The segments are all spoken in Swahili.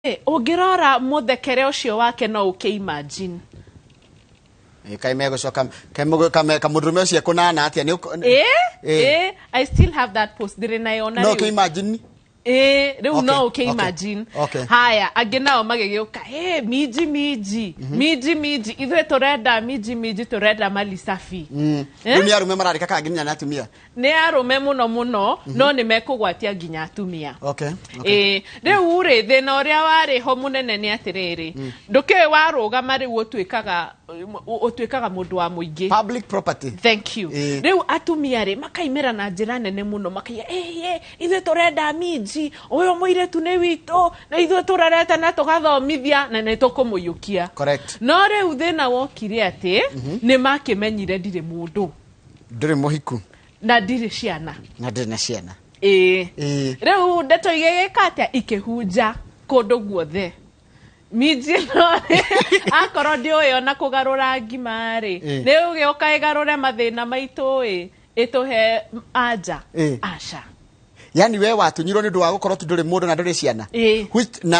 Ongirora muthekere ucio wake no uke-imagine. Kaimego shoka kamudrume ucio kunana atia ni I still have that post dirinaona no ke-imagine reu no uke-imagine. Haya angi nao magigioka miji ithuĩ turenda miji turenda mali safi. Ni arume mararika ka nginya na atumia ni arume muno no ni mekugwatia nginya atumia. Rĩu rĩ thĩna ũrĩa warĩ ho mũnene nĩ atirĩrĩ ndũkĩĩ warũgama rĩu ũtuĩkaga mũndũ wa mũingĩ, public property. Thank you. Rĩu atumia rĩ makaimĩra na njĩra nene mũno makaiya ithuĩ turenda miji ũyũ mũirĩtu nĩ witũ na ithuĩ tũrerete na tũgathomithia na nĩ tũkũmũiyũkia. No rĩu thĩna wokire atĩ nĩ makĩmenyire ndirĩ mũndũ, ndĩrĩ mũhiku na ndirĩ ciana rĩu ndeto igĩgĩka atĩa ikĩhunja kũndũ guothe. Miji no akorwo ndiũĩ ona kũgarũra ngima rĩ nĩ ũgĩũka ĩgarũre mathĩna maitũ ĩtũhe anja. Aca yani we watunyirwo nĩ ũndũ wa gũkorwo tu ndũrĩ mũndũ na ndũrĩ ciana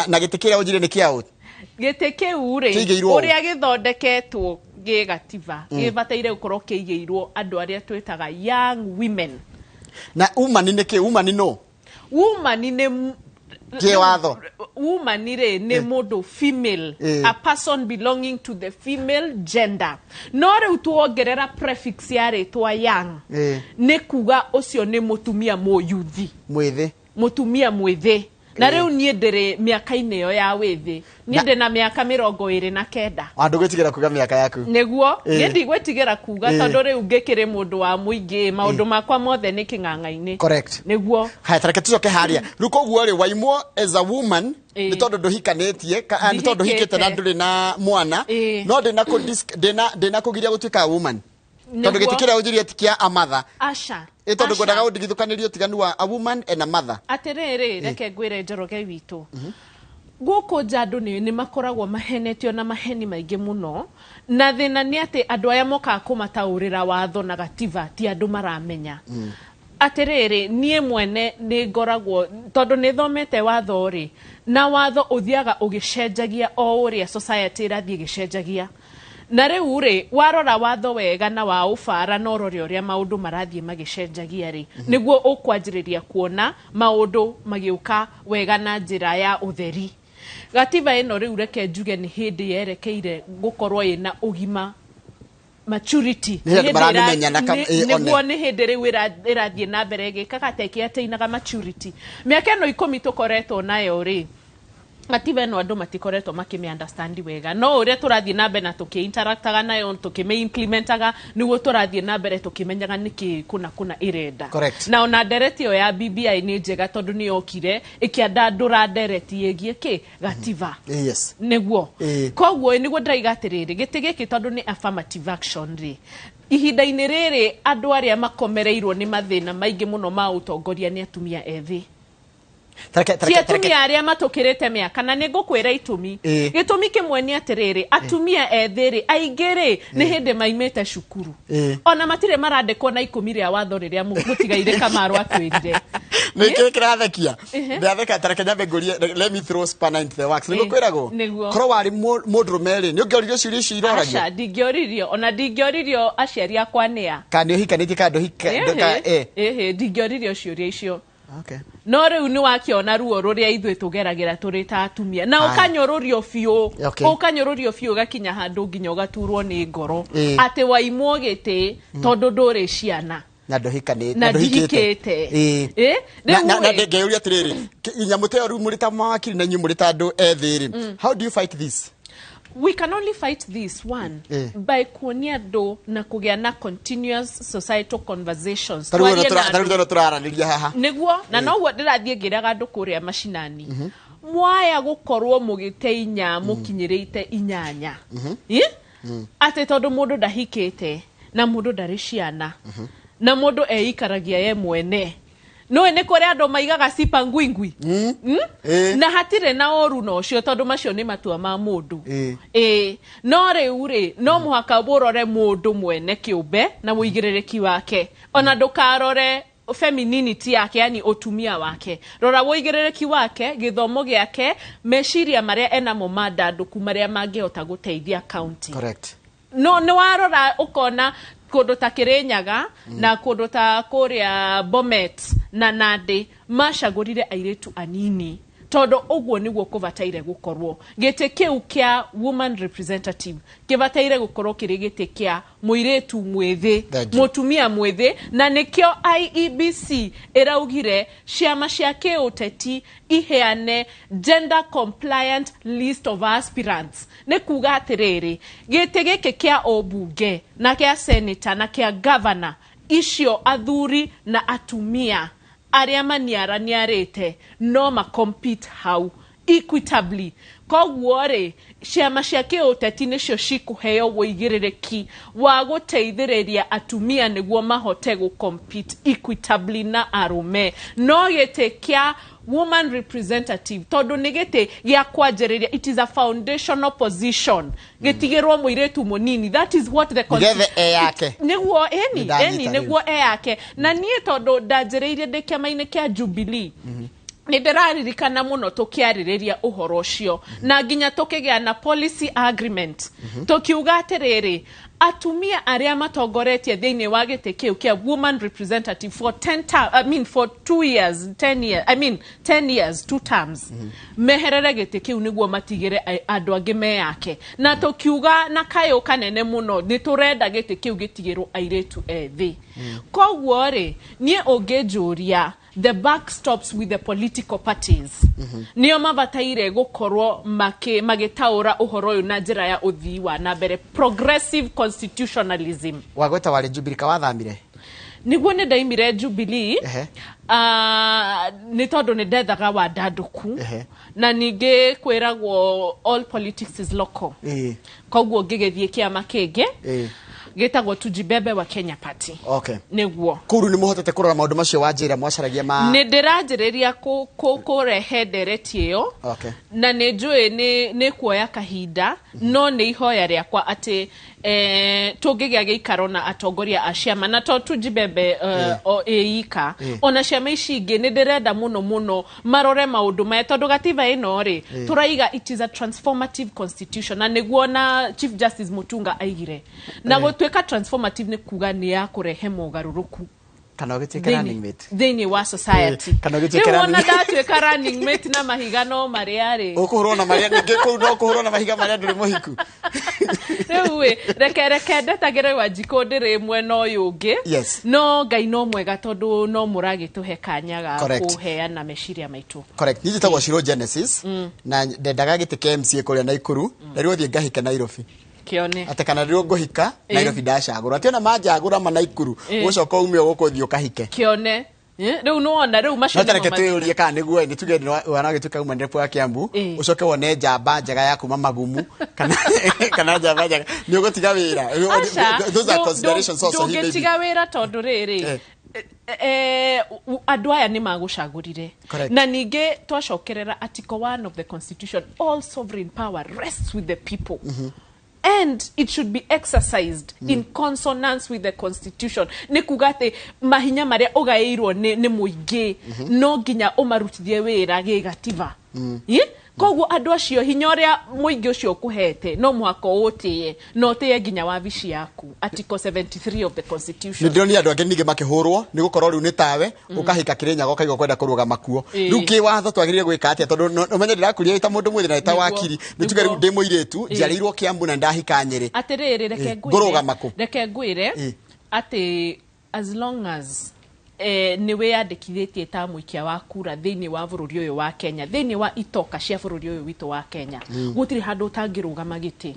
na gĩtĩ kĩrĩa ũnjire nĩ kĩaũ gĩtĩ kĩu rĩ ũrĩa gĩthondeketwo gĩgatiba gĩbataire gũkorwo kĩigĩirwo andũ arĩa twĩtaga young women. Na woman nĩ kĩ? Woman no woman nĩ kiwatho. Woman nĩ mũndũ female, a person belonging to the female gender. No rĩu tuongerera prefix ya rĩtwa young nĩ kuga ũcio nĩ mũtumia mũyuthi mũtumia mwĩthĩ. Na rĩu niĩ ndĩrĩ mĩaka-inĩ ĩyo ya wĩthĩ, niĩ ndĩ na mĩaka 29. Andũ gwĩtigĩra kuga mĩaka yaku nĩguo niĩ ndigwĩtigĩra kuga tondũ rĩu ngĩkĩrĩ mũndũ wa mũingĩ maũndũ makwa mothe nĩ kĩng'ang'a-inĩ. Nĩguo haya tareke tucoke harĩa rĩu koguo rĩ waimwo as a woman nĩ tondũ ndũhikanĩtie nĩ tondũ hikĩte na ndũrĩ na mwana no ndĩna kũgiria gũtuĩka woman tondũ gĩtĩ kĩrĩa ũnjirie ti kĩa a mother. Aca tondũ ngwendaga ũndigithũkanĩrio ũtiganu wa a woman and a mother. Atĩrĩrĩ reke ngwĩre Njoroge witũ gũkũ nja andũ nĩ makoragwo mahenetio na maheni maingĩ mũno, na thĩna nĩ atĩ andũ aya mokaga kũmataũrĩra watho na gatiba ti andũ maramenya. Atĩrĩrĩ niĩ mwene nĩ ngoragwo tondũ nĩ thomete watho rĩ na watho ũthiaga ũgĩcenjagia o ũrĩa society ĩrathiĩ gĩcenjagia. Na rĩu rĩ warora watho wega na wa ũbara na ũrore ũrĩa maũndũ marathiĩ magĩcenjagia rĩ nĩguo ũkwanjĩrĩria kuona maũndũ magĩũka wega na njĩra ya ũtheri. Gatiba ĩno rĩu reke njuge nĩ hĩndĩ yerekeire gũkorwo ĩna ũgima maturity nĩguo nĩ hĩndĩ rĩu ĩrathiĩ na mbere ĩgĩkaga ta ĩkĩateinaga maturity. Mĩaka ĩno 10 tũkoretwo nayo rĩ gatiba ĩno andũ matikoretwo makĩmĩunderstand wega, no ũrĩa tũrathiĩ na mbere na tũkĩ-interactaga nayo tũkĩmĩ-implementaga nĩguo tũrathiĩ na mbere tũkĩmenyaga nĩkĩ kuna ĩrenda. Na ona ndereti ĩyo ya BBI nĩ njega tondũ nĩ yokire ĩkĩandandũra ndereti ĩgiĩ kĩ gatiba nĩguo koguo nĩguo ndaiga atĩrĩrĩ gĩtĩ gĩkĩ tondũ nĩ affirmative action rĩ ihinda-inĩ rĩrĩ andũ arĩa makomereirwo nĩ mathĩna maingĩ mũno ma ũtongoria nĩ atumia ethĩ. Ti atumia arĩa matũkĩrĩte mĩaka na nĩ ngũkwĩra itũmi. Gĩtũmi kĩmwe nĩ atĩrĩrĩ atumia ethĩ rĩ aingĩ rĩ nĩ hĩndĩ maimĩte cukuru ona matirĩ marandĩkwo na 10 rĩa watho rĩrĩa mũtigaire Kamarũ atwĩrire. Nĩkĩ kĩrathekia ndatheka tareke nyambe ngũrie let me throw spanner into the works. Nĩgũkwĩragwo korwo warĩ mũndũrũme rĩ nĩ ũngĩoririo ciũria icio iroragio. Aca ndingĩoririo ona ndingĩoririo aciari akwa nĩa kana ũhikanĩtie kana ndingĩoririo ciũria icio. No rĩu nĩ wakĩona ruo rũrĩa ithuĩ tũgeragĩra tũrĩ ta atumia na ũkanyũrũrio biũ gakinya handũ nginya ũgaturwo nĩ ngoro atĩ waimwo gĩtĩ tondũ ndũrĩ ciana na ndũhikĩte. Na ngĩũria atĩrĩrĩ nyamũ ta ĩyo rĩu mũrĩ ta mawakiri na inyuĩ mũrĩ ta andũ ethĩ rĩ how do you fight this? We can only fight this one by kuonia andũ na kũgĩa na continuous societal conversations. Nĩguo na noguo ndĩrathiĩ ngĩraga andũ kũrĩa macinani mwaya gũkorwo mũgĩte inya mũkinyĩrĩte 8 atĩ tondũ mũndũ ndahikĩte na mũndũ ndarĩ ciana na mũndũ eikaragia ye mwene no nĩ kũrĩ andũ maigaga cipa ngwingwi na hatirĩ na ũru no cio tondũ macio nĩ matua ma mũndũ no rĩu rĩ no mũhaka ũrore mũndũ mwene kĩũmbe na mũigĩrĩrĩki wake ona ndũkarore femininity yake, yani otumia wake. Rora woigerereki wake, githomo giake, meciria maria ena mo mandanduku maria mangehota guteithia county. Correct. No ni warora ukona kundu ta Kirinyaga na kundu ta kuria Bomet na Nandi macagurire airetu anini. Todo ogwo niguo kubataire gukorwo gite kiu kia woman representative kibataire gukorwo kiri gite kia muiretu mwethi mutumia mwethi na nikio IEBC iraugire ciama cia kiuteti iheane gender compliant list of aspirants ne kuga atiriri gite gike kia obunge na kia senator na kia governor icio athuri na atumia aria maniarite no ma compete how equitably kogwo ri ciama cia kiuteti nicio cikuheo woigirereki wa guteithiriria atumia niguo mahote gu compete equitably na arume no gitekia woman representative todo negete ya kwajeriria it is a foundational position getigirwo muiretu munini that is what the yake niguo eni niguo yake na nie todo ndajereirie ndekemaine kia Jubilee nidiraririkana muno tukiaririria uhoro ucio na ginya tukigea na policy agreement tukiuga atiriri atumia aria matongoretie thiini wa gite kiu kia woman representative for 2 years 10 years 2 terms meherere gite kiu niguo matigire andu angi me yake na tukiuga na kayo kanene muno niturenda gite kiu gitigirwo airetu ethi kogwo ri nie ongejuria the back stops with the political parties nio mabataire gukorwo magitaura uhoro uyu na njira ya uthii wa na mbere progressive constitutionalism wagweta wale Jubilee ka wathamire niguo ni ndaimire Jubilee ni tondu ni ndethaga wa ndanduku na ninge kwiragwo all politics is local kogwo ngigethie kiama kingi getagwo Tujibebe wa Kenya Party. Okay. Niguo. Kuru ni muhotete kurora maundu macio wanjira mwacaragia ma ni ndirajereria kurehe ndereti iyo. Okay. Na nejue ni kuoya kahinda no ni ihoya riakwa ati tugigea giikaro na atongoria a ciama na to Tujibebe eika ona ciama ici ingi ni ndirenda muno marore maundu maya tondu gatiba ino ri turaiga it is a transformative constitution na niguo na Chief Justice Mutunga aigire na gutweka transformative ni kuga ni ya kurehe mogaruruku kana ugitikira running mate thini wa society kana ugitikira running mate ndatweka running mate na mahiga no mariari ukuhurona maria ninge ku no kuhurona mahiga maria nduri muhiku rewe reke ndetagire Wanjiku ndire mwena uyu ungi no Ngai no mwega tondu no muragituhe kanyaga kuheana meciria maitu correct niji tagwo Shiro Genesis na ndendaga gitike MC kuria Naikuru na riu thie ngahika Nairobi kione ate kana riu nguhika Nairobi ndacagura ationa majagura Naikuru ucoka umio gukuthio kahike kione riu no ona riu macio no tareke tuyurie kana niguo ni tuge wana gituka uma ndepo ya Kiambu ucoke wone njamba njega ya kuma Magumu kana njamba njega ni ugutiga wira those are considerations also he maybe tiga wira tondu riri andu aya ni magucagurire na ninge twacokerera article 1 of the constitution all sovereign power rests with the people and it should be exercised in consonance with the constitution ni kugate mahinya maria ugairwo ni muingi no nginya umarutithie wira gigatiba koguo andu acio hinya uria muingi ucio kuhete no muhako utie no tie nginya wabici yaku article 73 of the constitution ndironi andu angi ninge makihurwo ni gukorwo riu ni tawe ukahika Kirinyaga ukaigo kwenda kuruga makuo riu ki watho twagirire gwika atia tondu umenye ndirakuria ita mundu mwithina ita wakiri ni tuge riu ndi muiretu njarirwo Kiambu na ndahika Nyeri atiriri reke ngwire ati as long as niwe yandikithitie ta muikia wa kura thini wa bururi uyu wa Kenya thini wa itoka cia bururi uyu witu wa Kenya gutiri handu tangirugama giti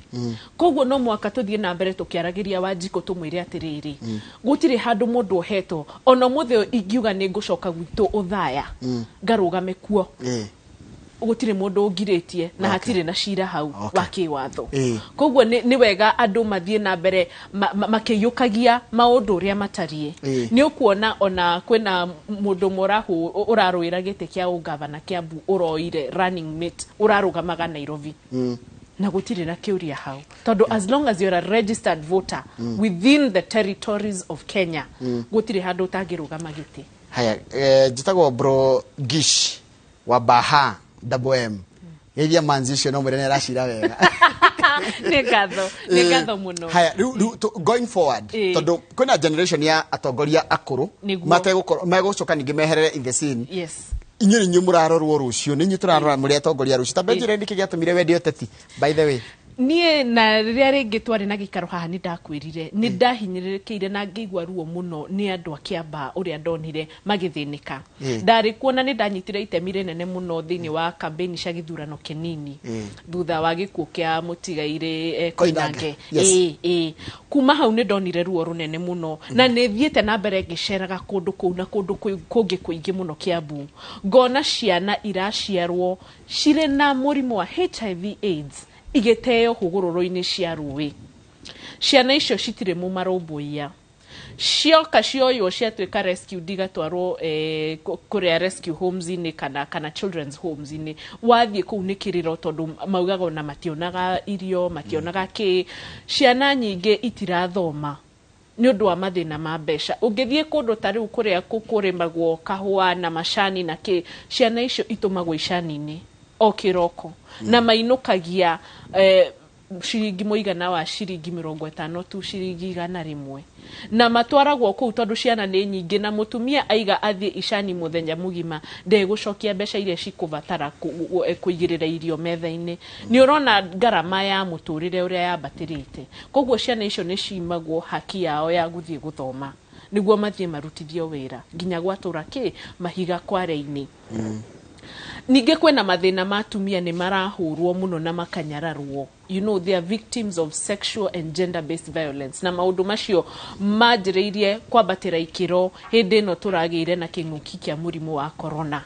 koguo no mwaka tuthie na mbere tukiaragiria Wanjiku tumwire atiriri gutiri handu mundu oheto ona muthe ingiuga ni ngucoka gwitu uthaya ngarugame kuo gutire mundu ungiritie na hatire na cira hau wa kiwatho koguo ni wega andu mathie na mbere makiyukagia maundu uria matarie ni ukuona ona kwena mundu morahu uraruira gite kia ugavana Kiambu uroire running mate urarugamaga Nairobi na gutire na kiuria hau tondu as long as you are a registered voter within the territories of Kenya gutire handu tangirugama gite haya jitagwo bro Gish wa Baha WM Elia manzisho no murene rashira wega Negatho muno. Haya going forward todo kuna generation ya atongoria akuru megũcoka ningi meherere in the scene. Yes. Inyuri nyumurarorwo rucio ninyi turarora muri atongoria rucio tabenjire ndiki giatumire wendi oteti by the way. Nie na riria ringi twari na gikaro haha ni ndakwirire ni ndahinyirikiire na ngigwa ruo muno ni andu akiamba uria ndonire magithinika ndari kuona ni ndanyitire itemire nene muno thini wa campaign cia githurano kinini thutha wa gikuo kia mutigaire Koinange kuma hau ni ndonire ruo runene muno na ni thiete na mbere ngiceraga kundu kuu na kundu kungi kuingi muno Kiambu ngona ciana iraciarwo cire na murimu wa HIV AIDS igeteo hugururu-ini cia ruwi ciana icio citire mu marumbuia cioka cioyo ciatwika rescue digatwarwo kuria rescue homes ini kana children's homes ini wathie kuu ni kiriro tondu maugaga na mationaga irio mationaga ki ciana nyingi itirathoma ni undu wa mathina ma mbeca ungithie kundu tariu kuria kukurimagwo kahua na mashani na ki ciana icio itumagwo icani-ini o kiroko na mainukagia shiringi muigana wa shiringi 50 tu shiringi 100 na matwaragwo kuu tondu ciana ni nyingi na mutumia aiga athie icani muthenya mugima ndegucokia mbeca iria cikuvatara kuigirira irio metha-ini ni urona garama ya muturire uria yabatirite koguo ciana icio ni cimagwo haki yao ya guthie guthoma niguo mathie marutithio wira nginya gwatura ki mahiga kware-ini. Ninge kwena mathina matumia ni marahurwo muno na makanyararwo. You know, they are victims of sexual and gender-based violence. Na maundu macio majireirie kwabatira ikiro hindi no turagire na king'uki kia murimu wa corona.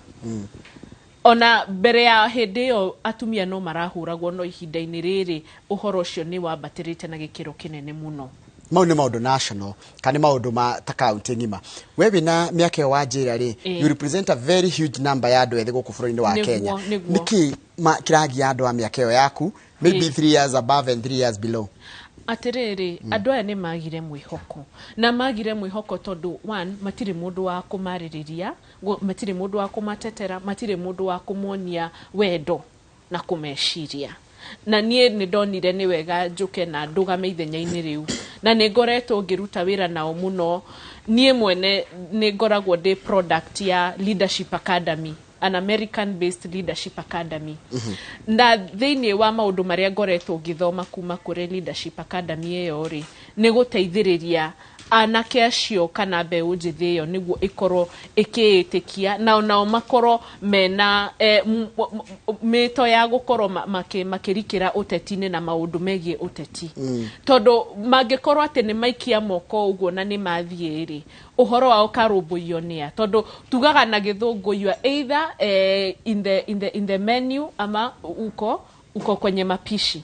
Ona mbere ya hindi yo atumia no marahuragwo no ihinda-ini riri uhoro ucio ni wabatirite na gikiro kinene muno. Mau ni maundu national kana maundu ma ta county ngima wewe na miaka wa njira ri you represent a very huge number ya andu ethi guku bururi-ini wa Kenya niki kiragi andu a miaka yaku maybe 3 years above and 3 years below atiriri andu aya ni magire mwihoko na magire mwihoko tondu one matire mundu wa kumaririria matire mundu wa kumatetera matire mundu wa kumonia wendo na kumeshiria na nie ni ndonire ni wega njuke na ndugame ithenya-ini riu na ni ngoretwo ngiruta wira nao muno nie mwene ni ngoragwo ndi product ya Leadership Academy, an American based Leadership Academy. Na thiini wa maundu maria ngoretwo ngithoma kuma kuri Leadership Academy eyo ri ni guteithiriria anake acio kana mbeu njithi iyo niguo ikorwo ikiitikia nao makorwo mena mito ya gukorwo makirikira uteti-ini na maundu megie uteti tondu mangikorwo ati ni maikia moko uguo na ni mathie ri uhoro wao karumbuio nia tondu tugaga na githungu you are either in the menu ama uko kwenye mapishi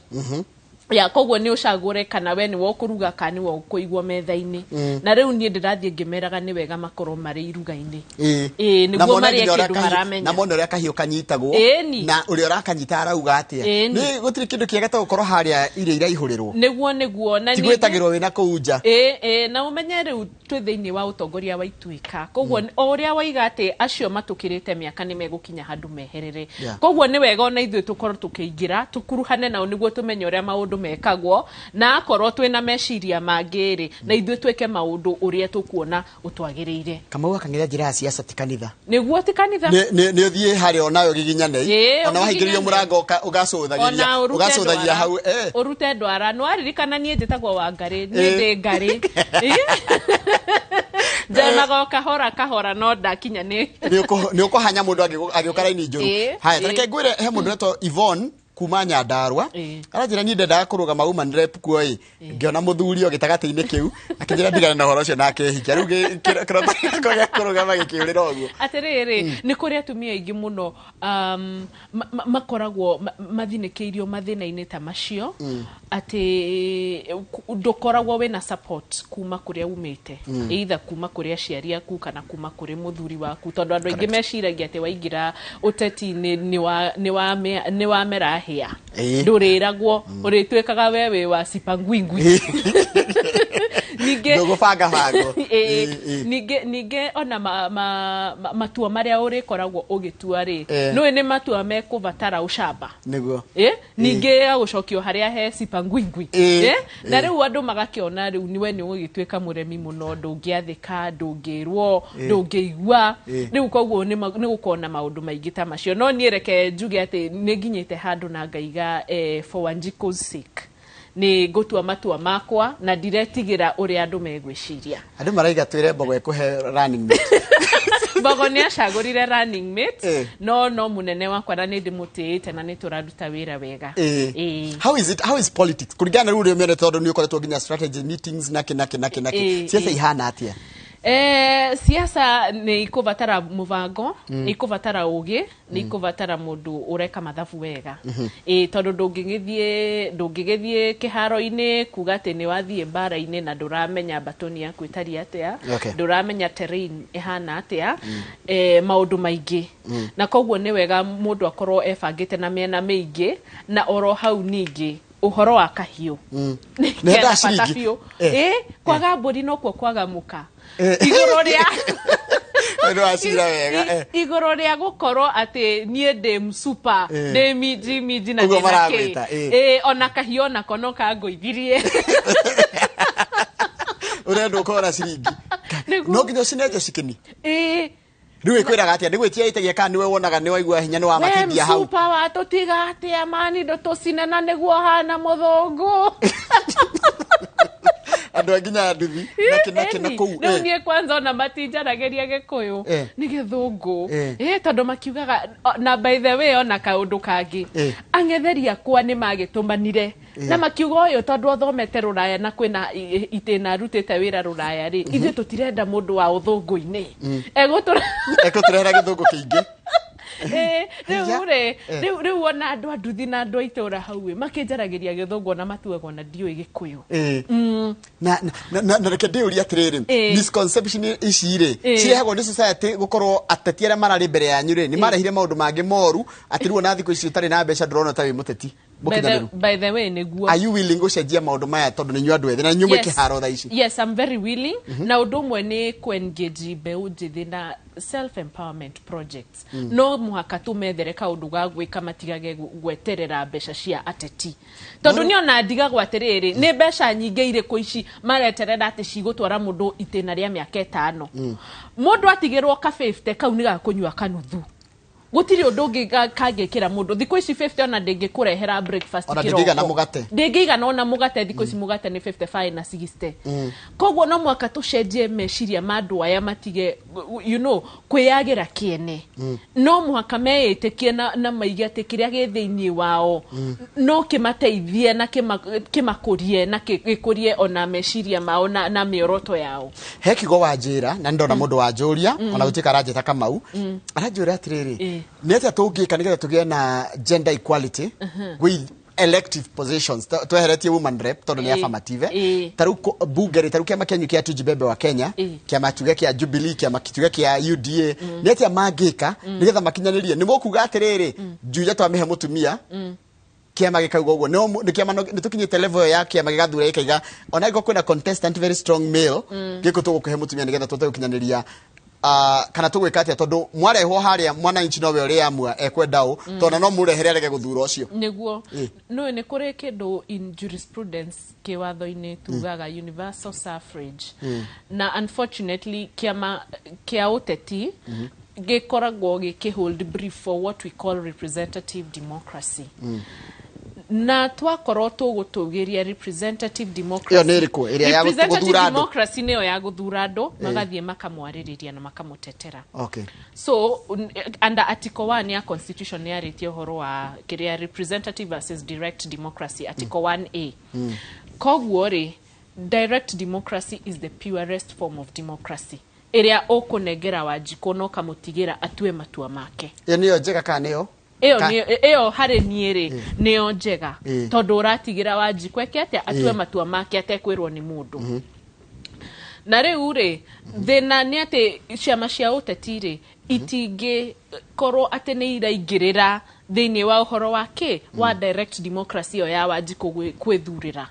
ya koguo ni ucagure kana we ni wokuruga kani wo kuigwo metha-ini na riu ni ndirathie ngimeraga ni wega makoro mari iruga-ini niguo mari kindu maramenya na mono ria kahiu kanyitagwo na uri urakanyita arauga atia ni gutiri kindu kiega ta ukoro haria iria iraihurirwo niguo na ni tigwetagirwo wina kuunja na umenye riu twi thiini wa utongoria wa ituika koguo uria waiga ati acio matukirite miaka ni megukinya handu meherere koguo ni wega ona ithuĩ tukorwo tukiingira tukuruhane nao niguo tumenye uria maundu mekagwo na akorwo twina meciria mangiri na ithuĩ tweke maundu uria tukuona utwagiriire kama akangira njira siasa ti kanitha niguo ti kanitha ni uthie hari onayo giginyane ona wahingiririo murango ugacuthagia hau urute ndwara no aririkana nie njitagwo Wangari ni ndi ngari Jana kahora no ndakinya ni ukuhanya mundu agiukara ini njuru haya tareke ngwire he mundu neto Yvonne kuma Nyandarua arajira ni ndenda kuruga mauma nrep kuoi ngiona muthuri ogitagati-ini kiu akijira ndigana na horo ucio nake hikia riu kuruga magikiurira uguo atiriri ni kuri atumia ingi muno makoragwo mathinikeirio mathina-ini ta macio ati ndukoragwo wina support kuma kuria umite either kuma kuria aciari aku kana kuma kuri muthuri waku tondu andu aingi meciragia ati waingira uteti-ini ni wa mera hia nduriragwo uritwekaga wewe wa sipangwingwi Ninge ndugubanga bango ninge ona matua maria uri koragwo ugitua ri no ene matua mekubatara ucamba niguo ninge agucokio haria he sipangwingwi na riu andu magakiona riu niwe ni ugituika muremi muno ndungiathika ndungirwo ndungigwa riu koguo ni gukona maundu maingi ta macio no niereke njuge ati ni nginyite handu na ngaiga for Wanjiku's sake ni gutua matua makwa na diretigira uri andu megwiciria andu maraiga twire Mbogo ekuhe running mate Mbogo ni acagurire running mate no munene wakwa na ndi mutiite na ni turaruta wira wega how is politics kurigana ruri mene tondu ni ukoretwo nginya strategy meetings naki siasa ihana atia siasa ni ikubatara muvango ikubatara ugi ni ikubatara mundu ureka mathabu wega tondu ndungigithie kiharo-ini kuga ati ni wathie mbara-ini na nduramenya batoni yaku itari atia nduramenya terrain ihana atia maundu maingi na koguo ni wega mundu akorwo ebangite na miena mingi na oro hau ningi uhoro wa kahiu nenda ciringi kwaga mburi no kuo kwaga muka igoro ria ndo acira wega igoro ria gukorwo ati nie ndi msupa ndi miji na nake ona kahio na kono kanguithirie urendo ukora ciringi no nginya cineje cikini riu ikwiraga atia niguo itiaitagia kana niwe wonaga ni waigua hinya ni wa makithia hau msupa wa tutiga atia mani ndo tucinena niguo hana muthungu andu aginya nduthi na kuu no nie kwanza ona matinjarageria gikuyu ni githungu tondu makiugaga na by the way ona kaundu kangi angetheria kwa ni magitumanire na makiuga uyu tondu athomete ruraya na kwina itena rutite wira ruraya ri ithe tutirenda mundu wa uthungu-ini eguturehera githungu kingi riu ona andu anduthi na andu aitora hau makinjaragiria githungu na matuagwo na ndioi gikuyu na reke ndiuria atiriri misconception ici ri cirehagwo ni society gukorwo ateti aria marari mbere yanyu ri ni marehire maundu mangi moru atiruo na thiku ici utari na mbeca ndurona tawi muteti by the way niguo are you willing gucenjia maundu maya tondu ni nyu andu ethĩ na nyume kiharo tha ici yes I'm very willing na undu mwe ni ku-engage mbeu njithi na self empowerment projects no muhaka tumethere kaundu ga gwika matigage gweterera mbeca cia ateti tondu ni ona ndigagwo atiriri ni mbeca nyingi iriku ici mareterera ati cigutwara mundu itena ria miaka 5 mundu atigirwo ka 50 kau ni ga kunywa kanuthu gutiri undu ungi kangikira mundu thiku ici 50 ona ndingikurehera breakfast kiroko ndingiga na mugate ndingiga na mugate thiku ici mugate ni 55 na 60 koguo no mwaka tucenjie meciria mandu aya matige kwiyagira kiene no mwaka meitikie na maige ati kiria githiini wao no kimateithie na kimakurie na gikurie ona meciria mao na mioroto yao hekigo wa njira na ndona mundu wa njuria ona gutika ranjeta Kamau aranjura atiriri neta tungika nigetha tugie na gender equality with elective positions tweheretie woman rep tondu ni affirmative taru bunge taru kiama kenyu kia tujibebe wa Kenya kiama tuge kia Jubilee kiama tuge kia UDA neta magika nigetha makinyanirie ni mukuga atiriri njuya twamihe mutumia kiama gikauga uguo ni kiama ni tukinyite level ya kiama gigathura ikaiga ona iko kwina contestant very strong male giko tugukuhe mutumia nigetha tute gukinyaniria kana tugwika atia tondu mwarehwo haria mwana inchi nowe uri amwa ekwendao tona no murehere arege guthura ucio niguo no ni kuri kindu in jurisprudence kiwatho-ini tugaga universal suffrage na unfortunately kiama kia uteti gikoragwo gikihold brief for what we call representative democracy na twakorwo tugutugiria representative democracy yo neriko iria ya guthura andu democracy niyo ya guthura andu magathie makamwaririria na makamutetera okay so under article 1 ya constitution ya ritie horo wa kiria representative versus direct democracy article 1A koguo ri direct democracy is the purest form of democracy iria ukunegera Wanjiku no kamutigira atue matua make niyo njega kana niyo eo hari niere neo njega tondu uratigira Wanjiku atia atue matua make atekwirwo ni mundu na riu ri thina ni ati ciama cia uteti ri itinge korwo ate nĩ iraingĩrĩra thĩinĩ wa ũhoro wa wa direct democracy o ya Wanjikũ kwĩthurĩra.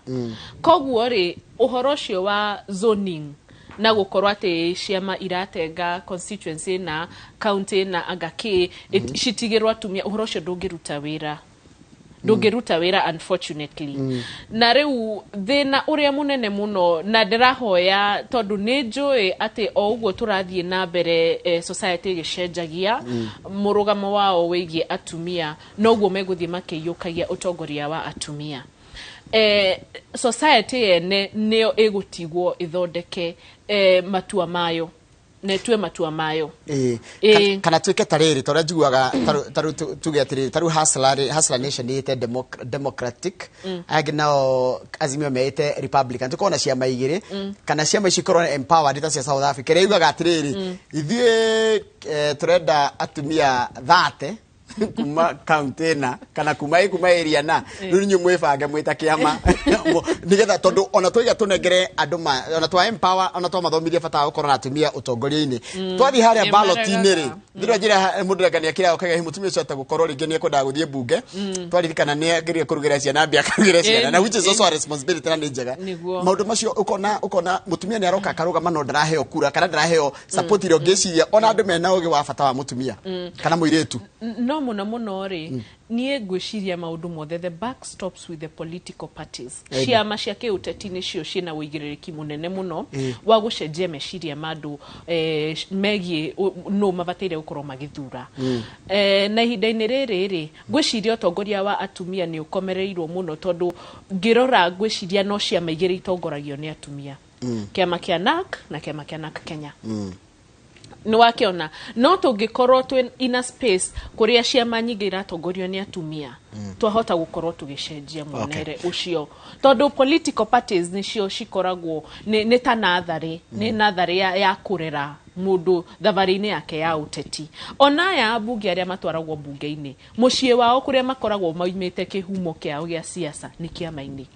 Koguo rĩ ũhoro ũcio wa zoning na gukorwo ati ciama iratenga constituency na county na agaki citigirwo atumia uhoro cio ndungiruta wira unfortunately. Na riu thina uria munene muno na ndirahoya tondu ni njui ati o uguo turathie na mbere society gicenjagia murugamo wao wigie atumia noguo meguthie makiyukagia utongoria wa atumia. Society ene neo egutigwo ithondeke matua mayo netwe matua mayo kana twike tariri tora njiguaga tuge atiri taru Hustler Nation ite democratic aginao Azimio meite Republican tukona ciama igiri kana ciama ikorwo empowered ta cia South Africa reugaga atiriri ithie turenda atumia 30 kuma county na kana kuma area na riu mwifanga mwita kiama nigetha tondu ona twiga tunengere andu ona twa empower ona twa mathomithia bata gukorwo na atumia utongoria-ini twathi haria ballot-ini ri ndiro njira mundu ngania kira okaga mutumia ucio ata gukorwo ringi ni ekwenda guthie bunge twaririkana ni ngerie kurugira ciana mbia karugira ciana na which is also a responsibility na njega maundu macio ukona mutumia ni aroka karugama no ndaraheo kura kana ndaraheo support iro ngeciria ona andu mena ugi wa bata wa mutumia kana muiretu no muno ri nie ngwiciria maundu mothe the back stops with the political parties ciama cia kiuteti nicio ciena uigiririki munene muno wa gucenjia meciria mandu megie no mabataire gukorwo magithura na ihinda-ini riri ngwiciria utongoria wa atumia ni ukomereirwo muno tondu ngirora ngwiciria no ciama igiri itongoragio ni atumia kiama kia NARC na kiama kia NARC Kenya ni wakiona no tungikorwo twi in a space kuria ciama nyingi iratongorio ni atumia twahota gukorwo tugicenjia monere ucio tondu political parties nicio cikoragwo ni ta nathari ni nathari ya kurera mundu thavari-ini yake ya uteti ona ya bunge aria matwaragwo bunge-ini mucie wao kuria makoragwo maumite kihumo kiao gia siasa ni kiama-ini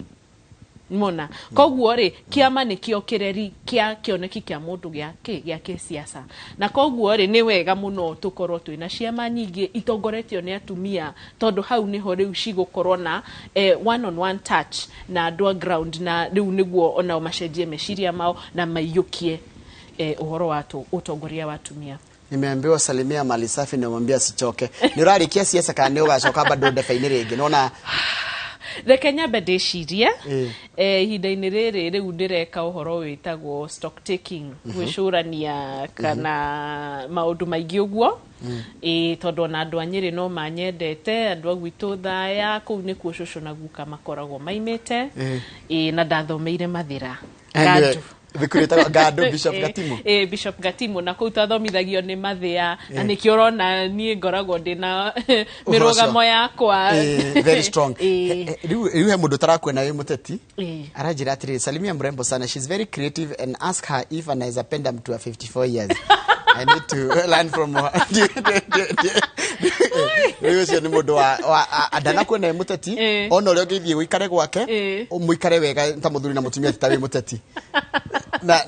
mona koguo ri kiama nikio kireri kia kioneki kia mundu gia siasa na koguo ri ni wega muno tukorwo twina ciama nyingi itongoretio ni atumia tondu hau niho riu cigukorwo na one on one touch na andu ground na riu niguo ona macenjie meciria mao na maiyukie uhoro wa utongoria wa atumia. Nimeambiwa salimia mali safi na mwambia sichoke nirarikia siasa kana ni ugacoka bado ndefa-ini ringi nona reke nyambe ndicirie ihinda-ini riri riu ndireka uhoro witagwo stock taking gwicurania kana maundu maingi uguo tondu na andu anyiri no manyendete andu agwitu thaya kuu ni kuo cucu na guka makoragwo maimite na ndathomeire mathira gandu Vikurita Gado Bishop Gatimo. Bishop Gatimo na kuu tathomithagio ni mathia na nikio rona nie ngoragwo ndina mirugamo yakwa very strong. Riu he mundu tarakwena wi muteti aranjira atiri salimia mrembo sana, she's very creative and ask her if anaweza penda mtu wa 54 years. I need to learn from her. Riu cio ni mundu wa adana kwena muteti ona uri ngithie wikare gwake umuikare wega ta muthuri na mutumia titawi muteti na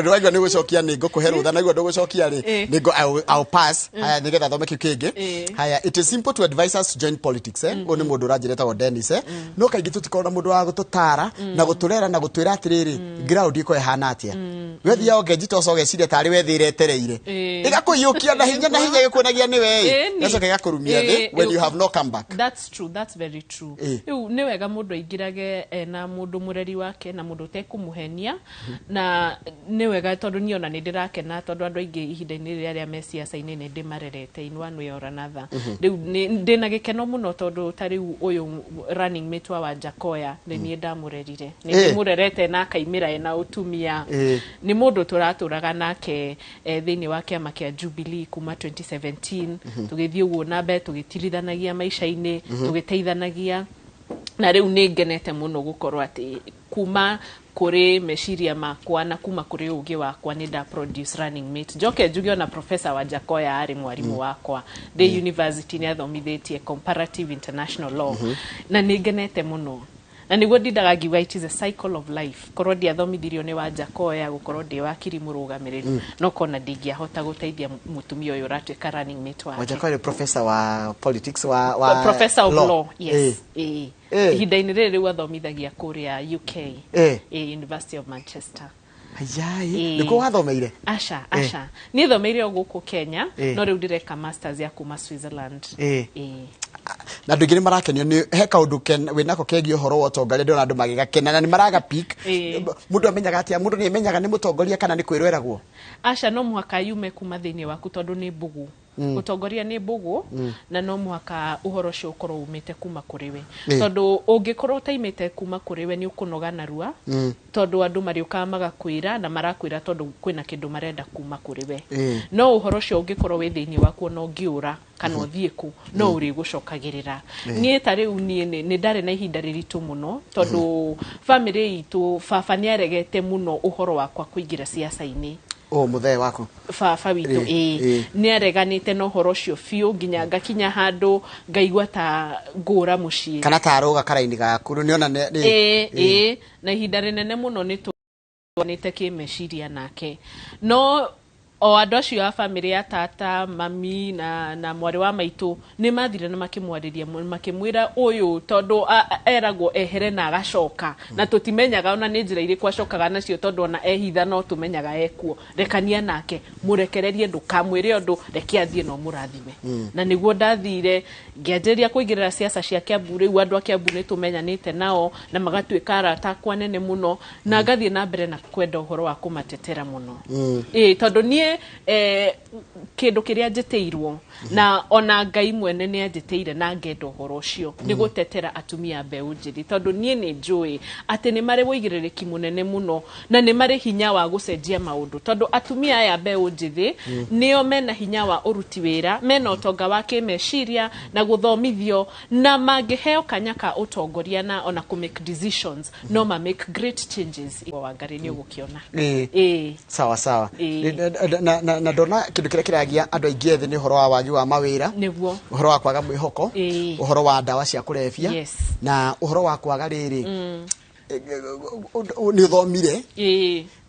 rwagwa ni gucokia ni ngukuhe rutha na igwa ndugucokia ri ni I'll pass haya nigetha thome kikingi haya. It is simple to advise us to join politics oni mundu ranjireta wa Dennis no kaingi tutikona mundu wa gututara na guturera na gutwira atiriri ground iko ehana atia wethi ya ogejito so geciria tari wethire tereire igakuyukia na hinya gikuonagia ni we nacoka gakurumia thi when you have no comeback. That's true, that's very true. Ni wega mundu aingirage na mundu mureri wake na mundu tekumuhenia na ni wega tondu niona ni ndirakena tondu andu aingi ihinda-ini riria me siasa-ini ni ndimarerete in one way or another. Riu ndina gikeno muno tondu tariu uyu running mate wa Wanjakoya ni ndamurerire ni ndimurerete na akaimira ena utumia ni mundu turaturaga nake thiini wa kiama kia Jubilee kuma 2017 tugithie uguo na mbere tugitilithanagia maisha-ini tugiteithanagia na riu ni ngenete muno gukorwo ati kuma kuri meciria makwa na kuma kuri ugi wakwa ni da produce running mate joke njugio na professor Wanjakoya ari mwarimu wakwa the university ni athomithitie comparative international law na ni ngenete muno na niguo ndindaga ngiuga it is a cycle of life korwo ndiathomithirio ni Wanjakoya gukorwo ndi wakiri murugamiriri no kona ndingiahota guteithia mutumia uyu ratuika running mate wake. Wanjakoya ni professor wa politics wa professor of law. Yes. Ihinda-inĩ rĩrĩ rĩu athomithagia kũrĩa UK, University of Manchester. Ayai, niko wathomeire? Asha. Ni thomeire o gũkũ Kenya, no rĩu ndireka masters ya kuma Switzerland. Na ndugire marakenio ni he kaundu winako kegi uhoro wa utongoria ndona andu magigakena na ni maraga peak mundu amenyaga atia mundu ni amenyaga ni mutongoria kana ni kwirweragwo. Asha no muhaka yume kuma thiini waku tondu ni mbugu utongoria ni mbugu na no muhaka uhoro cio ukorwo umite kuma kuri we tondu ungikorwo taimite kuma kuri we ni ukunoga narua tondu andu mariuka magakwira na marakwira tondu kwina kindu marenda kuma kuri we no uhoro cio ungikorwo we thiini waku no ngiura kana uthieku no uri gucokagirira nie tari unie ni ndare na ihinda riritu muno tondu family itu baba ni aregete muno uhoro wakwa kuingira siasa-ini. Muthee wako Baba witu ni areganite no horo cio fiu nginya ngakinya handu ngaigua ta ngura mucii kana ta aroga karaini gaku ni ona na ihinda rinene muno ni tuonite kimeciria nake no o andu acio a family ya tata mami na mwari wa maitu ni mathire na makimwariria makimwira uyu tondu eragwo ehere na agacoka na tutimenyaga ona ni njira iri kwacokaga nacio tondu ona ehitha no tumenyaga ekuo rekania nake murekererie ndukamwire undu reke athie no murathime na niguo ndathire ngianjiria kuingirira siasa cia Kiambu riu andu a Kiambu ni tumenyanite nao na magatuika arata kwa nene muno na ngathie na mbere na kwenda uhoro wa kumatetera muno tondu ni kindu kiria njiteirwo na ona Ngai mwene ni anjiteire na ngendo horo cio ni gutetera atumia mbeu njiri tondu nie ni njui ati ni mari woigiririki munene muno na ni mari hinya wa gucenjia maundu tondu atumia aya mbeu njithi nio mena hinya wa uruti wira mena utonga wa kimeciria na guthomithio na mangiheo kanyaka utongoria na ona ku make decisions no ma make great changes wa ngari ni ugukiona sawa na ndona kindu kiria kiragia andu aingi ethi ni horo wa wagi wa mawira niguo uhoro wa kwaga mwihoko uhoro wa ndawa cia kurefia na uhoro wa kwaga riri ni uthomire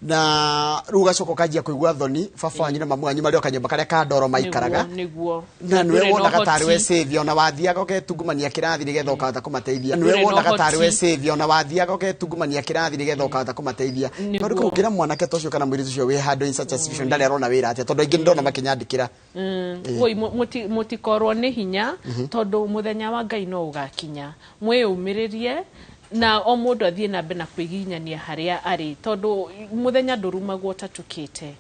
na ruga coko kajia kuigua thoni baba wanyu na mamu wanyu mari okanyomba karia ka ndoro maikaraga niguo na niwe wona gatari we save ona wathiaga uketungumania kirathi nigetha ukahota kumateithia niwe wona gatari we save ona wathiaga uketungumania kirathi nigetha ukahota kumateithia tondu kugira mwanake tocio kana mwiritu cio we handle in such a situation ndari arona wira atia tondu ingi ndona makinyandikira woi mutikorwo ni hinya tondu muthenya wa Ngai no ugakinya mwiyumiririe na o mundu athie na mbere na kwiginyania haria ari tondu muthenya ndurumagwo tatukite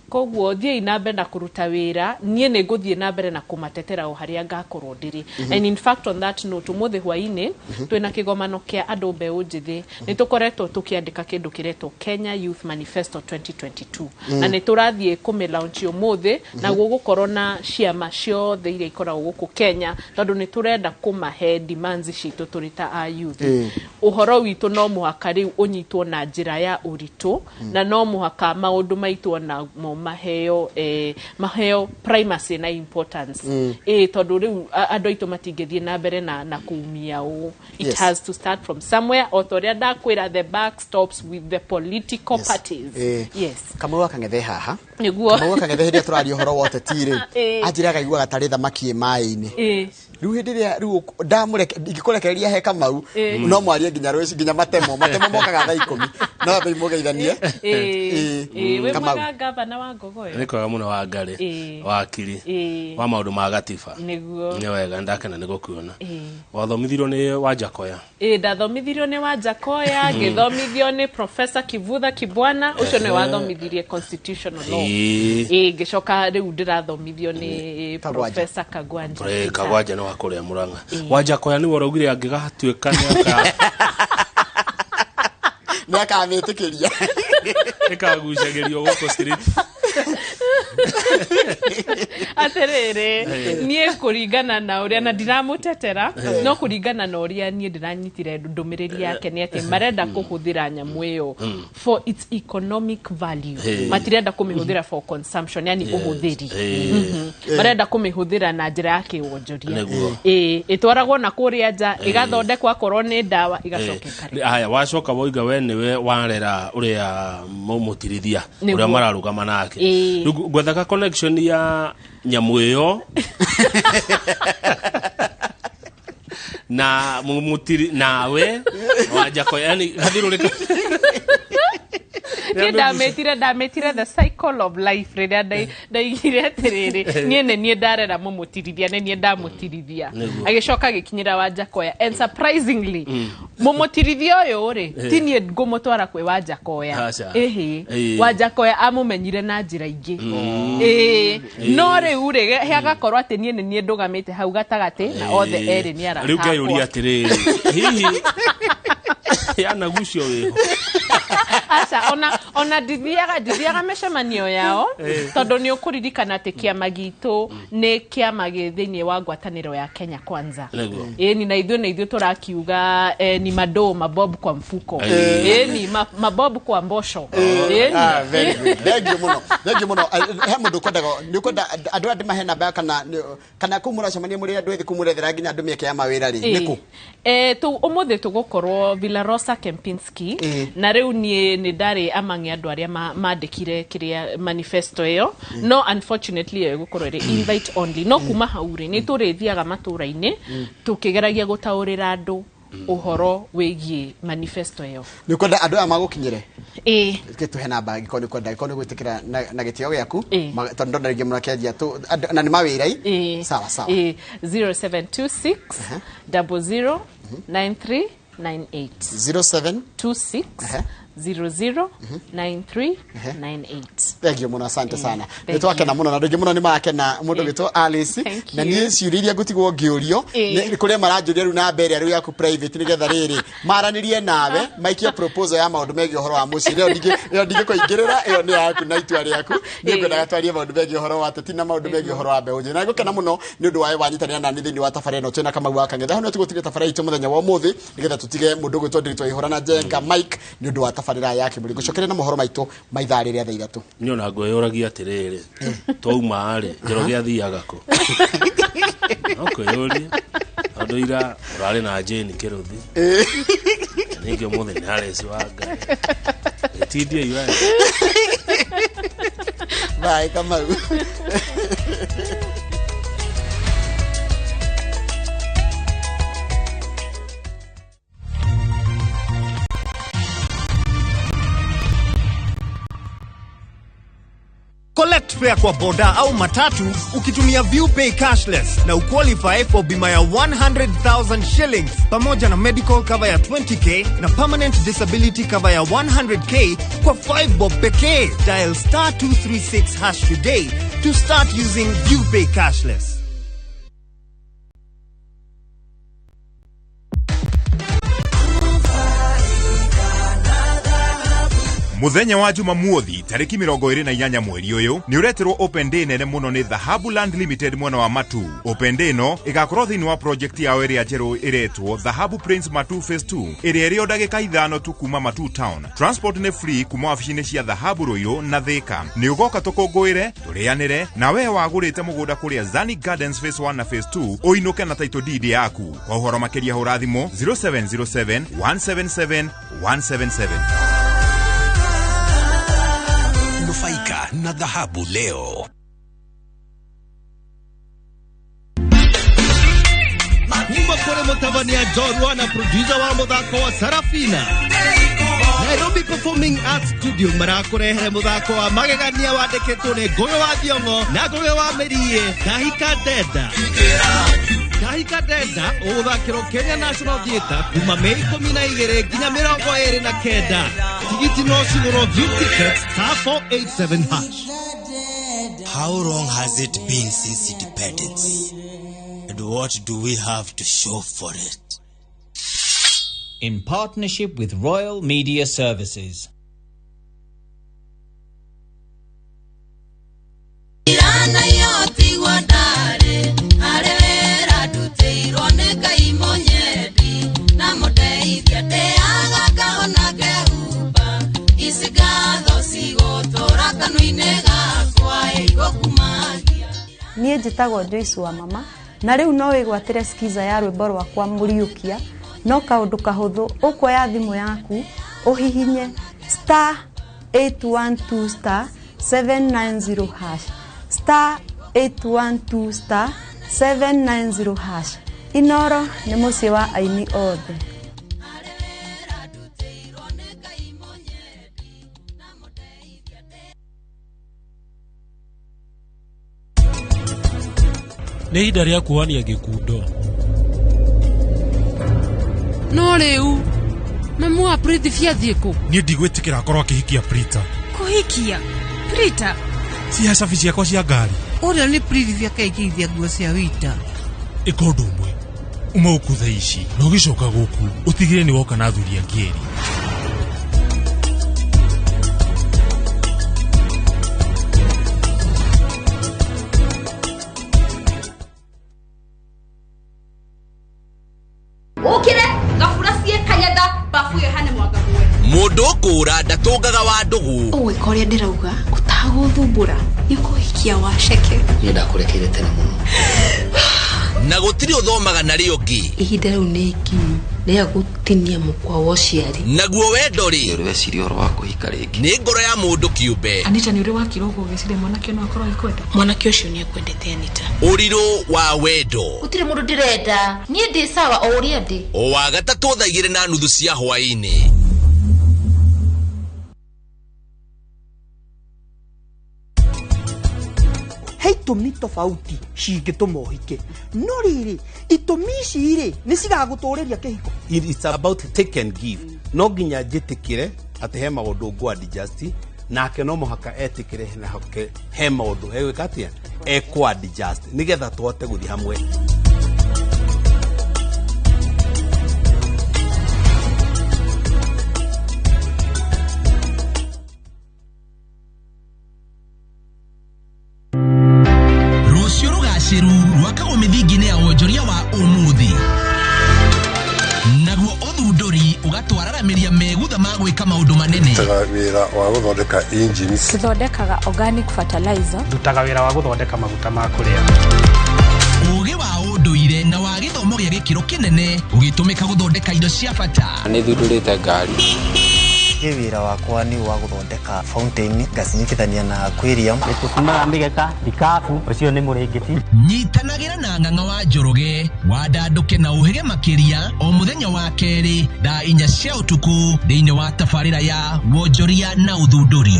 koguo thie na mbere na kuruta wira nie ne nguthie na mbere na kumatetera o haria ngakorwo ndiri and in fact on that note muthe hwaini twina kigomano kia andu mbeu njithi ni tukoretwo tukiandika kindu kiretwo Kenya Youth Manifesto 2022 na ni turathie kumilaunch muthe na gugukorwo na ciama ciothe iria ikoragwo guku Kenya tondu ni turenda kumahe demands citu turita a youth uhoro witu no muhaka riu unyitwo na njira ya uritu na no muhaka maundu maitu na maheo primacy na importance tondu riu andu aitu matingithie na mbere na kuumia it has to start from somewhere autoria ndakwira the back stops with the political parties kamwe wakangethe haha niguo kamwe wakangethe hiria turario horo wote tire ajiraga igua gatari thamaki mai-ini riu hindiria riu ndamureke ingikurekereria he Kamau no mwarie nginya rwisi nginya matemo mokaga thaa 10 no ambe mugeithanie we mwaga gavana wa Ngogoyo nikoga muno wa ngari wakiri wa maundu ma gatiba niguo ni wega ndakena ni gukuona wathomithirio ni Wanjakoya ndathomithirio ni Wanjakoya ngithomithio ni Professor Kivutha Kibwana ucio ni wathomithirie constitutional law ngicoka riu ndirathomithio ni Professor Kagwanja no akuria Murang'a Wanjakoya ni waraugire angigatuika ni akamitikiria ikagucagirio guko street aterere nie kuringana na uria na ndiramutetera no kuringana na uria nie ndiranyitire ndumiriri yake ni ati marenda kuhuthira nyamu iyo for its economic value matirenda kumihuthira for consumption yani uhuthiri marenda kumihuthira na njira ya kiwonjoria itwaragwo na kuria nja igathondekwa korwo ni ndawa igacokeka haya wacoka woiga we niwe warera uria mutirithia uria mararugama nake gwethaga connection ya nyamu iyo na mutiri nawe wajako yani hathirurika ndametire the cycle of life rĩrĩa ndaigire atĩrĩrĩ nie ndarera mũmũtirithia nie ndamutirithia agĩcoka agĩkinyĩra Wanjakoya and surprisingly mũmũtirithia ũyũ rĩ ti nie ngũmũtwara kwĩ Wanjakoya Wanjakoya amũmenyire na njĩra ingĩ no rĩu rĩ hagakorwo atĩ nie ndũgamĩte hau gatagatĩ na othe erĩ nĩ arata rĩu kayũria atĩrĩrĩ hihi yana gucio wĩho Asa ona dithiaga mĩcemanio yao tondu ni ukuririkana ati kiama gitu ni kiama githini wa ngwataniro ya Kenya Kwanza ni na ithuĩ turakiuga ni mabob kwa mfuko ni mabob kwa mbosho very good thank you muno he mundu kwenda andu andi mahena ba kana kumuracemania muri andu ethi kumurethera nginya andu mieke ya mawira ri niku tu umuthi tugukorwo Villa Rosa Kempinski na riu ni ndari amangi andu aria mandikire kiria manifesto iyo no unfortunately gukorwo ri invite only no kuma hauri ni turithiaga matura-ini tukigeragia gutaurira andu uhoro wigie manifesto iyo ni kwenda andu aya magukinyire tuhe namba gikoni kwenda gikoni gwitikira na gitio giaku tondu ndarige munakendia tu na ni mawira sawa 0726 00 9398 0726 009398 Thank you muno asante sana nitwake na muno na ndege muno ni make na mundu gitwo Alice na ni ciuriria gutigwo ngiurio ni kuria maranjuria ru na mbere ru yaku private ni getha riri maranirie nawe maikia proposal ya maundu megi uhoro wa muci leo ndige kuingirira iyo ni yaku na itwa riaku ni kwenda gatwarie maundu megi uhoro wa tati na maundu megi uhoro wa beunje na ngokena muno ni undu wae wanyitania na ni thini wa tafari no twina kama waka ngetha hono tugutire tafari itu muthenya wa muthi ni getha tutige mundu gitwo nditwo ihora na jenga Mike ni undu wa tafarira yake muri gucokere na mohoro maitu maithari ria thaithatu nyona ngoyoragia atiriri twauma ari njoro gia thiaga ko yori andu ira urari na Jane Kiruthi ninge muthe ni areci wanga etidie iwa bye kama Collect fare kwa boda au matatu ukitumia ViewPay cashless na uqualify for bima ya 100,000 shillings pamoja na medical cover ya 20k na permanent disability cover ya 100k kwa 5 bob pekee. Dial *236# today to start using ViewPay cashless. Muthenya wa Jumamothi tariki 28 mweri uyu ni ureterwo open day nene muno ni Dhahabu Land Limited mwana wa Matu. Open day no igakorwo thini wa project ya area jeru iretwo Dhahabu Prince Matu Phase 2 area rio ndagika ithano tu kuma Matu town. Transport ni free kuma wabici-ini cia Dhahabu Royal na Thika. Ni ugoka tukunguire turianire na we wagurite mugunda kuria Zani Gardens Phase 1 na Phase 2 uinuke na title deed yaku. Kwa uhoro makiria hura thimu 0707 177 177. Nufaika na Dhahabu leo. Kuma kore Mutavania Jorwa na producer wa muthako wa Sarafina Nairobi Performing Arts Studio marakurehere muthako wa magegania wandikitwo ni Ngoyo wa Thiongo na Ngoyo wa Merie Kahika Denda uthakiro Kenya National Theatre kuma Mei 12 nginya 29 tigiti no cigurwo view tickets *487#. How long has it been since independence? And what do we have to show for it? In partnership with Royal Media Services. niĩ njĩtagwo Joyce wa mama na rĩu no wĩgwatĩre skiza ya rwĩmbo rwakwa Mũriũkia no kaũndũ kahũthũ ũkuoya thimũ yaku ũhihinye *812*790# *812*790#. Inoro nĩ mũciĩ wa aini othe. Nĩ ihinda rĩa kuonia gĩkundo. No rĩu mamu wa Priti fiathiĩ kũ? Niĩ ndigwĩtĩkĩra akorwo akĩhikia Prita. Kũhikia? Prita? Si hacabi ciakwa cia ngari. Ũrĩa nĩ Priti fiakaigithia nguo cia wita. Ĩka ũndũ ũmwe. Uma gũkũ thaa ici na ũgĩcoka gũkũ ũtigire nĩ woka na athuri angĩ erĩ. Ukire gafura cie kanyada bafuye hane mwagagwe. Mundu kura ndatungaga wa ndugu. Owe koria ndirauga utaguthumbura nikuhikia wa sheke. Ni ndakurekeire tene muno. Na gutiri uthomaga na rio ngi. Ihinda riu ni ikinyu ria gutinia mukwa wa uciari. Naguo wendo ri. Uri weciria oro wa kuhika ringi. Ni ngoro ya mundu kiumbe. Anita ni uri wa kirogo gicire mwanake no akorwo ikwenda. Mwanake ucio ni ekwendete Anita. Uriro wa wendo. Utire mundu ndirenda. Nie ndi sawa o uria ndi. O wa gatatu thaigire na nuthu cia hwaini. Itũmi tofauti cingĩtũma ũhike no rĩrĩ itũmi ici rĩ nĩ cigagũtũrĩria kĩhiko. It's about take and give. No nginya njĩtĩkĩre atĩ he maũndũ ngũ-adjust nake no mũhaka etĩkĩre he maũndũ egwĩka atĩa ekũ-adjust nĩgetha tũhote gũthiĩ hamwe. Rwakagwo mĩthingi-inĩ ya wonjoria wa ũmũthĩ naguo ũthundũri ũgatwararamĩria megutha ma gwĩka maũndũ manene. Ndutaga wĩra wa gũthondeka engines. Tũthondekaga organic fertilizer. Ndutaga wĩra wa gũthondeka maguta ma kũrĩa. Ũũgĩ wa ũndũire na wa gĩthomo gĩa gĩkĩro kĩnene ũgĩtũmĩka gũthondeka indo cia bata. Nĩ thundũrĩte ngari. Wĩra wakwa nĩ wa gũthondeka fountain ngacinyitithania na aquarium. Nĩtũtimaga mĩgeka, ikabu, ũcio nĩ mũrĩngĩti. Nyitanagĩra na ng'ang'a wa Njoroge wandandũke na ũhĩge makĩria o mũthenya wa kerĩ thaa 4 cia ũtukũ thĩinĩ wa tabarĩra ya wonjoria na ũthundũri.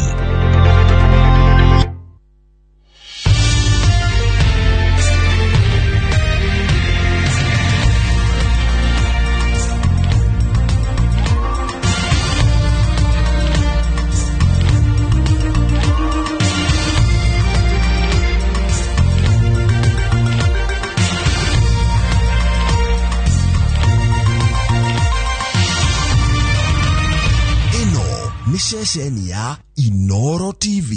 Ceceni ya Inoro TV.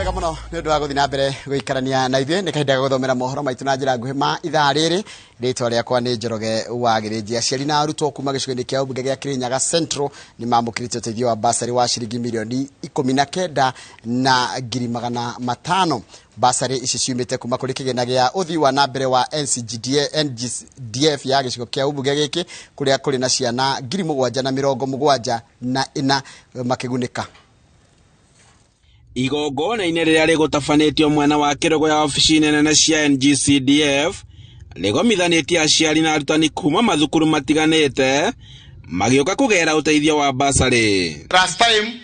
Mũno nĩ ũndũ wa gũthiĩ na mbere gũikarania na ithuĩ nĩ kahinda ga gũthomera mohoro maitũ na njĩra nguhĩ ma ithaa rĩrĩ. Rĩtwa rĩakwa nĩ Njoroge wa Gĩrĩnji. Aciari na arutwo kuma gĩcigo-inĩ kĩa ũmbunge gĩa Kirinyaga Central nĩ mamũkĩrĩte ũteithio wa basari wa ciringi mirioni 19 na ngiri 500. Basari ici ciumĩte kuma kũrĩ kĩgĩna gĩa ũthii wa na mbere wa NGDF ya gĩcigo kĩa ũmbunge gĩkĩ kũrĩa kũrĩ na ciana 774 makĩgunĩka. Igongona-inĩ rĩrĩa rĩgũtabanĩtio mwena wa kĩrogo ya ofici nene cia NGCDF rĩgomithanĩtie aciari na arutani kuma mathukuru matiganĩte magĩũka kũgera ũteithio wa basari. Last time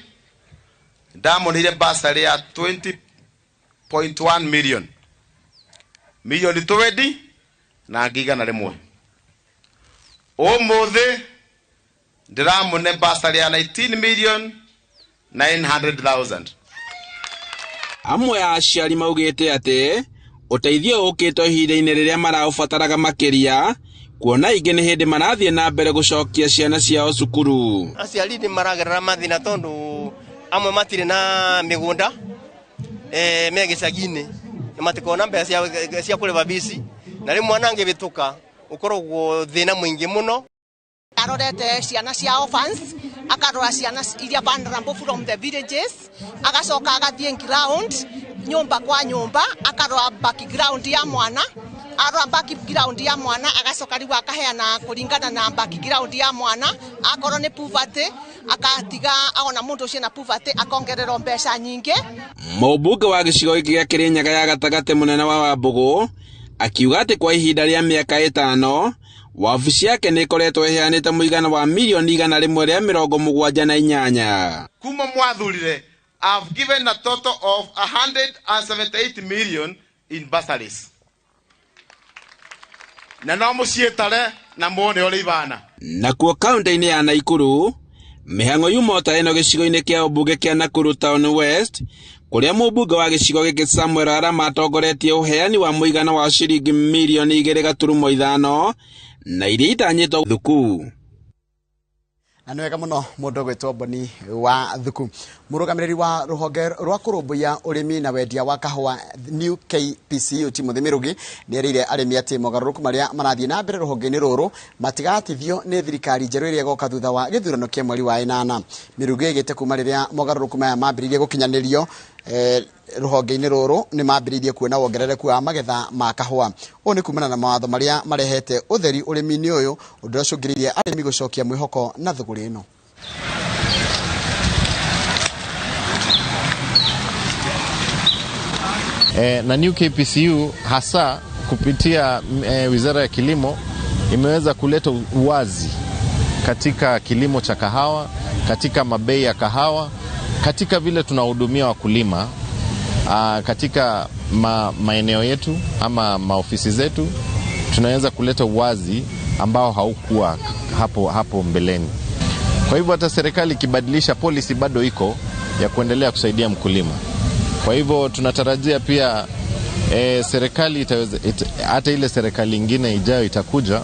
ndamonire basari ya 20.1 million milioni 20 na ngigana rĩmwe. Ũmũthĩ ndiramone basari ya 19 million 900,000. Amwe ya aciari maugĩte atĩ ũteithio ũkĩte ihinda-inĩ rĩrĩa maraũbataraga makĩria kuona ingĩ nĩ hĩndĩ marathiĩ na mbere gũcokia ciana ciao cukuru. Aciari nĩ maragerera mathĩna tondũ amwe matirĩ na mĩgũnda me gĩcagi-inĩ matikona mbeca cia kũrĩha bici na rĩmwe mwana angĩbĩtũka ũkoragwo thĩna mũingĩ mũno. Arorete ciana cia orphans, akarora ciana iria vulnerable from the villages, agacoka agathiĩ ground nyumba kwa nyumba, akarora background ya mwana, arora background ya mwana, agacoka rĩu akaheana kũringana na background ya mwana, akorwo nĩ poverty, akatiga aona mũndũ ũcio na poverty akongererwo mbeca nyingĩ. Mũmbunge wa gĩcigo gĩkĩ gĩa Kĩrĩnyaga ya gatagatĩ mũnene wa Wambũgũ akiuga atĩ kwa ihinda rĩa mĩaka 5 wabici yake nĩ ĩkoretwo ĩheanĩte mũigana wa milioni 178. Kuma mwathurire, I've given a total of 178 million in bursaries. Na no mũciĩtare na muone ũrĩa ibana. Nakuo kaunti-inĩ ya Naikuru, mĩhang'o yumota ĩno gĩcigo-inĩ kĩa ũmbunge kĩa Nakuru Town West, kũrĩa mũmbunge wa gĩcigo gĩkĩ Samuel Arama atongoretie ũheani wa mũigana wa ciringi milioni 2.5 na iria itanyĩtwo thuku. Na nĩ wega mũno mũndũ gwĩtwo Boni wa thuku. Mũrũgamĩrĩri wa rũhonge rwa kũrũmbũiya ũrĩmi na wendia wa kahũa New KPCU Timothy Mirugi nĩ erĩire arĩmi atĩ mogarũrũku marĩa marathiĩ na mbere rũhonge-inĩ rũrũ matigatithio nĩ thirikari njerũ ĩrĩa ĩgoka thutha wa gĩthurano kĩa mweri wa 8. Mirugi augĩte kuma rĩrĩa mogarũrũku maya mambĩrĩirie gũkinyanĩrio rũhonge-inĩ rũrũ nĩ mambĩrĩirie kuona wongerereku wa magetha ma kahũa. Ũũ nĩ kumana na mawatho marĩa marehete ũtheri ũrĩmi-inĩ ũyũ, ũndũ ũrĩa ũcũngĩrĩirie arĩmi gũcokia mwĩhoko na thũgũrĩ ĩno. Na New KPCU hasa kupitia Wizara ya Kilimo imeweza kuleta uwazi katika kilimo cha kahawa, katika mabei ya kahawa, katika vile tunahudumia wakulima katika maeneo yetu ama maofisi zetu. Tunaweza kuleta uwazi ambao haukuwa hapo mbeleni. Kwa hivyo hata serikali ikibadilisha policy bado iko ya kuendelea kusaidia mkulima. Kwa hivyo tunatarajia pia serikali hata ile serikali ingine ijayo itakuja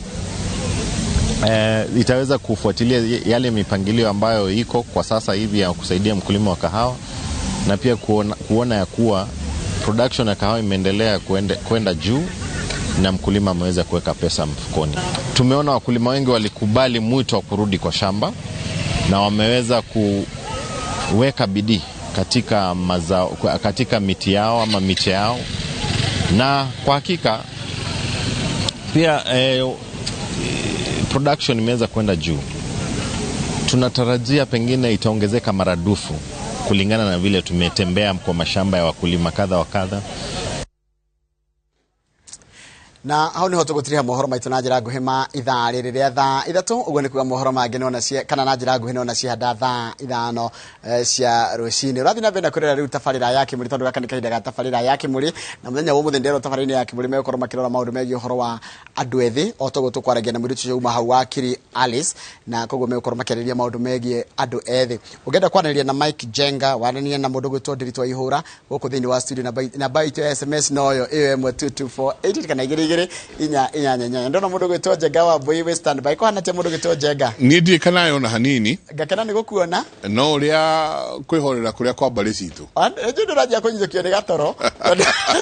itaweza kufuatilia yale mipangilio ambayo iko kwa sasa hivi ya kusaidia mkulima wa kahawa, na pia kuona ya kuwa production ya kahawa imeendelea kwenda juu na mkulima ameweza kuweka pesa mfukoni. Tumeona wakulima wengi walikubali mwito wa kurudi kwa shamba na wameweza kuweka bidii katika mazao, katika miti yao ama miche yao, na kwa hakika pia production imeweza kwenda juu. Tunatarajia pengine itaongezeka maradufu kulingana na vile tumetembea kwa mashamba ya wakulima kadha wa kadha. Na hau niho tugutiriha mohoro maitu na njira nguhi ma ithaa riri ria thaa 3 uguo ni kuga mohoro mangi nona cia kana na njira nguhi nona cia thaa 5 cia rucini. Urathi na benda kurera riu tafarira ya Kimuri tondu gaka ni kahinda ga tafarira ya Kimuri, na muthenya wa muthenya ndero tafarira ya Kimuri mekorwo makirora maundu megie uhoro wa andu ethi o togo tukwaragia na mwiri tucio uma hau wa Kiri Alice, na koguo mekorwo makiriria maundu megie andu ethi. Ugenda kwaniriria na Mike Jenga warania na mundu gwitwo Ndiritwa Ihura guku thiini wa studio na baito ya SMS noyo AM22480 kana igiri inya ndona mundu gwitwo Jenga wa boy we stand by ko hana te mundu gwitwo Jenga ni ndi kana yo na hanini ngakena ni gukuona no ria kwihorera kuria kwa mbari citu ndio rajia kunyithukio ni gatoro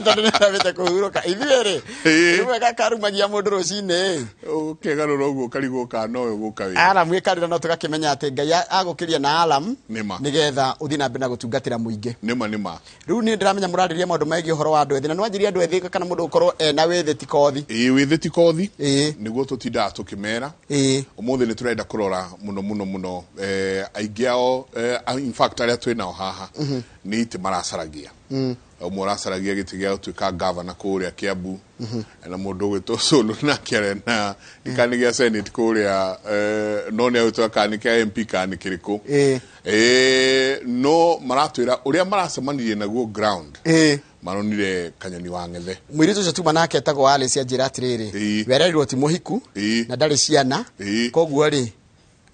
tondu ni rabite kuhuruka ithiere iwe gakarumagia mundu rucine ukegarura uguo karigwo kana uyu guka wi ara mwikarira no tugakimenya ati Ngai agukiria na alam nigetha uthi na mbere na gutungatira muingi nima riu ni ndiramenya murariria maundu megie uhoro wa andu ethi na nwanjiria andu ethi kana mundu ukorwo na wethi kothi withi kothi niguo tutinda tukimera umuthi ni turenda kurora muno aingi ao in fact aria twinao haha ni iti maracaragia umwe aracaragia giti gia tuika governor kuria Kiambu na mundu gwitwo Sulu na kirena ikani gia senate kuria no ni awitwa kani kia MP kani kiriku no maratwira uria maracemanirie naguo ground maronire kanyoni wa ngethe mwiritu cio tuma nake etagwo Alice anjira atiriri wererirwo ti muhiku na ndari ciana koguo ri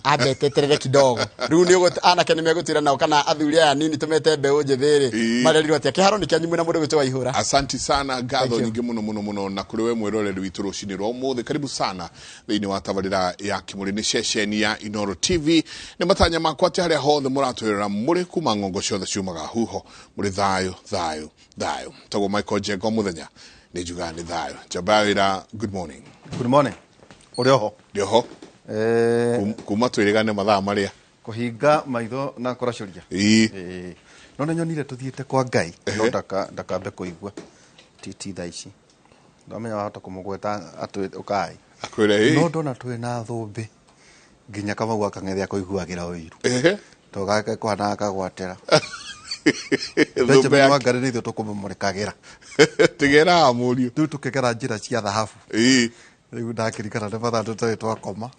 abeteterere kidogo riu ni ugo anake nimegutira nao kana athuri aya nini tumete mbeu njithiri marerirwo atia kiharo ni kyanyu mwina mundu gitwa Waihura. Asanti sana gatho nyingi muno na kuri we mwiroreri witu rucini rwa umuthi. Karibu sana thiini wa tabarira ya Kimuri ni ceceni ya Inoro TV. Ni matanya makwa ati haria hothe muratwirira muri kuma ngongo ciothe ciumaga huho muri thayo tago Michael Jengo muthenya ni juga ni thayo Jabawira. Good morning. Good morning. Urioho kuma twirigane mathaa maria kuhinga maitho na kuracuria no na nyonire tuthiete kwa Ngai no ndakambe kuigua titi thaici ngamenya wahota kumugweta atwe ukai akwire no ndona twe na thumbi nginya kama gwa kang'ethia kuiguagira uiru to gake kwana kagwatera thumbi ya ngari ni tukumumurikagira tigera amurio tu tukegera njira cia thahabu riu ndakirikana ne mathandu twa twakoma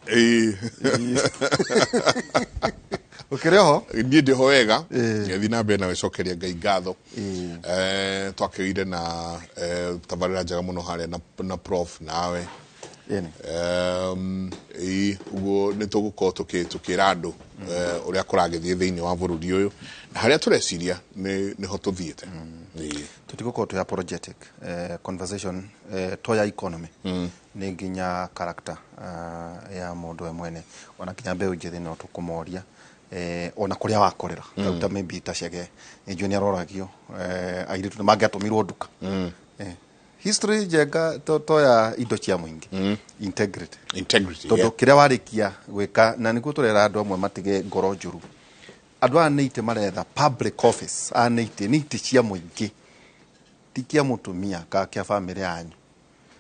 ukirioho ni ndi hoega ngethi na mbere na wicokeria Ngai ngatho twakirire na tabarira njega muno haria na prof nawe ugo ni tuguko tukira andu uria kuragithie thiini wa bururi uyu na haria tureciria ni ho tuthiete tutiguko tu apologetic conversation to ya economy ni nginya character ya mundu mwene ona kinya mbeu njithi no tukumoria ona kuria wakorera uta maybe tacege engineer oragio airitu mangiatumirwo nduka history jega to ya indo cia mwingi integrity todo kiria warikia gwika na nikuo turera andu amwe matige ngoro njuru andu aneite maretha public office aneite niti cia mwingi tikia mutumia ka kia family yanyu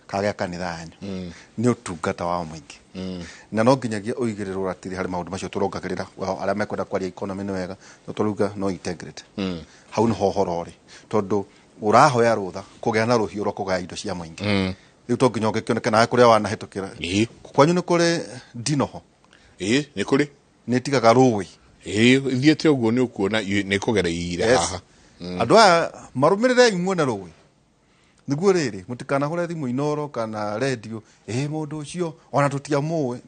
kagia kanitha yanyu ni utungata wa mwingi na no nginyagia uigirirwo atiri hari maundu macio turongagirira aria mekwenda kwaria economy ni wega no turuga no integrity hau ni hohorori tondu urahoya rutha kugia na ruhiu ro kugaya indo cia mwingi riu to nginya ngikionekana kuria wanahitukira kwanyu ni kuri dinoho ni kuri ni tigaga ruwi ithiete uguo ni ukuona ni kugereire haha andu aya marumirire imwe na ruwi niguo riri mutikana hore thimu Inoro kana radio mundu ucio ona tutia muwe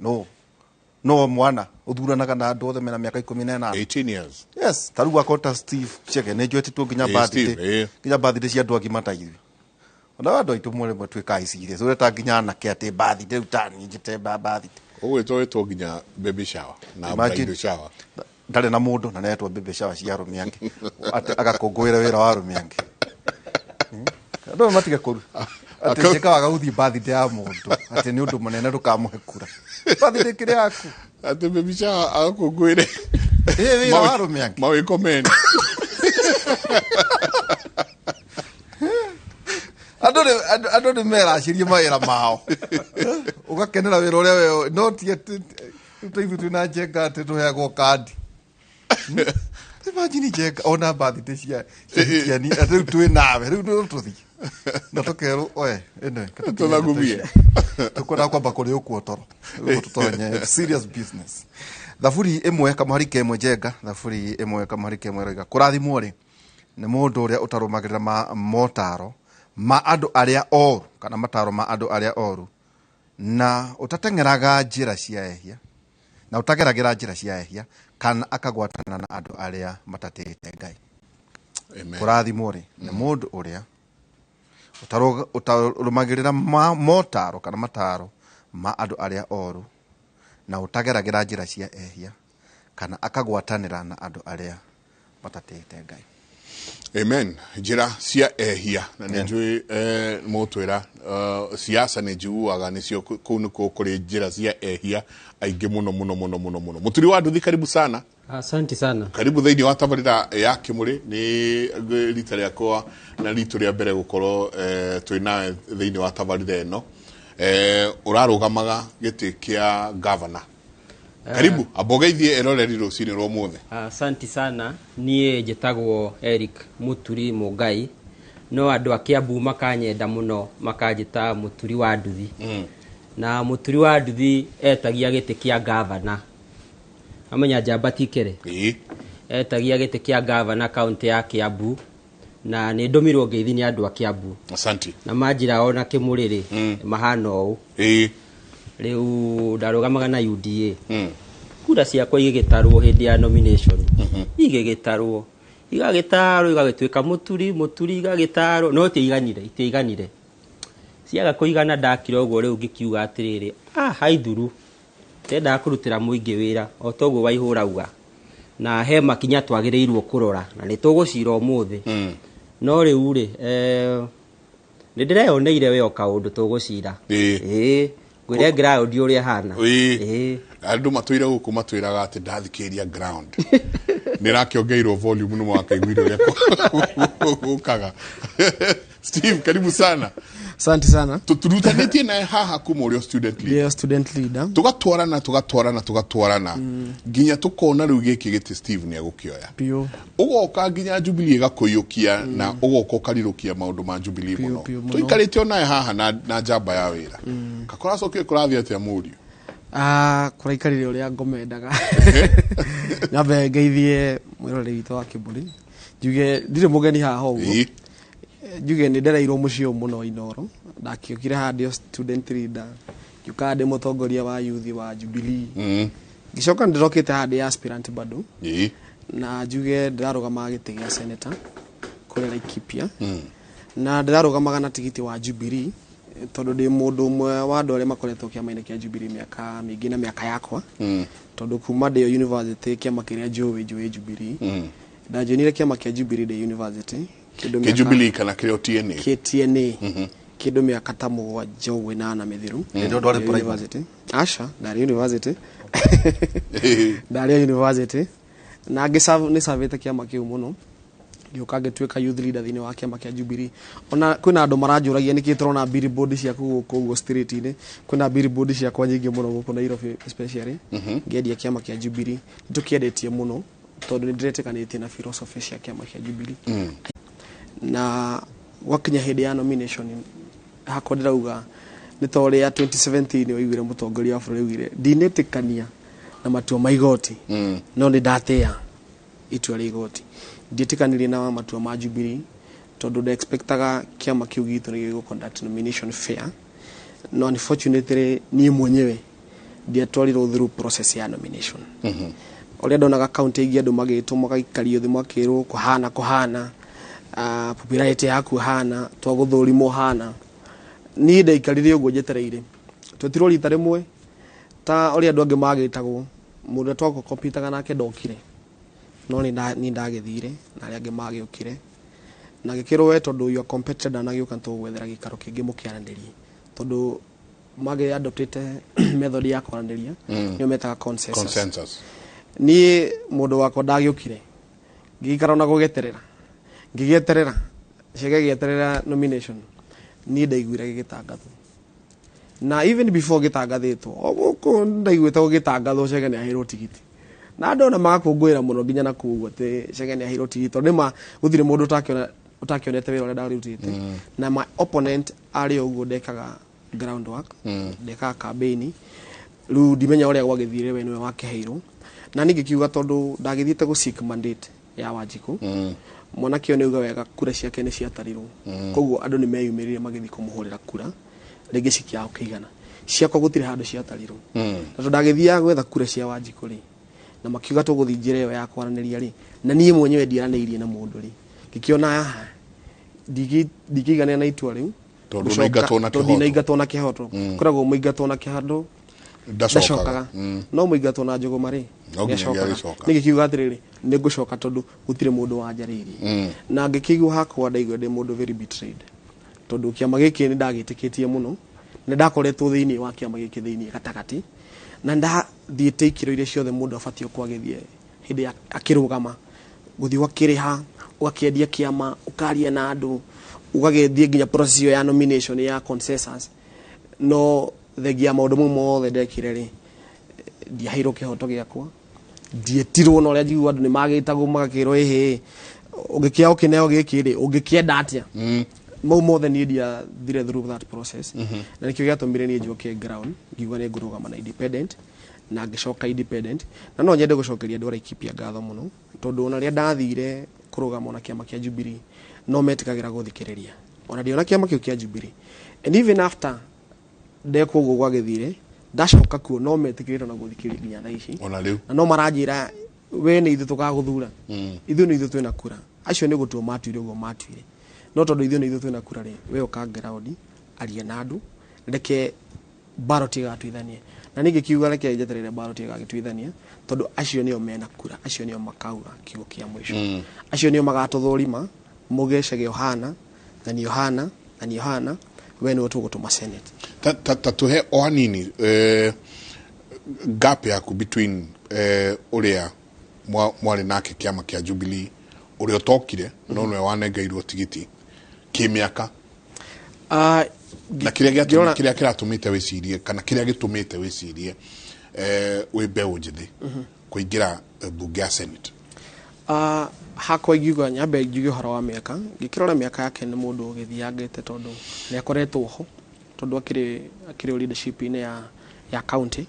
no mwana uthuranaga na andu othe mena miaka 18 years yes taruga kota Steve cheke ne jwete tu nginya birthday cia andu agimataithio ona andu aitu mwere mwetwika icire so ta nginya na kete birthday utani njite birthday ugwetwo nginya baby shower na bridal shower ndare na mundu na netwa baby shower cia arumi angi agakungwira wira wa arumi angi ndo matige kuru ati cheka waga uthi birthday ya mundu ati ni undu munene rukamuhe kura birthday kire yaku ati baby shower agakungwire wira wa arumi angi mawiko mene ando ni mera cirie mawira mao ugakenera wira uria we no ti tutithu tuna jenga ati tuheagwo kandi imagine jenga ona birthday cia ni ati tu nawe riu tuthi na tokeru oe ene tutagumia tukona kwamba kuri ukuo toro tutonye serious business thaburi imwe kamarike imwe jenga thaburi imwe kamarike imwe roiga kurathimwo ri ni mundu uria utarumagirira motaro ma andu aria oru kana mataro ma andu aria oru na utatengeraga njira cia ehia na utageragira njira cia ehia kana akagwatana na andu aria matatete Ngai. Amen. Kurathimwo ri ni mundu uria utarumagirira motaro kana mataro ma andu aria oru na utageragira njira cia ehia kana akagwatanira na andu aria matatete Ngai. Amen. Njira cia ehia na ninjui mutwira siasa ni njuaga nicio kunu kuri njira cia ehia aingi muno muturi wa nduthi karibu sana. Asante sana. Karibu thiini wa tabarira ya Kimuri ni rita riakwa na rito ria mbere gukorwo twina thiini wa tabarira eno urarugamaga giti kia governor. Karibu abogeithie eroreri rucini rwa muthe. Asante sana. Nie njitagwo Eric Muturi Mugai no andu a Kiambu makanyenda muno makajita muturi wa nduthi na muturi wa nduthi etagia giti kia governor amenya njamba tikere etagia giti kia governor county ya Kiambu na ni ndomirwo ngeithi ni andu a Kiambu. Asante. Na majira ona Kimuriri mahana ou riu ndarugamaga na UDA kura ciakwa igĩgĩtarwo hĩndĩ ya nomination igĩgĩtarwo igagĩtuĩka mũturi igagĩtarwo no itiaiganire ciaga kũigana ndakira ũguo rĩu ngĩkiuga atĩrĩrĩ haithuru ndendaga kũrutĩra mũingĩ wĩra o toguo Waihũra uga na he makinya twagĩrĩirwo kũrora na nĩ tũgũcira ũmũthĩ no rĩu rĩ nĩ ndĩreyoneire we o kaũndũ tũgũcira ngwĩre ground ũrĩa hana andũ matũire gũkũ matwĩraga atĩ ndathikĩria ground nĩrakĩongeirwo volume no mwakaiguire ũrĩa gũkaga. Steve, karibu sana. Asante sana. Turutanĩtie naye haha kuma ũrĩa student leader. Yeah, student leader. Tugatwarana nginya tukona rĩu gĩkĩ gĩtĩ Steve nĩagũkĩoya. Pio. Ũgoka nginya Jubilee ĩgakũiyũkia na ũgoka ũkarirũkia maũndũ ma Jubilee mũno. Tũikarĩte onaye haha na njamba ya wĩra. Kakora cokio kũrathiĩ atĩa mũriũ? Kũraikarire ũrĩa ngomendaga. Nyambe ngeithie mwĩroreri witũ wa Kimuri. Njuge ndirĩ mũgeni haha ũguo. Njuge nĩ ndereirwo mũciĩ mũno Inoro. Ndakiokire handĩ student leader. Ngiuka ndĩ mũtongoria wa youth wa Jubilee. Ngicoka ndĩrokĩte handĩ aspirant bado. Na njuge ndĩrarũgama gĩtĩ gĩa senator kũrĩa Laikipia. Na ndĩrarũgamaga na tigiti wa Jubilee tondũ ndĩ mũndũ ũmwe wa andũ arĩa makoretwo kĩama-inĩ kĩa Jubilee mĩaka mĩingĩ na mĩaka yakwa. Tondũ kuma ndĩ university kĩama kĩrĩa njũĩ Jubilee. Ndajoinire kĩama kĩa Jubilee ndĩ university. Kĩ Jubilee kana kĩrĩa TNA? TNA. Kĩndũ mĩaka ta mũgwanja ũguo na mĩthiru. Ndio ndwarĩ primary. Asha, ndarĩ university. Ndarĩ university. Na nĩ savete kĩama kĩu mũno. Gĩũka ngĩtuĩka youth leader thĩinĩ wa kĩama kĩa Jubilee. Ona kwĩna andũ maranjũragia nĩkĩ tũrona billboard ciaku gũkũ ũguo street-inĩ. Kwĩna billboard ciakwa nyingĩ mũno gũkũ Nairobi especially. Ngĩendia kĩama kĩa Jubilee. Nĩtũkĩendetie mũno tondũ nĩ ndĩretĩkanĩtie na philosophy cia kĩama kĩa Jubilee. Na gwakinya hĩndĩ ya nomination hakwa ndĩrauga nĩ ta ũrĩa 2017 waiguire mũtongoria wa bũrũri augire ndinetĩkania na matua ma igoti no nĩ ndatĩa itua rĩa igoti. Ndietĩkanirie na matua ma Jubilee tondũ ndaexpectaga kĩama kĩu gitũ nĩ gĩgũconduct nomination fair. No unfortunately niĩ mwenyewe ndiatwarirwo through process ya nomination. Ũrĩa ndonaga county ingĩ andũ magĩtwo magaikario thĩ makĩrwo kũhana popularity yaku hana twagũthũrimwo hana niĩ ndaikarire ũguo njetereire twetirwo rita rĩmwe ta ũrĩa andũ angĩ magĩtagwo mũndũ twako kompyutaga nake ndokire no nĩ ndagĩthire na arĩa angĩ magĩũkire na gĩkĩrwo we tondũ your competitor nagĩũka tũgwethera gĩikaro kĩngĩ mũkĩaranĩrie tondũ magĩ adoptete method ya kwaranĩria nĩyo metaga consensus. Niĩ mũndũ wakwa ndagĩũkire ngĩikara na gũgeterera gĩgĩeterera nomination niĩ ndaiguire gĩgĩtangathwo na even before gĩtangathĩtwo gũkũ ndaiguĩte gĩtangathwo Chege nĩ ahĩrwo tigiti na andũ ona magakũngũĩra mũno nginya na kuugwo atĩ Chege nĩ ahĩrwo tigiti tondũ nĩma gũtirĩ mũndũ ũtakĩonete wĩra ũrĩa ndarutĩte na my opponent arĩ ũguo ndekaga ground work ndekaga campaign rĩu ndimenya ũrĩa gwagĩthire we nĩwe wakĩheirwo na ningĩ kiuga tondũ ndagĩthiĩte gũ-seek mandate ya Wanjiku mwanake ũyũ nĩuga wega kura ciake nĩ ciatarirwo koguo andũ nĩ meyumĩrire magĩthiĩ kũmũhũrĩra kura rĩngĩ cikiaga kũigana ciakwa gũtirĩ handũ ciatarirwo tondũ ndagĩthiaga gwetha kura cia Wanjiku rĩ na makiuga tũgũthiĩ njĩra ĩyo ya kwaranĩria rĩ na niĩ mwenyewe ndiaranĩirie na mũndũ rĩ ngĩkĩona haha ndikĩiganĩra na itua rĩu tondũ naingatwo na kĩhoto koragwo mũingatwo na kĩhando ndacokaga no mũingatwo na njũgũma rĩ nĩgĩkiuga atĩrĩrĩ nĩngũcoka tondũ gũtirĩ mũndũ wanjarĩirie na ngĩkĩigua hakwa ndaigua ndĩ mũndũ very betrayed tondũ kĩama gĩkĩ nĩ ndagĩtĩkĩtie mũno nĩ ndakoretwo thĩinĩ wa kĩama gĩkĩ thĩinĩ gatagatĩ na ndathiĩte ikĩro iria ciothe mũndũ abatiĩ kwagĩthie hĩndĩ akĩrũgama gũthiĩ ũgakĩrĩha ũgakĩendia kĩama ũkaria na andũ ũgagĩthiĩ nginya process ya nomination ya consensus no thengia maũndũ mau mothe ndekire rĩ ndiaheirwo kĩhoto gĩakwa ndietirwo na ũrĩa njiguaga andũ nĩ magĩtagwo magakĩrwo ĩhĩ ũngĩkĩa ũkĩneo gĩkĩ rĩ ũngĩkĩenda atĩa mau mothe niĩ ndiathire through that process na nĩkĩo gĩatũmire niĩ njoke ground ngiuga nĩ ngũrũgama na independent na ngĩcoka independent na no nyende gũcokeria andũ a Laikipia ngatho mũno tondũ ona rĩrĩa ndathire kũrũgama na kĩama kĩa Jubilee no metĩkagĩra gũthikĩrĩria ona ndiona kĩama kĩu kĩa Jubilee and even after ndekwo ũguo gwagĩthire ndacoka kuo no metikirira na guthikiria nginya thaa ici ona riu na no maranjira we nä ithu tå gaguthura ithu nä ithu twä na kura acio nä gå tuo matuire guo matuire no tondå ithu nä ithu twä na kura rä we å kangeraudi arie na andå reke baroti ĩgatuithanie na ningĩ kiuga reke njeterere baroti ĩgagĩtuithania tondũ acio nĩo mena kura acio nĩo makauga kiugo kĩa mũico acio nĩo magatũthũrima mũgecage Yohana na ni Yohana na ni Yohana we nĩwe tũgũtũma senate ta tuhe o hanini gap yaku between uria mwari nake kiama kia Jubilee uria utokire no nwe wanengeirwo tigiti kimiaka na kiria kiratumite wicirie kana kiria gitumite wicirie wi mbeũ njithi kuingira bunge ya senate hakwa ingiuga nyambe njuge horo wa miaka ngikirora miaka yake ni mundu ugithiangite tondu ni akoretwo ho tondu akiri leadership ine ya county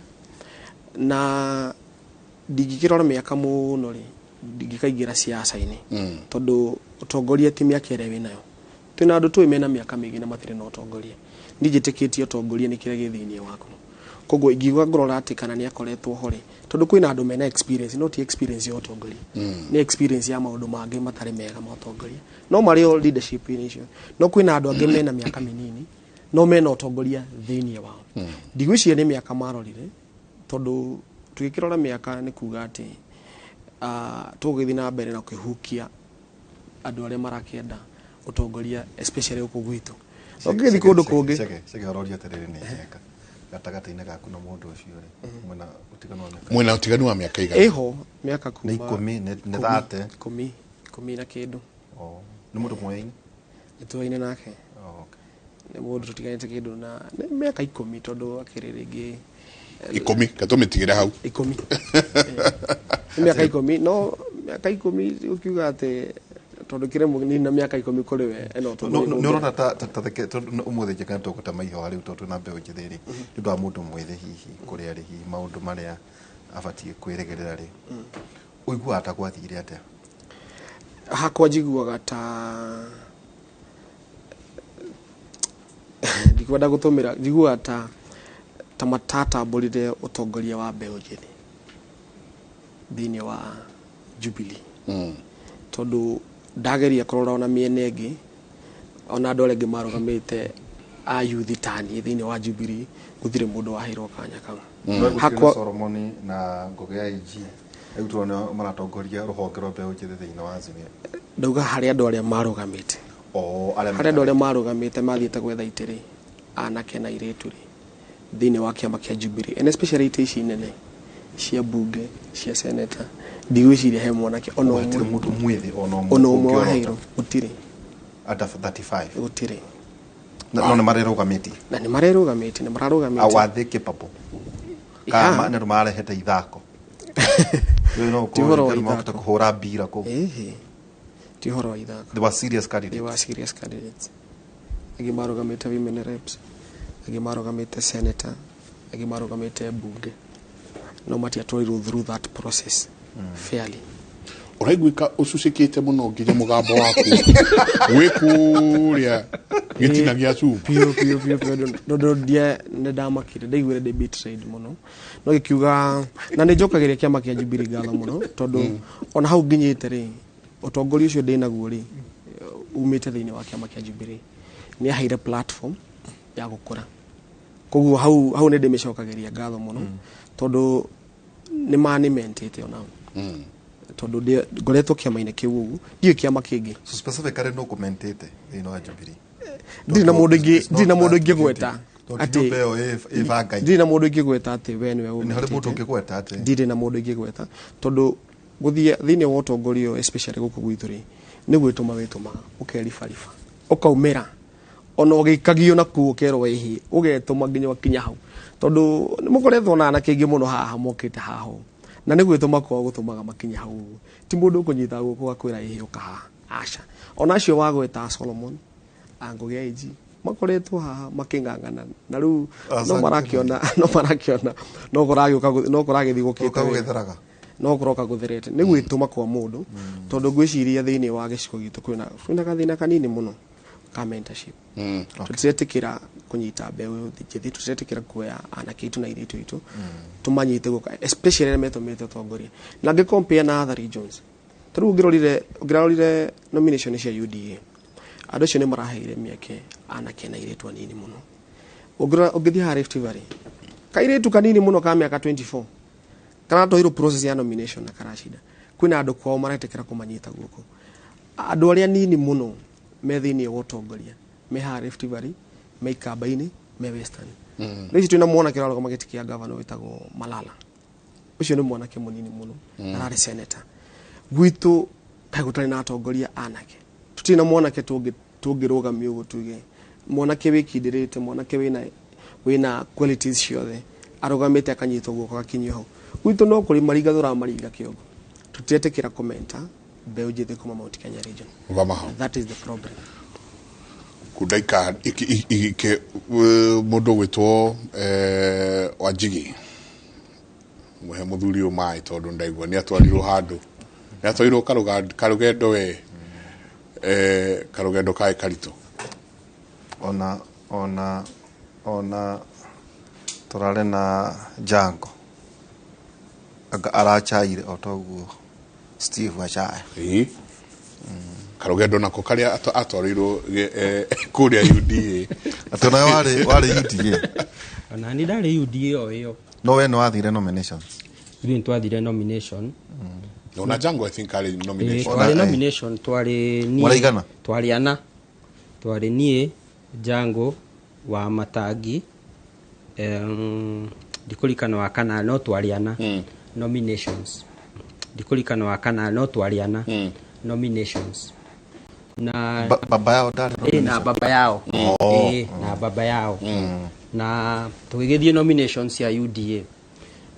na ndingikirora miaka muno ri ndingikaingira siasa-ini tondu utongoria ti miaka ire winayo twina andu twi mena miaka mingi na matire na utongoria ndijitikitie utongoria ni kire githini wako koguo ingiuga ngorora ati kana ni akoretwo hori tondu kwina andu mena experience not experience ya utongoria ni experience ya maundu mangi matare mega ma utongoria no mari o leadership ini icio no kwina andu angi mena miaka minini no mena utongoria thini wao ndigwiciria ni miaka marorire tondu twikirora miaka ni kuga ati tugithi na mbere na kuhukia andu aria marakienda utongoria especially uko gwitu ogithi kundu kungi sege hororia terere ni jeka gatagata-ine gaku na mundu ucio ri mwena utiganu wa miaka igana eho miaka kuma ni 10 ni 30 10 na kindu ni mundu mwaini nitwaine nake ni mundu tutiganite kindu na ni miaka 10 tondu akiri ringi 10 gatumitigire hau 10 miaka 10 no miaka 10 ukiuga ati tondu kire mugini na miaka 10 kuri we eno tondu no rona ta umuthe jeka tukuta maiho ari tondu na mbeu njithiri ndu wa mundu mwithe hihi kuri ari hihi maundu maria abatie kwiregerera ri uigua ata gwathire atia hakwa njiguaga ta ndikwenda gutumira njigua ta matata mburire utongoria wa mbeu njithi thini wa Jubilee tondu ndageria kurora ona miene ingi ona andu aria marugamite a youth tani thini wa Jubilee guthire mundu wahirwo kanya kau hakwa Solomoni na Ngoge IG autona maratongoria ruhonge rwa mbeu njithi thini wa Azimio ndauga hari andu aria marugamite hari andu aria marugamite mathiete gwetha itiri anake na iretu ri thini wa kiama kia Jubilee and especially ite ici nene cia bunge cia senator ndigwiciria he mwanake ona mundu mwithi ona umwe wa hero utiri at 35 utiri no ne marerugamiti na ni marerugamiti ni mararugamiti awathike papo kama ne rumare heta ithako no ko mafta kuhora bira ko ti horo ithako they were serious candidates agi marugamite women reps agi marugamite senator agi marugamite bunge no matia twiru through that process fairly uraiguika ucucikite muno nginya mugambo waku wikuria gitina gia cu pio no dia ne damakire ndaiguire de betrayed muno no gikiuga na ne njokagiria kiama kia Jubilee ngatho muno tondu ona hau nginyite ri utongoria ucio ndinaguo ri umite thini wa kiama kia Jubilee ni aheire platform ya gukura koguo hau ne ndimicokagiria ngatho muno tondu ni manimentite ona tondu ngoretwo kiama-ine kiu ugu ndio kiama kingi so specifically no commentate thini wa Jubilee ndi na mundu ingi gweta ati ndi na mundu ingi gweta ati we niwe ni hari mundu ingi gweta ati ndi na mundu ingi gweta tondu guthie thini wa utongorio especially guku gwithuri ni gwituma wituma ukerifarifa ukaumira ona ugikagio na ku ukero wehi ugetuma nginya kinya hau tondu ni mukoretwo na anake ingi muno haha mokite haho na ni gwituma kwa gutumaga makinya hau ti mundu kunyita guku gakwira ihi ukaha aca ona acio wagweta Solomon Ngoge IG makoretwo haha makingangana na riu no marakiona no kuragithi gukita gugetheraga no kuroka gutherete ni gwituma kwa mundu tondu ngwiciria thini wa giciko gitu kwina gathina kanini muno ka mentorship tutiretikira kunyita mbeu thithi tutiretikira kuoya anake itu na iritu itu tumanyite guka especially meto tongoria na nge compare na other regions turu ngirorire nomination cia UDA ado cio ni maraheire mieke anake na iritu anini muno ugithi ha Rift Valley kairitu kanini muno ka miaka 24 kana toiro process ya nomination na karashida kwina andu kwao maratekera kumanyita guko andu aria nini muno methini gutongoria me ha Rift Valley me Kabaini me Western rici twina muona kiraro kama giti kia governor witagwo Malala ucio ni muona ke munini muno na ari senator gwitu kagutari na atongoria anake tutina muona ke tungirugamio gutuge muona ke wikindirite muona ke wina qualities ciothe arugamite akanyitwo guko gakinyio hau gwitu no kuri marigathura mariga kiongo tutietekira commenta mbeu njithi kuma Mount Kenya region that is the problem kudaika iki mundu witwo Wanjigi muhe muthuri o mai tondu ndaigua ni atwarirwo handu ni atwarirwo karugendo we karugendo kai karito ona turare na Jango arachaire otoguo Steve achaya karugendo nako karia atwarirwo kuria UDA atona wale UDA ona ni ndari UDA o iyo no we no athire nominations ibi ntwathire nomination no na Jango I think ali nomination twari nomination twari ni muraigana twari ana twari nie Jango wa Matangi ndikurikana wa kana no twari ana nominations ndikurikana wa kana no twari ana nominations na baba yao ndari na baba yao na baba yao na tugigithie nominations ya UDA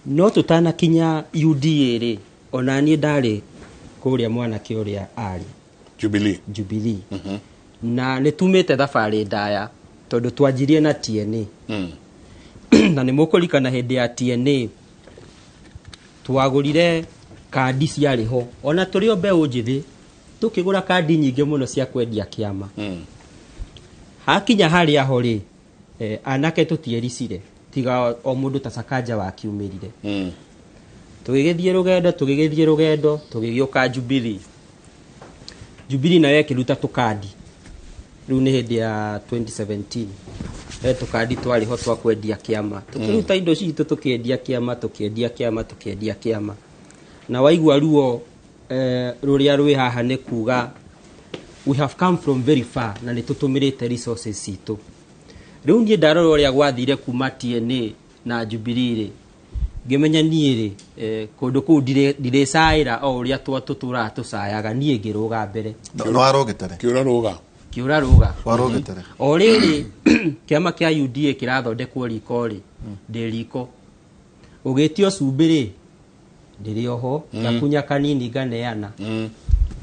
no tutana kinya UDA ri ona ni ndari kuria mwana kiuria ari Jubilee na nitumite thabari ndaya tondu twanjirie na TNA na ni mukurikana hindi ya TNA twagurire kandi ciari ho ona turi o mbeu njithi tukigura kandi nyingi muno cia kwendia kiama hakinya hari aho ri anake tutiericire tiga o mundu ta Sakanja wa kiumirire tugigithie rugendo tugigiuka Jubilee nayo kiruta tukandi riu ni hindi ya 2017 tukandi twari ho twa kwendia kiama tukiruta indo citu tukiendia kiama na waigua ruo ruria rwi haha ni kuga we have come from very far na ni tutumirite resources citu riu nie ndarora uria gwathire kuma TNA na Jubilee ri ngimenya nie ri kundu ku ndirecaira o uria tutura tucayaga nie ngiruga mbere no arogetere kiura ruga warogetere o riri kiama kia UDA kirathondekwo riko ri ndi riko ugitio cumbiri ndiri oho nakunya kanini nganeana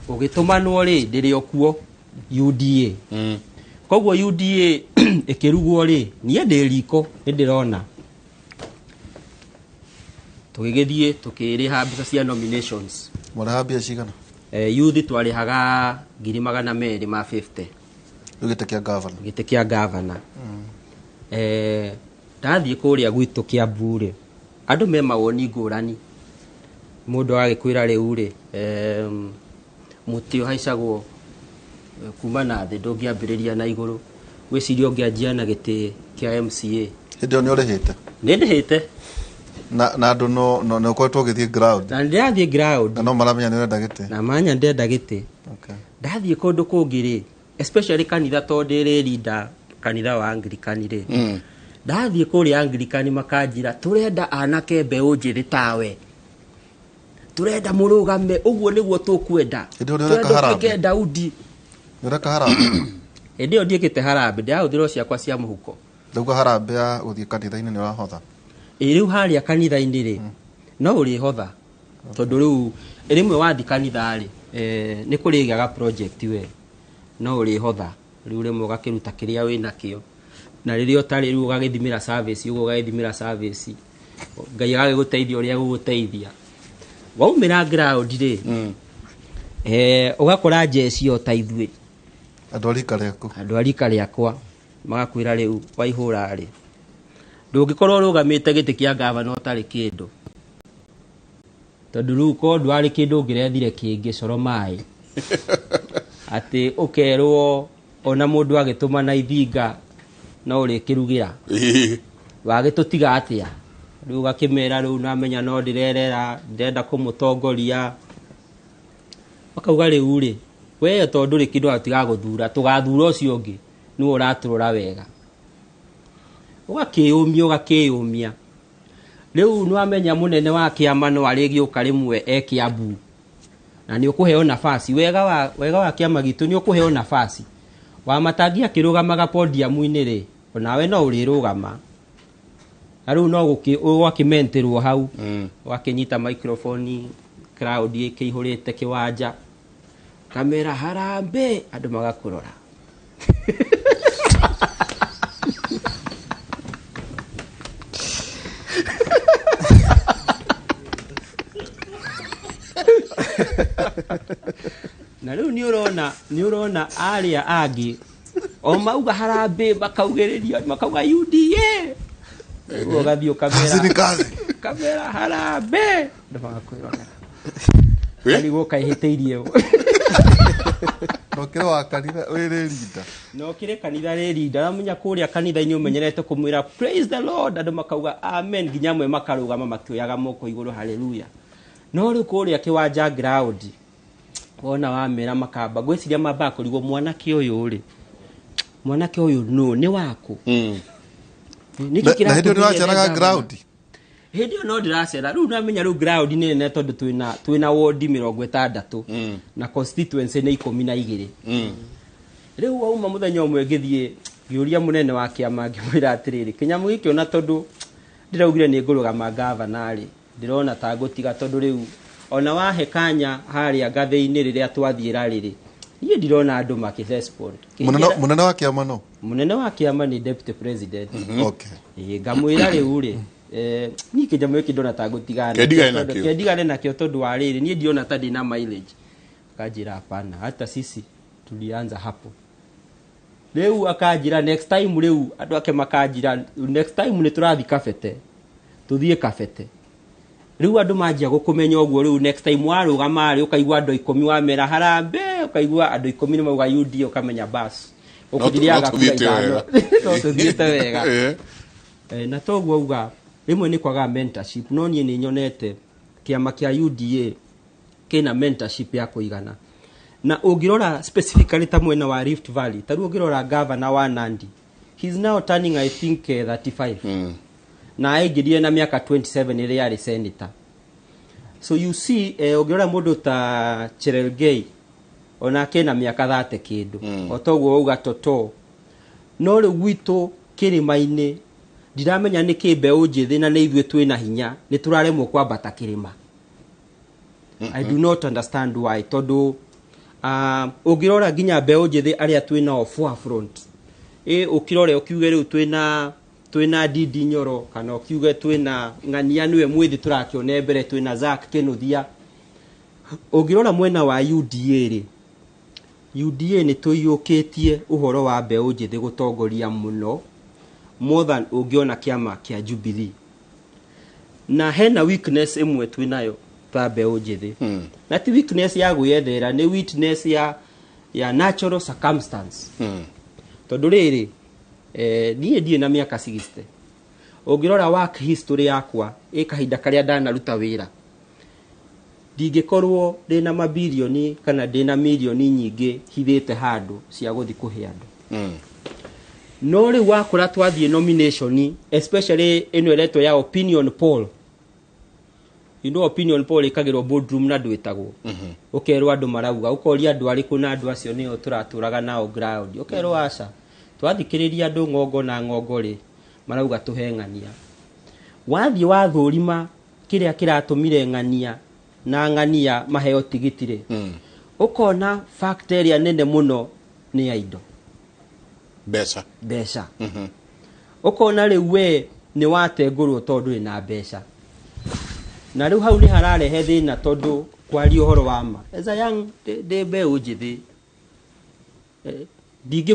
ugitumanwo ri ndiri okuo UDA koguo UDA ikirugwo ri nie ndi riko ndirona tugigithie tukiriha mbica cia nominations murahambia cigana youth twarihaga 250 gite kia governor ndathie kuria gwitu Kiambu ri andu me mawoni ngurani mundu agikwira riu ri muti haicagwo kuma na thi ndungiambiriria na iguru gwiciria ungianjia na giti kia MCA hindio ni urihite na andu no kwetwo githie ground na ndathie ground no maramenya ni urenda giti na manya ndenda giti ndathie kundu kungiri especially kanitha tondire leader kanitha wa Anglican ri ndathie kuri Anglican makanjira turenda anake mbeu njithi tawe turenda murugame uguo niguo tukwenda turenda Daudi ureka harambe ndio ndiekite harambe ndahuthiro ciakwa cia muhuko ndauga harambe ya uthie kanitha-ini ni urahotha riu haria kanitha-ini ri no uri hotha tondu riu rimwe wathi kanitha ri ni kurigaga project we no uri hotha riu rimwe ugakiruta kiria wina kio na riria utari riu ugagithimira service ugagithimira service ngai agagiguteithia uria guguteithia waumira ground ri ugakora jeshi o ta ithue andå arika rä akwa magakwä ra rä u waihå ra rä ndå ngä korwo rå gamä te gä tä kä a ngavana å tarä kä ndå tondå rä u korwo ndwarä kä ndå å ngä rethire kä ngä coro maä atä å kerwo ona må ndå agä tå mana ithinga no å rä kä rugä ra wagä tå tiga atä a rä u gakä mera rä u namenya no ndä rerera ndärenda kå må tongoria makauga rä u rä we tondå rä kä ndå atigagå thura tå gathura å cio å ngä nä we å ratå rå ra wega å gakä å mia å gakä å mia rä u nä wamenya må nene wa kä ama no arä gä å ka rä mwe ekä ambu na nä å kå heo nabasi wega wa kä ama gitå nä å kå heo nabasi wamatangi akä rå gamaga podiamu-inä rä onawe no å rä rå gama na rä u no å gakä menterwo hau å gakä nyita microphone crowd ä kä ihå rä te kä wanja kamera harambä andå magakå rora na rä u nä å rona arä a angä o mauga harambä makaugä rä ria makauga UDA å gathiä kamera harambä andå magakwä rora karigwo kaihä tä irie no kä rä kanitha rä rinda ramenya kå rä a kanitha-inä å menyerete kå mwä ra praise the Lord andå makauga amen nginya amwe makarå gama makä oyaga moko igå rå haleluya no rä u kå rä a kä wanja ground wona wamera makamba gwä ciria mambaga kå rigwo mwanake å yå rä mwanake å yå no nä wakå hä ndä ä yo no ndä racera rä u namenya rä u ground nä nene tondå twä na wodi 60 na constituency nä 12 rä u wauma må thenya å mwe ngä thiä ngä å ria må nene wa kä ama ngä mwä ra atä rä rä kä nyamå gä kä ona tondå ndä raugire nä ngå rå gama ngavanarä ndä rona ta ngå tiga tondå rä u ona wahe kanya harä a ngathä-inä rä rä a twathiä ra rä rä niä ndirona andå makä munene wa kä ama no må nene wa kä ama nä deputy president ngamwä ra rä u rä niä kä njamå gä kä ndona ta ngå tigane nakä o tondå wa rä rä niä ndirona ta ndä na mileage akanjä ra hapana hata sisi tulianza hapo rä u akanjä ra next time rä u andå ake makanjä ra next time nä tå rathi kabete tå thiä kabete rä u andå manjia gå kå menya å guo rä u next time warå gama rä å kaigua andå 10 wamera harambä å kaigua andå 10 nä mauga UD å kamenya bas å kå thiriaga no tå thiä te wega na toguo auga rä mwe nä kwaga mentorship no niä nä nyonete kä ama kä a UDA kä na mentorship ya kå igana na å ngä rora specifically ta mwena wa Rift Valley ta rä å ngä rora governor wa Nandi he's now turning I think 35 na aingĩrire na mĩaka 27 ĩrĩa yarĩ senator so you see ũngĩrora mũndũ ta Cherelgei onake na mĩaka 30 kĩndũ o toguo wauga toto no rĩu gwitũ kĩrĩma-inĩ ndiramenya nĩ kĩ mbeũ njĩthĩ na nĩ ithuĩ twĩna hinya nĩ tũraremwo kwambata kĩrĩma I do not understand why tondũ ũngĩrora nginya mbeũ njĩthĩ arĩa twĩnao forefront ũkĩrore ũkiuge rĩu twina Didi Nyoro kana ukiuge twina ng'ania niwe mwithi turakione mbere twina Zack Kinuthia ungirora mwena wa UDA ri UDA ni tuyukitie uhoro wa mbeu njithi gutongoria muno more than ungiona kiama kia Jubilee na hena weakness imwe twinayo ta mbeu njithi na ti weakness ya gwiyethera ni weakness ya natural circumstance tondu riri niä ndiä na mĩaka 60 ũngĩrora work history yakwa ĩkahinda karĩa ndanaruta wĩra ndingĩkorwo ndĩ na mabilioni kana ndĩ na milioni nyingĩ hithĩte handũ cia gũthiĩ kũhe andũ no rĩu wakora twathiĩ nomination especially ĩno ĩretwo ya opinion poll you know opinion poll ĩkagĩrwo boardroom na ndwĩtagwo ũkerwo andũ marauga ũkoria andũ arĩkũ na andũ acio nĩo tũratũraga nao ground ũkerwo aca twathikĩrĩria andũ ng'ongo na ng'ongo rĩ marauga tũheng'ania wathiĩ wathũrima kĩrĩa kĩratũmire ng'ania na ng'ania maheo tigiti rĩ ũkona factor ĩrĩa nene mũno nĩ ya indo mbeca ũkona rĩu we nĩ watengũrwo tondũ ndũrĩ na mbeca na rĩu hau nĩ hararehe thĩna tondũ kwaria ũhoro wa ma as a young ndĩ mbeũ njĩthĩ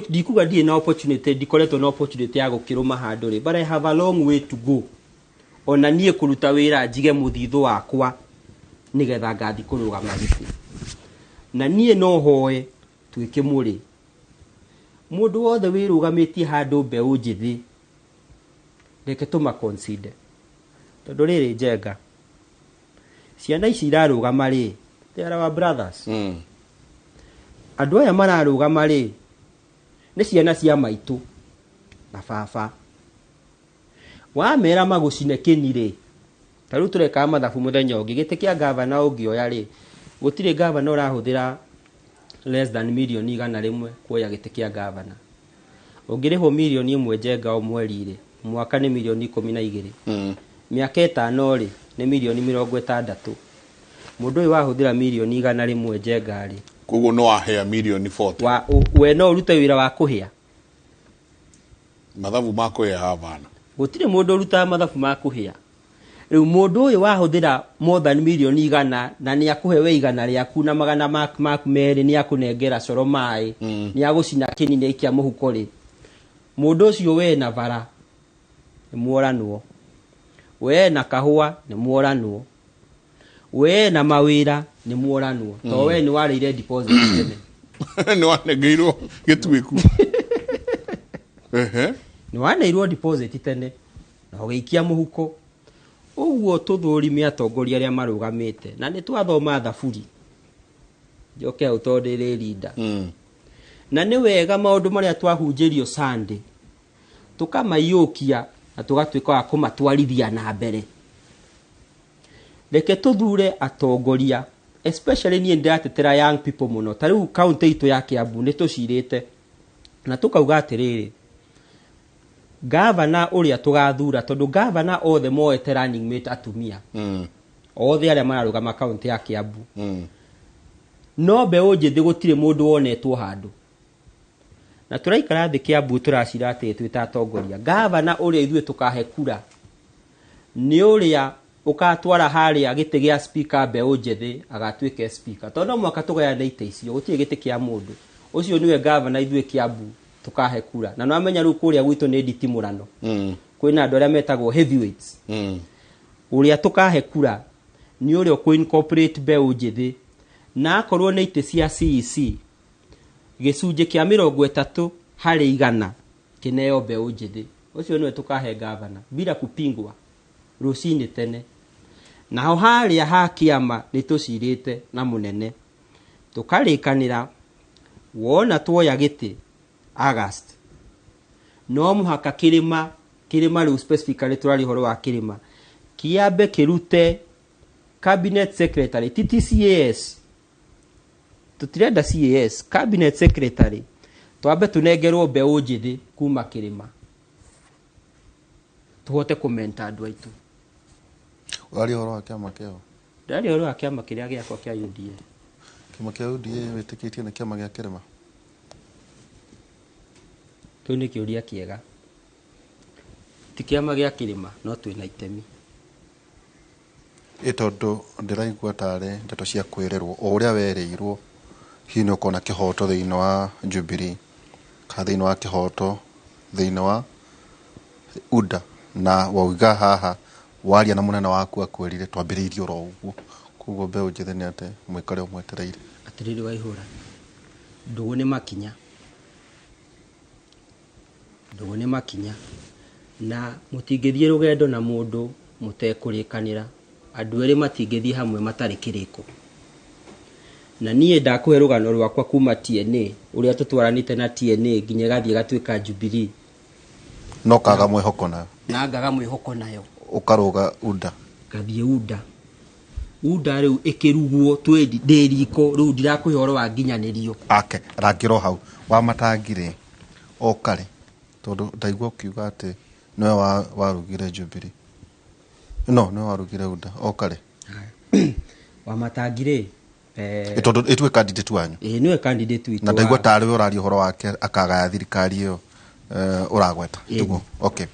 ndikuga ndie na opportunity ndikoretwo na opportunity ya gukiruma handu ri, but I have a long way to go ona nie kuruta wira njige muthithu wakwa nigetha ngathi kurugama giti na nie no hoe twike muri mundu wothe wirugamitie handu mbeu njithi reke tuma consider tondu riri njenga ciana ici irarugama ri they are our brothers andu aya mararugama ri ni ciana cia maitu na baba wamera magucine kinire taru tureka mathabu muthenya ungi gite kia governor ungioya ri gutire governor urahuthira less than million 100 kuoya gite kia governor ungiriho million 1 njenga o mweri ri mwaka ni million 12 miaka 5 ri ni million 60 mundu uyu wahuthira million 100 njenga ri koguo no ahea million 40 wa we no urute wira wa kuhia mathabu mako ya havana gutire mundu uruta mathabu ma kuhia riu mundu uyu wahuthira more than million 100 na ni akuhewe 100 riaku na magana maku meri ni akunengera coro mai ni agucina kinini ikia muhuko ri mundu ucio we na bara ni muoranwo we na kahua ni muoranwo we na mawira ni muoranwo to we ni warire deposit tene ni wanegeirwo gitwiku ni waneirwo deposit tene na ugiikia muhuko uguo tuthurime atongoria aria marugamite na ni twathoma thaburi njoke utondere leader na ni wega maundu maria twahunjirio Sunday tukamayukia na tugatwika wa kumatwarithia na mbere reke tuthure atongoria especially ni ndatetera young people muno tariu county itu ya Kiambu ni tucirite na tukauga atiriri governor uria tugathura tondu governor othe moete running mate atumia othe aria mararugama county ya Kiambu no mbeu njithi gutire mundu wonetwo handu na turaikara thi Kiambu turacira ati twita atongoria governor uria ithue tukahe kura ni uria ukatwara haria gite gia speaker mbeu njithi agatwike speaker tondu mwaka tugayane ite icio gutire gite kia mundu ucio niwe governor ithue Kiambu tukahe kura na no amenya ru kuria gwitu ni nditimurano kwina andu aria metagwo heavyweights uria tukahe kura ni uria ku incorporate mbeu njithi na akorwo ni ite cia CEC gicunje kia 30 hari 100 kineo mbeu njithi ucio niwe tukahe governor bila kupingwa rucini tene na ho haria ha kiama ni tucirite na munene tukarikanira wona tuoya giti August no muhaka kirima riu specifically turari horo wa kirima kiambe kirute cabinet secretary TTCAS tutirenda CAS cabinet secretary twambe tunengerwo mbeu njithi kuma kirima tuhote kumenta andu aitu urari horo wa kiama kio ndari horo wa kiama kiria giakwa kia UDA kiama kia UDA witikitie na kiama gia kirima tu ni kiuria kiega ti kiama gia kirima no twina itemi tondu ndiraigua tare ndeto cia kwirerwo o uria wereirwo hihi ni ukona kihoto thiini wa Jubilee ka thiini wa kihoto thiini wa UDA na wauga haha waria na munene waku akwirire twambiriirio ro uguo kuguo mbeu njithi ni ate mwikare umwetereire atiriri wa ihura ndugu ni makinya na mutingithie rugendo na mundu mutekurikanira andu eri matingithie hamwe matari kiriko na nie ndakuhe rugano rwakwa kuma TNA uria tutwaranite na TNA nginya gathie gatwika Jubilee no kaga mwihoko nayo na ngaga mwihoko nayo ukaruga UDA gathie UDA riu ikirugwo twendi ndiriko riu ndirakuhe horo wa nginyanirio ake rangiro hau wa matangire okare tondu ndaigua ukiuga ati niwe warugire Jubilee no niwe warugire UDA okare wa matangire tondu itwe candidate wanyu niwe candidate witu na ndaigua tari we urari horo wake akagaya thirikari iyo uragweta tugo okay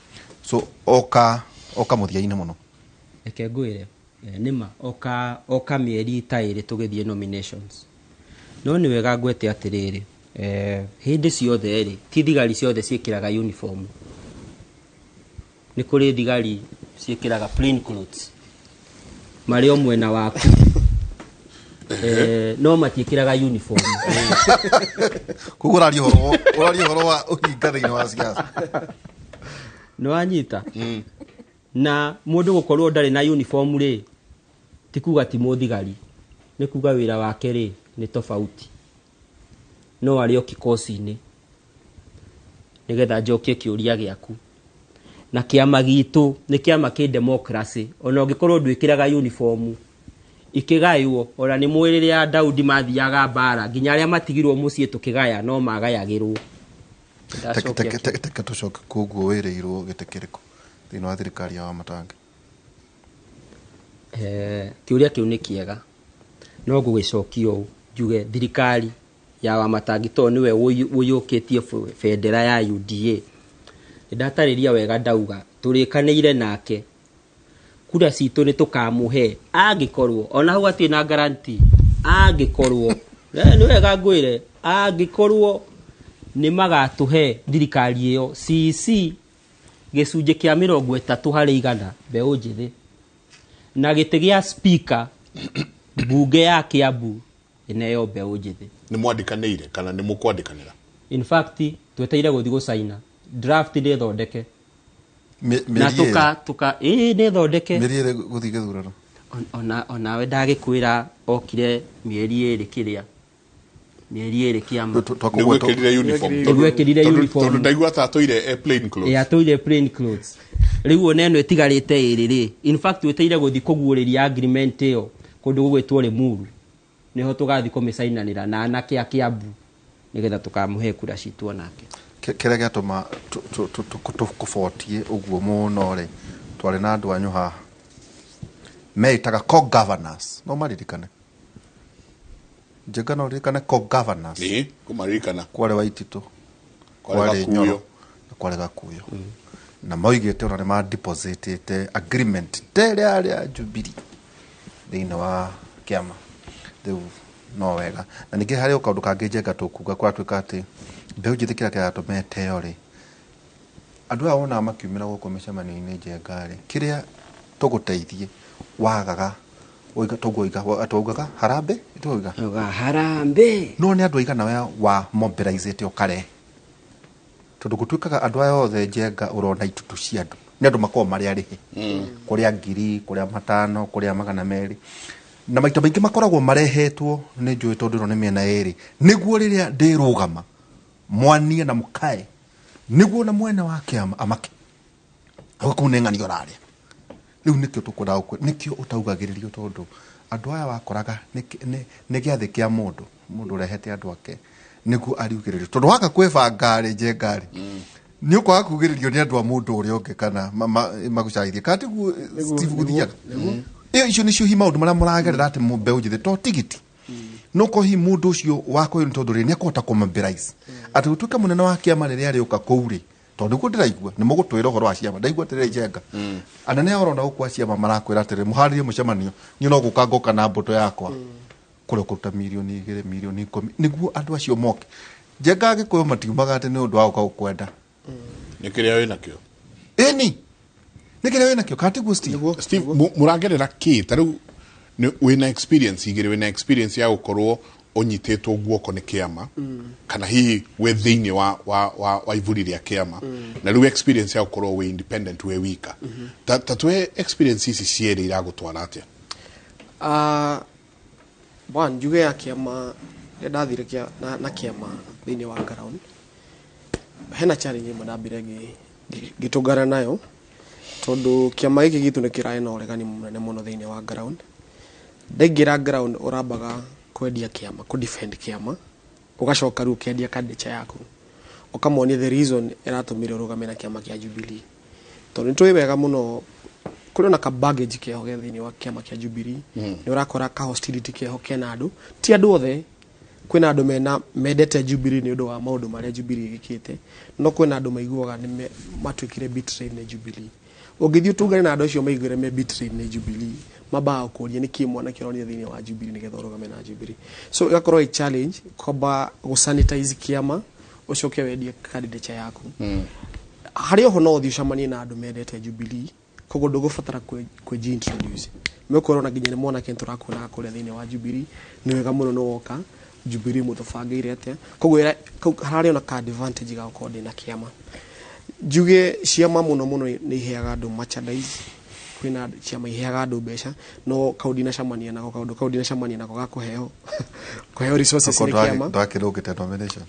so oka muthia-ini muno eke ngwire nima oka mieri tairi tugithie nominations no ni wega ngwete atiriri hindi ciothe ri ti thigari ciothe ciikiraga uniform ni kuri thigari ciikiraga plain clothes mari o mwena waku no matiikiraga uniform kugura horo wa uhinga wa siasa no anyita na mundu gukorwo ndari na uniform ri ti kuga ti muthigari ni kuga wira wake ri ni tofauti no ario kikosi-ini nigetha njokie kiuria giaku na kiama gitu ni kiama ki democracy ona ungikorwo ndwikiraga uniform ikigaywo ona ni mwirire ya Daudi mathiaga bara nginya aria matigirwo mucii tukigaya no magayagirwo teke tucoke kuguo wirirwo gitekiriko thini wa thirikari ya Wamatangi kiuria kiu ni kiega no gugicokio njuge thirikari ya Wamatangi to niwe uyukitie federa ya UDA ndatariria wega ndauga turikaniire nake kura citu ni tukamuhe angikorwo ona hu ati na guarantee angikorwo ni wega ngwire angikorwo ni magatuhe thirikari iyo CC gicunje kia 30% mbeu njithi na gite gia speaker bunge ya Kiambu ineyo mbeu njithi ni mwandikaniire kana ni mukwandikanira in fact tweteire guthi gucaina draft ni thondeke na tuka ni thondeke miriere guthi githurano ona we ndagikwira okire mieri iri kiria mieri iri kiama twakugwekirire uniform tondu ndaigua ta toire plain clothes toire plain clothes riu oneno etigarite iriri in fact weteire guthi kuguuriria agreement iyo kundu gugwitwo Limuru niho tugathi kumicainanira na anake a Kiambu nigetha tukamuhe kura citu onake kire gatuma tukubotie uguo muno ri twari na andu anyu haha meitaga co-governors no maririkane njega no ririkane co-governors ni kumaririkana kware Waititu kware Nyoro kware Gakuyu na moigite ona ni ma depositite agreement tere Jubilee thini wa kiama riu no wega na ningi hari ukaundu kangi njega tukuga kwa twika ati mbeu njithikira kia tumete yo ri andu ao na makiumira guko micemani-ini njenga ri kiria tuguteithie wagaga oiga tuguiga atugaga harambe ituiga harambe no ni andu aigana we wa mobilizate ukare tondu gutwikaga andu ayo othe njenga urona itutu cia andu ni andu makoo mari arihi kuria 1000 kuria 500 kuria 200 na maita maingi makoragwo marehetwo ni njui tondu ni miena eri niguo riria ndirugama mwanie na mukae niguo na mwene wa kiama amake akuneng'ani oraria riu nikio tukwenda nikio utaugagiririo tondu andu aya wakoraga ni giathi kia mundu rehete andu ake niguo ariugiririo tondu waka kwibanga ri njengari ni ukwaga kugiririo ni andu a mundu uria ungi kana magucaithie kati gu Steve guthiaga icio nicio hi maundu maria muragerera ati mbeu njithi to tigiti no ko hi mundu ucio wako ni tondu ri ni akota kumobilize ati gutuika munene wa kiama riria ari uka kuuri tondu ku ndiraigua ni mugutwira uhoro wa ciama ndaigua tere njenga anene orona gukwa ciama marakwira ati muharirie mucemanio ni no gukangoka na mboto yakwa kure kuruta milioni 2 milioni 10 niguo andu acio moke njenga agikuyo matiumaga ati ni undu wa ukwenda ni kiria wina kio eni ni kiria wina kio kati gu Steve muragerera ki taru wina experience igire wina experience ya gukorwo onyitetwo guoko ni kiama kana hihi we thiini wa ivuri ria kiama na riu experience ya gukorwo we independent we wika tatwe experience ici cieri iragutwara atia bwana njuge ya kiama ndathire na kiama thiini wa ground hena challenge imwe ndambire gitungana nayo tondu kiama giki gitu ni kirae na uregani munene muno thiini wa ground ndaingira ground urambaga kwendia kiama ku defend kiama ugacoka ru kendia kandicha yaku ukamonia the reason iratumire urugamira kiama kia Jubilee tondu nitwi wega muno kuri na ka baggage ke hoge thiini wa kiama kia Jubilee ni urakora ka hostility ke hoke na andu ti andu othe kwina andu mendete Jubilee ni undu wa maundu maria Jubilee gikite no kwina andu maiguaga ni matwikire betrayed ni Jubilee ungithio tungane na andu acio maiguire me betrayed ni Jubilee mabao kuria ni kimwana kironia thini wa Jubilee ni getha urugame na Jubilee so igakorwo challenge kwamba gusanitize kiama ucoke wendie candidate yaku hari oho no uthio camanie na andu mendete Jubilee koguo ndugubatara kwe introduce mekorwo na nginya ni mwana kintu rakuna kuria thini wa Jubilee ni wega muno no woka Jubilee mutubangire atia koguo hari ona ka advantage ga ukorwo na kiama juge ciama muno ni iheaga andu merchandise kwina ciama iheaga andu mbeca no kaudina camania nako kaudina camania nako gakuheo kuheo resources ni kiama ndakirugite nomination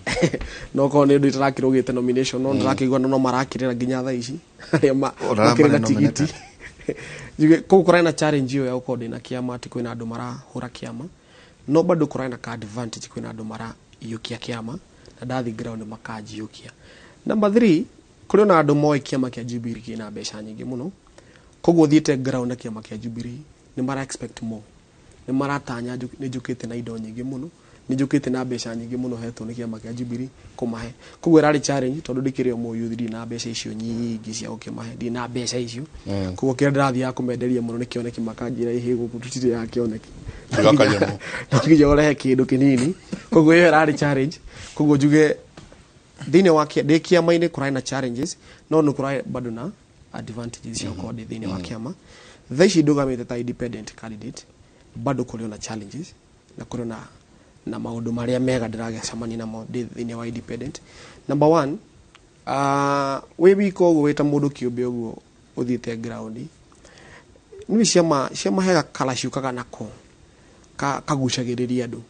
no ko ni ndu itarakirugite nomination no ndarakigwa no marakirira nginya tha ici aria makirira tigiti juge ko kurana challenge yo ya ukorwo na kiama ati kwina andu marahura kiama no bado kurana ka advantage kwina andu mara yukia kiama na dathi ground makaji yukia number 3 kuri na andu moe kiama kia Jubilee kina mbeca nyingi muno koguo thiete ground kiama kia Jubilee ni mara expect more ni maratanya ni jukite na indo nyingi muno ni jukite na mbeca nyingi muno hetwo ni kiama kia Jubilee kumahe koguo rari challenge tondu ndikire mo yuthi na mbeca icio nyingi cia ukimahe ndi na mbeca icio koguo kira ndathi ya kumenderia muno ni kioneki makanjira ihe guku tutire ya kioneki tigakanyamo nginya orehe kindu kinini koguo iyo rari challenge koguo juge thini wa kiama ini kurai na challenges no no kurai bado na advantages cia ukorwo thini wa kiama thaici ndugamite ta independent candidate bado kuri na challenges na kuri na maundu maria mega ndiragecamania namo thini wa independent number 1 we wiko uguo wita mundu kiumbe uguo uthiite ground ni ciama hega kala ciukaga nako kagucagiriria andu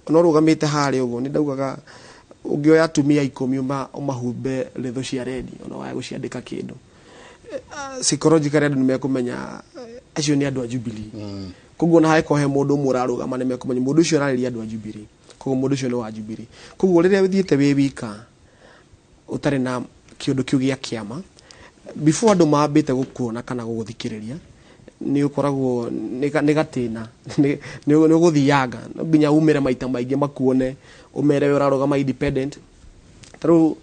no rugamite hari uguo ni ndaugaga ungioya atumia 10 umahumbe retho cia redi ona waya guciandika kindu psychologically andu nimekumenya acio ni andu a Jubilee koguo na haiko he mundu murarugama nimekumenya mundu ucio arariria andu a Jubilee koguo mundu ucio ni wa Jubilee koguo riria uthiite wi wika utari na kiundu kiu gia kiama before andu mambite gukuona kana guguthikiriria ni ukoragwo ni gatina ni uguthianga nginya umire maita maingi makuone umere urarugama independent taru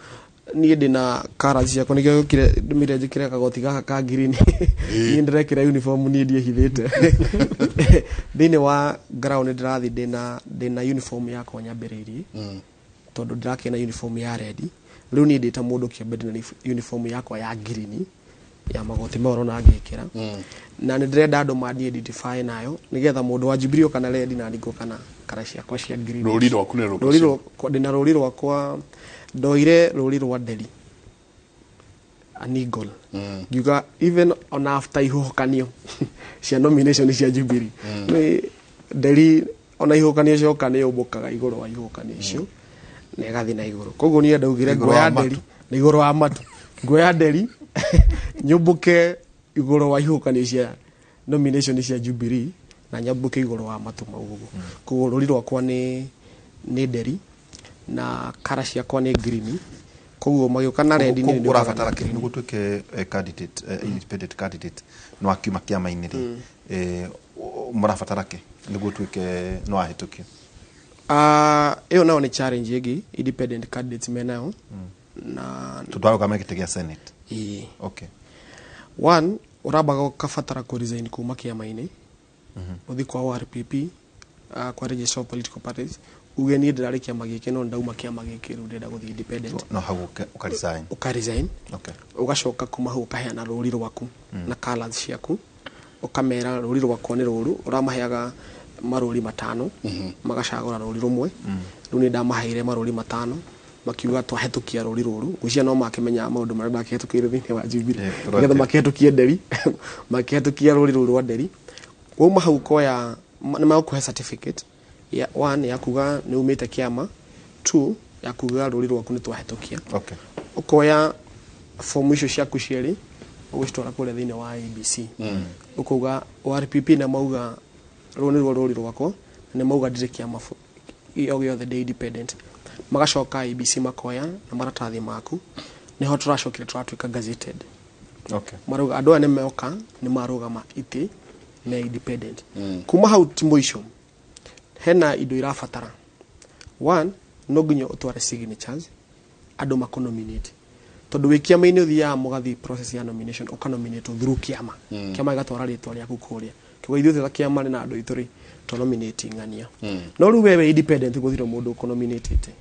ni ndina kara ciakwa nikio gukire ndumire njikire kagoti gaka ka green ni ndirekira uniform ni ndie hithite thini wa ground ndirathi ndina uniform yakwa nyambiririe tondu ndirakena uniform ya red riu ni ndita mundu kiambe ndina uniform yakwa ya green ya magoti moro na ngikira na ndirenda andu mandi identify nayo nigetha mundu wa Jubilee kana red na ndiko kana kara ciakwa cia green ruri rwaku ne ruri rwakwa ndina ruri rwakwa ndoire ruri rwa Delhi anigol ngiuga even on after ihukanio cia nomination cia Jubilee Delhi ona ihukanio cio kana yumbukaga iguru wa ihukanio icio na igathi na iguru koguo ni ndaugire ngoya Delhi na iguru wa matu ngoya Delhi nyumbuke iguru wa ihukanio cia nomination cia Jubilee na nyambuke iguru wa matu maugugu koguo ruri rwakwa ni Delhi na kara ciakwa ni green koguo magiuka na red ni urabatara kindu gutuike candidate independent candidate no akiuma kiama-ini ri murabatara ki niguo tuike no ahitukio iyo nao ni challenge igi independent candidates menayo na tudwaro kama gite gia senate okay one urabaga kafatara ku resign kuma kiama-ini uthi kwa RPP kwa register of political parties ugeni ndirari kiama giki no ndauma kiama giki ru ndenda guthi independent no hagu ukaresign okay ugacoka kuma hu ukaheana ruri rwaku na colors ciaku ukamera ruri rwakwa ni ruru uramaheaga maruri 5 magacagura ruri rumwe ru ni ndamaheire maruri 5 makiuga twahetukia ruri ruru gucia no makimenya maundu maria ndakihetukire thini wa Jubilee ngetha makihetukie Delhi makihetukia ruri ruru wa Delhi uma hau koya ni makuhe certificate ya 1 ya kuga ni umite kiama 2 ya kuga ruri rwaku ni twahetukia okay ukoya form icio ciaku cieri ugustwara kule thini wa ABC ukuga RPP na mauga ruri rwakwa ni mauga ndire kiama iyo giothe the independent magacoka ABC makoya na maratathi maku niho turacokire turatwika gazetted okay maruga andu ane meoka ni marugama iti na independent kuma hau timoicio hena indo irabatara one no nginya utware signatures andu makonominate tondu wi kiama-ini uthiaga mugathi process ya nomination ukanominate through kiama kiama gigatwara ritwa riaku kuria kiugo ithuĩ ta kiama na andu itu ri to nominate ng'ania no riu wewe independent guthiro mundu ukonominatete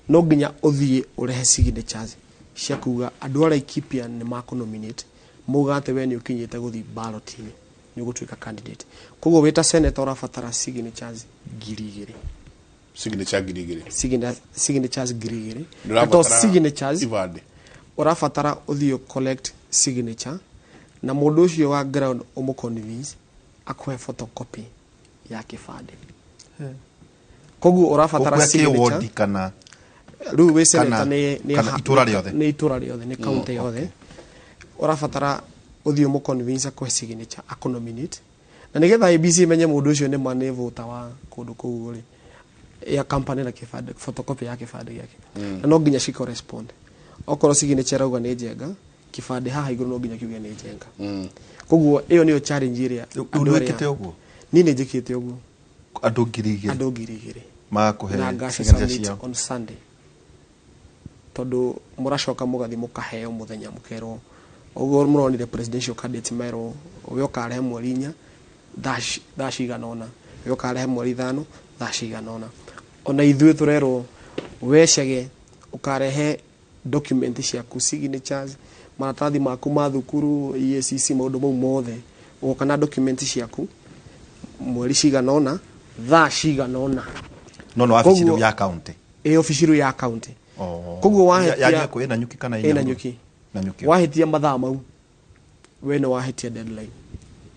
no nginya uthie urehe signatures cia kuga andu ara Laikipia ni makonominate mugate we ni ukinyite guthi ballot-ini ni ugutuika candidate koguo wita senator urabatara signatures 2,000 signatures 2,000 to signatures urabatara uthio collect signature na mundu ucio wa ground umuconvince akuhe photocopy ya kibande koguo urabatara signature kana riu we senator ni itura riothe ni county yothe urabatara uthio umuconvince akuhe signature akonominate na nigetha ABC menye mundu ucio ni mane voter wa kundu kuu ri ya company na kibande photocopy ya kibande yake na no nginya shi correspond okoro signature rauga ni njenga kibande haha iguru no nginya kiuge ni njenga koguo iyo niyo challenge iria andu wekete uguo ni njikite uguo andu 2,000 makuhe signature on Sunday tondu muracoka mugathi mukaheo muthenya mukerwo uguo muronire presidential candidate mero uyo karehe mweri 4 dash iganona uyo karehe mweri 5 dash iganona ona ithuĩ turerwo wecage ukarehe document ciaku signatures maratathi maku ma thukuru EACC maundu mau mothe ukana document ciaku mweri ciganona ciganona no office ya county office ya county koguo wahetia ina nyuki kana ina nyuki wahetia mathaa mau we no wahetia deadline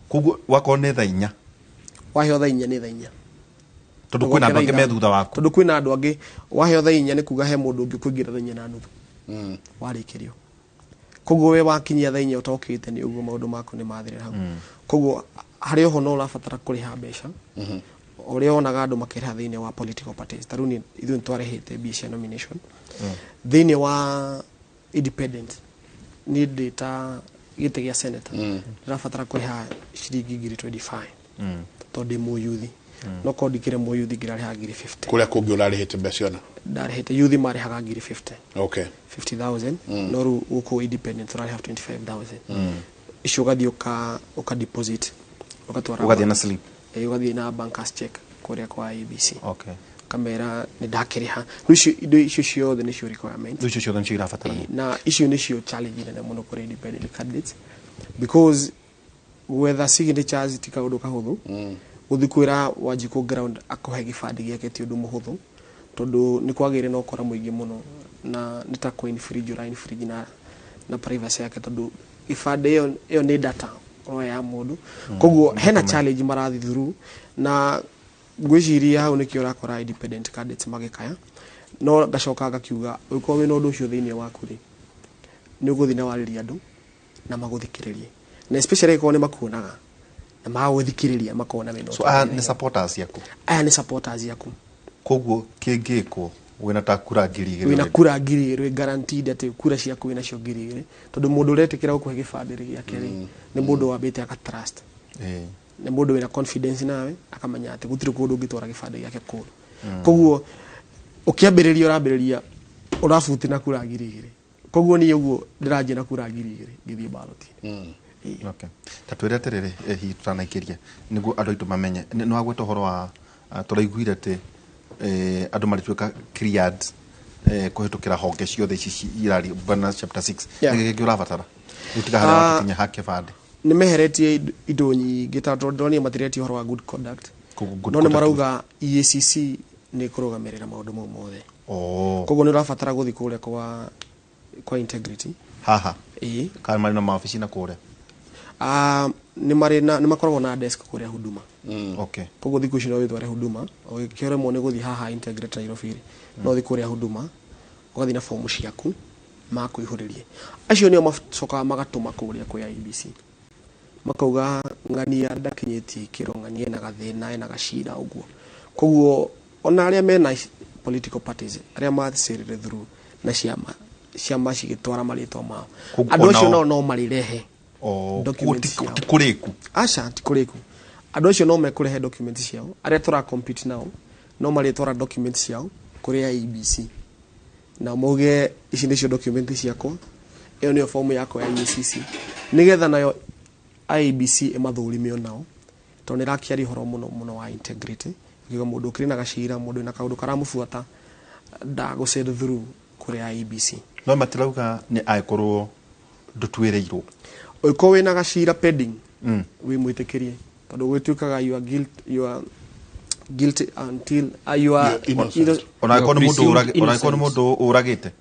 koguo wakone thaa 4 waheo thaa 4 ni thaa 4 tondu kwina andu angi me thutha waku tondu kwina andu angi waheo thaa 4 ni kuga he mundu ungi kuingira thaa 4 na nuthu warikirio koguo we wakinyia thaa 4 utokite ni uguo maundu maku ni mathirira hau koguo hari oho no urabatara kuriha mbeca uria onaga andu makiriha thiini wa political parties taruni ithu ntwarehete BC nomination thiini wa independent ni data gite gya senator urabatara kuriha shilingi 25 tondu mu youth no kodikire mu youth ngirareha 50 kuria kungi urarehete mbeca ona ndarehete youth marehaga 50 okay 50,000 no ru uko independent urareha 25,000 icio gathi uka deposit ukatwara ugathi na slip ugathi na bankers check kuria kwa ABC okay kamera ni ndakiriha indo icio ciothe ni cio requirement icio ciothe ni cio irabatara na icio ni cio challenge nene muno kuri independent candidates because whether signatures tika undu kahuthu uthikwira wajiko ground akohe gibandi giake ti undu muhuthu tondu ni kwagire no kora muingi muno na nita ko infringe na privacy yake tondu gibandi iyo ni data ya mundu koguo hena challenge marathi through na gwiciria hau nikio urakora independent candidates magikaya no gacoka gakiuga uko we no ndu ucio thiini waku ri ni uguthi na wariria andu na maguthikiririe na especially ko ni makuonaga na maguthikiriria makona we no so ni supporters yaku ni supporters yaku koguo kingiko wina ta kura 2,000 wina kura 2,000 guaranteed ati kura ciaku wina cio 2,000 tondu mundu uretikira gukuhe gibandi giake ri ni mundu wambite aka trust ni mundu wina confidence nawe akamenya ati gutiri kundu ngitwara gibandi giake kuru koguo ukiambiriria urambiriria urafuti na kura 2,000 koguo ni uguo ndiranjie na kura 2,000 ngithie ballot-ini okay tatwire atiriri hi tutanaikiria niguo andu aitu mamenye no agweta horo wa turaiguire ati andu marituika cleared kuhitukira honge ciothe ici irari bana chapter 6 nigiki urabatara utiga haria wakinya hake bande ni meheretie indo nyingi tatu ndoni matireti horo wa good conduct no ni marauga EACC ni kurugamirira maundu mau mothe koguo ni urabatara guthi kuria kwa integrity haha kana mari na maofici na kuria ni makoragwo na desk kuria huduma okay koguo thiku ici no witware huduma ugikiore mo ni guthi haha integrate Nairobi no thi kuria huduma ugathi na form ciaku makuihuririe acio nio macoka magatuma kuria kwa IBC makauga ngania ndakinyitie kiro ngania na gathina na gacira uguo koguo ona aria mena political parties aria mathirire through na ciama cigitwara maritwa mao andu acio no marirehe tikuriku aca tikuriku andu acio no mekurehe documents ciao aria tura compete nao no maritwara documents ciao kuri IEBC na moge ici nĩcio document ciakwa ĩyo nĩyo form yakwa ya EACC nigetha nayo IEBC ĩmathũrime onao to nĩ rakiari horo mũno wa integrity ngiga mũndũ kĩrĩ na gacira mũndũ na kaũndũ karamũbuata ndago said through kuri IEBC no matirauga nĩ aikorwo ndutwireirwo uko wina gacira pending wi mwitikirie tondu gwituikaga you are guilty until you are innocent ona ikono mundu uragite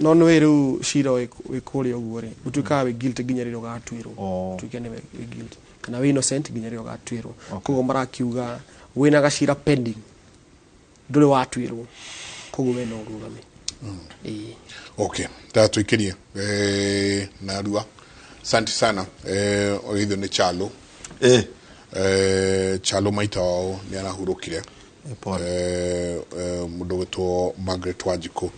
no no riu cira wi kuria uguo ri gutuikaga wi guilty ginya riro gatuirwo tuike ni wi guilty kana wi innocent ginya riro gatuirwo koguo marakiuga wina gacira pending nduri watuirwo koguo we no urugame okay tatuikirie narua santi sana oitho ni chalo chalo maita wao ni arahurukire mundu gitwo Margaret Wanjiku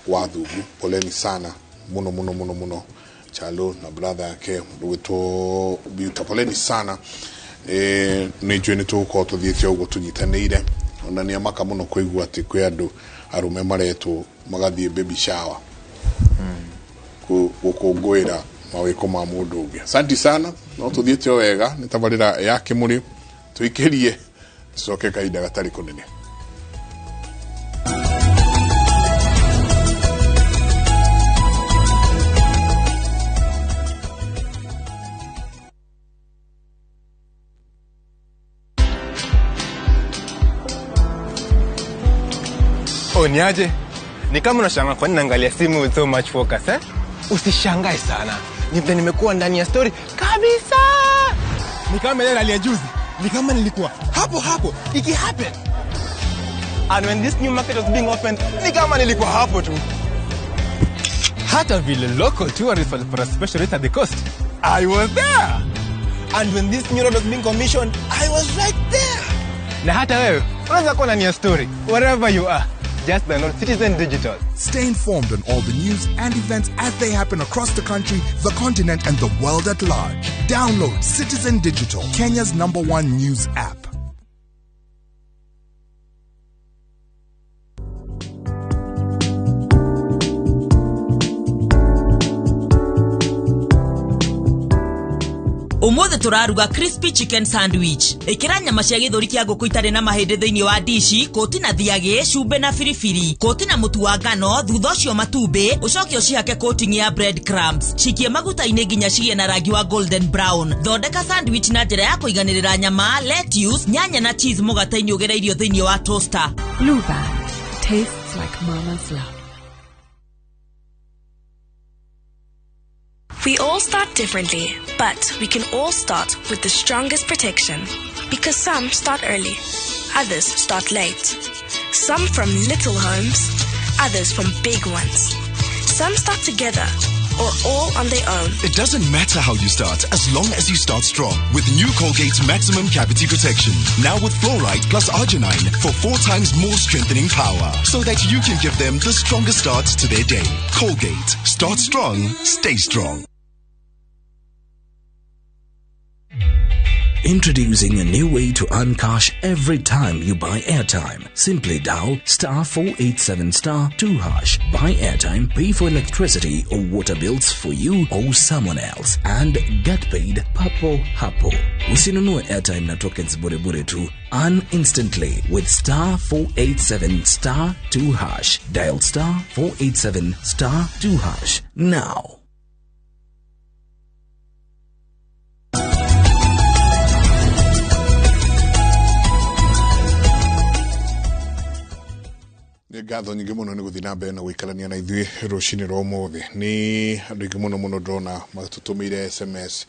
wa Thugu poleni sana muno chalo na brother yake mundu gitwo Biuta poleni sana ni jweni tuko tuthiete ugo tunyitanire ona ni amaka muno kuigua ati kwi andu arume maretu magathie baby shower gukungwira mawiko ma mundu ungi asante sana no tuthiete wega ni tabarira ya Kimuri tuikirie tucoke kaida gatari kunene Niaje? Ni kama unashangaa kwa nini naangalia simu with so much focus eh? Usishangae sana. Nimekuwa ndani ya story kabisa. Ni kama ile ya juzi. Ni kama nilikuwa hapo iki happen. And when this new market was being opened, ni kama nilikuwa hapo tu. Hata vile local tourists for a special rate at the coast, I was there. And when this new road was being commissioned, I was right there. Na hata wewe unaweza kuwa ndani ya story wherever you are. Just download Citizen Digital. Stay informed on all the news and events as they happen across the country, the continent, and the world at large. Download Citizen Digital, Kenya's #1 news app. Umuthi turaruga crispy chicken sandwich. Ikira nyama cia githuri kia nguku itare na mahindi thiini wa dishi, koti na thiagi, cumbe na firifiri, koti na mutu wa ngano, thutha ucio matumbi, ucoke ucihake coating ya bread crumbs. Cikie maguta-ini nginya cigie na rangi wa golden brown. Thondeka sandwich na njira ya kuiganirira nyama, lettuce, nyanya na cheese mugata-ini ugereirio thiini wa toaster. Blue Band tastes like mama's love. We all start differently, but we can all start with the strongest protection. Because some start early, others start late. Some from little homes, others from big ones. Some start together, or all on their own. It doesn't matter how you start, as long as you start strong. With new Colgate Maximum Cavity Protection. Now with fluoride plus arginine for 4 times more strengthening power. So that you can give them the strongest start to their day. Colgate. Start strong, stay strong. Introducing a new way to earn cash every time you buy airtime. Simply dial *487*2#. Buy airtime, pay for electricity or water bills for you or someone else, and get paid papo hapo. Usinunue airtime na tokens bure tu. Earn instantly with *487*2#. Dial *487*2#. Now. ni ngatho nyingi muno ni guthii na mbere na guikarania na ithui rucini rwa umuthi ni andu ingi muno ndona matutumire SMS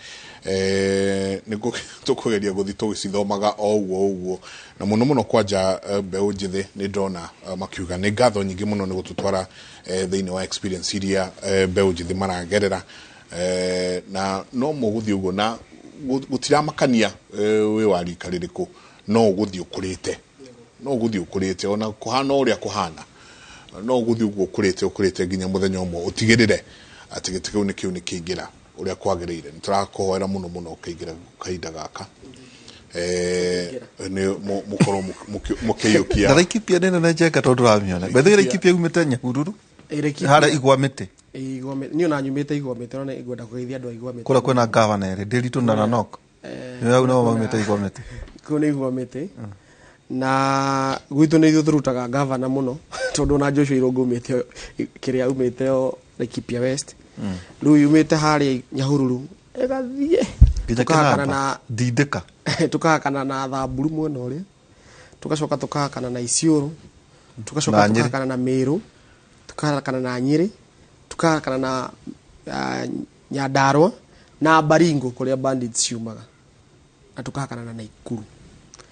ni tukugeria guthii tugicithomaga o uguo na muno kwanja mbeu njithi ni ndona makiuga ni ngatho nyingi muno ni gututwara thiini wa experience iria mbeu njithi maragerera na no muguthii uguo na gutiramakania wi warika ririku no guthii ukurite no guthii ukurite ona kuhana uria kuhana no guthii ukurite nginya muthenya umwe utigirire ati gitikiu ni kiingira uria kwagirire niturakohera muno ukiingira kahinda gaka ni mukoro mukeyukia na Laikipia nene na njega tondu ramiona bethe Laikipia umete Nyahururu hara igwamite ni ona nyumite igwamite ona igwenda kugeithia andu igwamite kura kwena governor ere Nderitu na Nanok yau no mamite igwamite kuna igwamite na gwitu ni thurutaga governor muno tondu na Joshua Irongo umite kiria umite o Laikipia West riu umite hari Nyahururu egathie tukahakana na Dideka tukahakana na Thamburu mwena uria tugacoka tukahakana na Isiolo tugacoka tukahakana na Meru tukahakana na Nyeri tukahakana na Nyandarua na Baringo kuria bandits ciumaga na tukahakana na Naikuru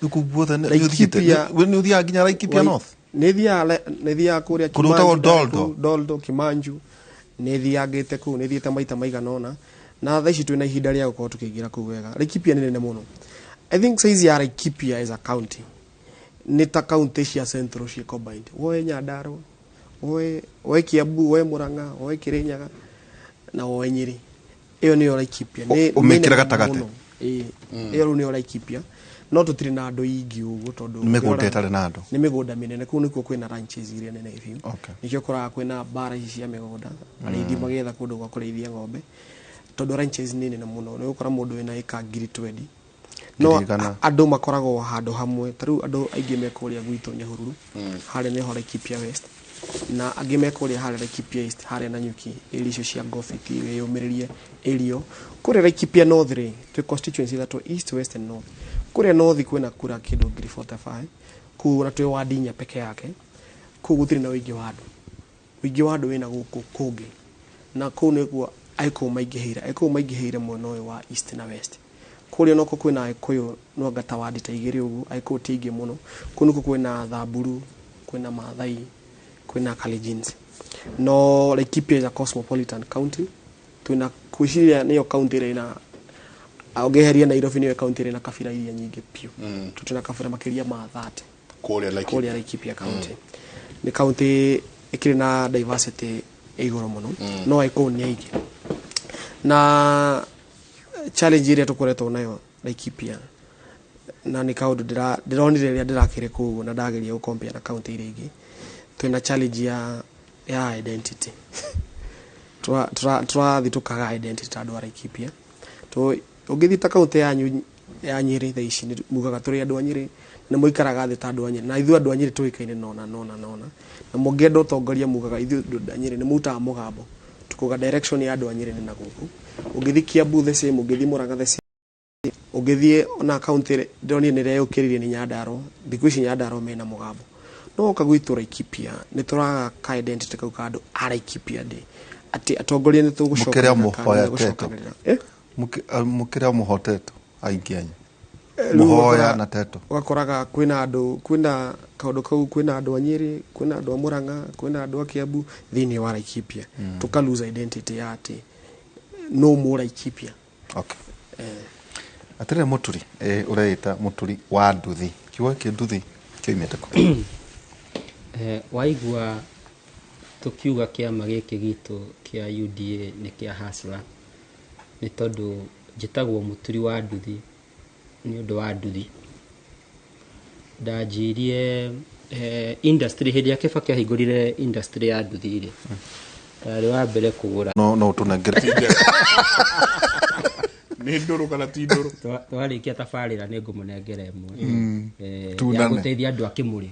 ukubuothe ni uthia nginya Laikipia North nithia kuria Kimanju Doldo Kimanju nithiangite ku nithiete maita maiganona na thaici twina ihinda ria gukorwo tukiingira ku wega Laikipia ni nene muno. I think size ya Laikipia as a county ni ta county cia central cia combined woe Nyandarua woe Kiambu woe Murang'a woe Kirinyaga na woe Nyeri iyo niyo Laikipia ni umekira gatagate iyo niyo Laikipia no tutiri na andu ingi uguo tondu migunda itari na andu ni migunda minene ku nikuo kwina ranches iria nene hivi nikio kora kwina bara ici cia migunda arithi magetha kundu gwa kurithia ng'ombe tondu ranches nini na muno ni ukora mundu wina eka 20 no andu makoragwo handu hamwe taru andu aingi mekoria gwitu Nyahururu hare ni ho Laikipia West na angi mekoria hare Laikipia East hare na Nyuki ilicio cia Ngofiti weyumiririe ilio kure Laikipia North ri to constituency that east west and north kure north kwina kura kido 45 ku na twe wadinya peke yake ku gutiri na wingi wa andu wina guku kungi na ku niguo aiko maingihire mwena uyu wa east na west kuria noko kwina aikoyo no ngata wadi ta igiri ugu aiko tingi muno kunu kwina Thamburu kwina Maathai kwina Kalenjins no Laikipia is a cosmopolitan county tuna kuishiria niyo county ina augeheria Nairobi niyo county ina kabila iria nyingi pio tutuna kabila makiria ma 30 kuria Laikipia county ni county ikiri na diversity igoro muno no aiko ni aigi na challenge iria tukoretwo nayo Laikipia na ni kaundu ndironire ria ndirakire ku na ndageria gukompia na county iria ingi twina challenge ya identity twa thitukaga identity andu a Laikipia to ugithita county ya Nyeri thaici ni mugaga turi andu a Nyeri na muikaraga thi ta andu a Nyeri na ithu andu a Nyeri tuikaine nona na mugenda utongoria mugaga ithu andu a Nyeri ni mutaga mugambo tukuga direction ya andu a Nyeri ni na guku ugithi Kiambu the same ugithi Murang'a the same ugithi na county ndoni ni reo kiririe ni Nyandarua thikũ Nyandarua mena mugambo no kagwitu Laikipia ni turaga ka identity kau ka andu a Laikipia ndi ati atongoria ni tugucoka mukira muhoteto aingianya muhoya na teto wakoraga kwina kaundu kau kwina andu a Nyeri kwina andu a Murang'a kwina andu a Kiambu thini wa Laikipia tuka lose identity ya ati no more Laikipia atire muturi ureita muturi wa nduthi kiwa kinduthi kioimete ko waigua tukiuga kiama giki gitu kia UDA ni kia hasla ni tondu njitagwo muturi wa nduthi ni undu wa nduthi ndajirie industry hindi ya Kibaki ahingurire industry ya nduthi ri ari wa mbere kugura no tunengere ni nduru kana ti nduru twarikia tabarira ni ngumunengere imwe ya guteithia andu a Kimuri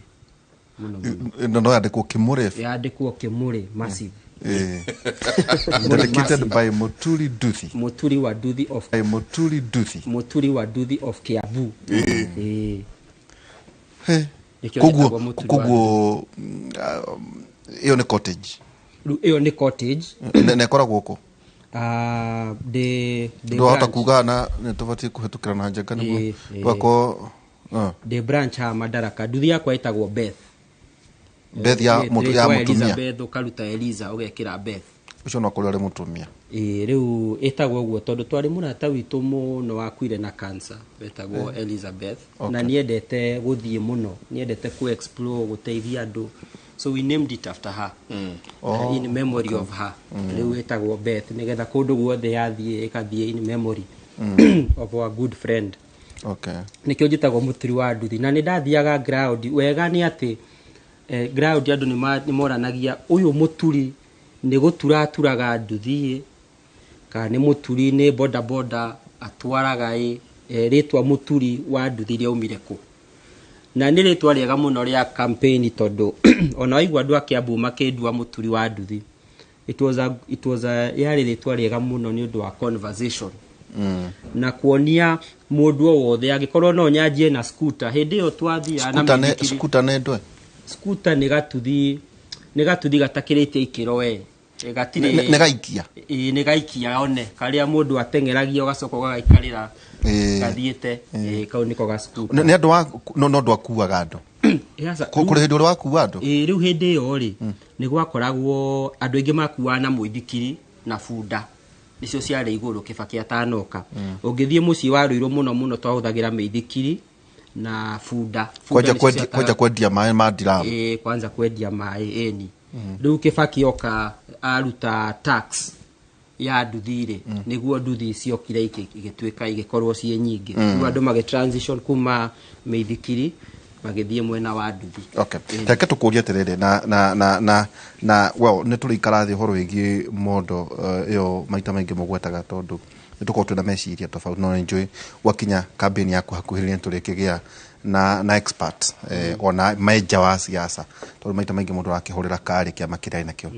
no yandikwo Kimuri yandikwo Kimuri massive dedicated by Muturi Duthi wa Duthi of Muturi wa Duthi of Kiambu kuguo iyo ni cottage ne koragwo ko hota kugana ne tofauti kuhetukira na njega ni wako the branch ha Madaraka nduthi yakwa itagwo Beth ya mutumia Elizabeth ukaruta Eliza ugekira Beth ucio no kuri ari mutumia riu itagwo guo tondu twari murata witu muno wakuire na cancer betagwo Elizabeth na niendete guthie muno niendete ku explore guteithia andu so we named it after her in memory of her riu itagwo Beth nigetha kundu guothe yathie ikathie in memory of our good friend Okay. Nikio njitagwo muturi wa nduthi na ni ndathiaga ground wega ni ati ground andu ni moranagia uyu muturi ni guturaturaga nduthi ka ni muturi ni boda boda atwaraga ritwa muturi wa nduthi ria umire ku na ni ritwa riega muno ria campaign tondu ona waigua andu akiambu makendua muturi wa nduthi it was a yari ritwa riega muno ni undu wa conversation na kuonia mundu o wothe agikorwo no nyanjie na scooter hindi yo twathia na scooter ne ndwe scooter ni gatuthi gatakirite ikiro we gatire ne gaikia ni gaikia one karia mundu atengeragia ugacoka gaikarira gathiete kau niko ga scooter ne andu no ndu akuaga andu kuri hindi uri wakua andu riu hindi yo ri ni gwakoragwo andu ingi makua na muithikiri na bunda nicio ciare iguru kibaki atanoka ungithie muci waruirwo muno twahuthagira meithikiri na bunda koja kwendia mai ma diramu kwanza kwendia mai eni riu kibaki oka aruta tax ya nduthire niguo nduthi ciokire igituika igikorwo cie nyingi riu andu mage transition kuma meithikiri magithie mwena wa nduthi. Okay. Reke tukuria tiriri na well ne turikara thi horo igi mondo yo maita maingi mugwetaga tondu nituko tuna meciria tofauti no enjoy wakinya campaign yaku hakuhiria turikigia na expert ona meja wa siasa tondu maita maingi mundu akihurira kari kia makirai nakio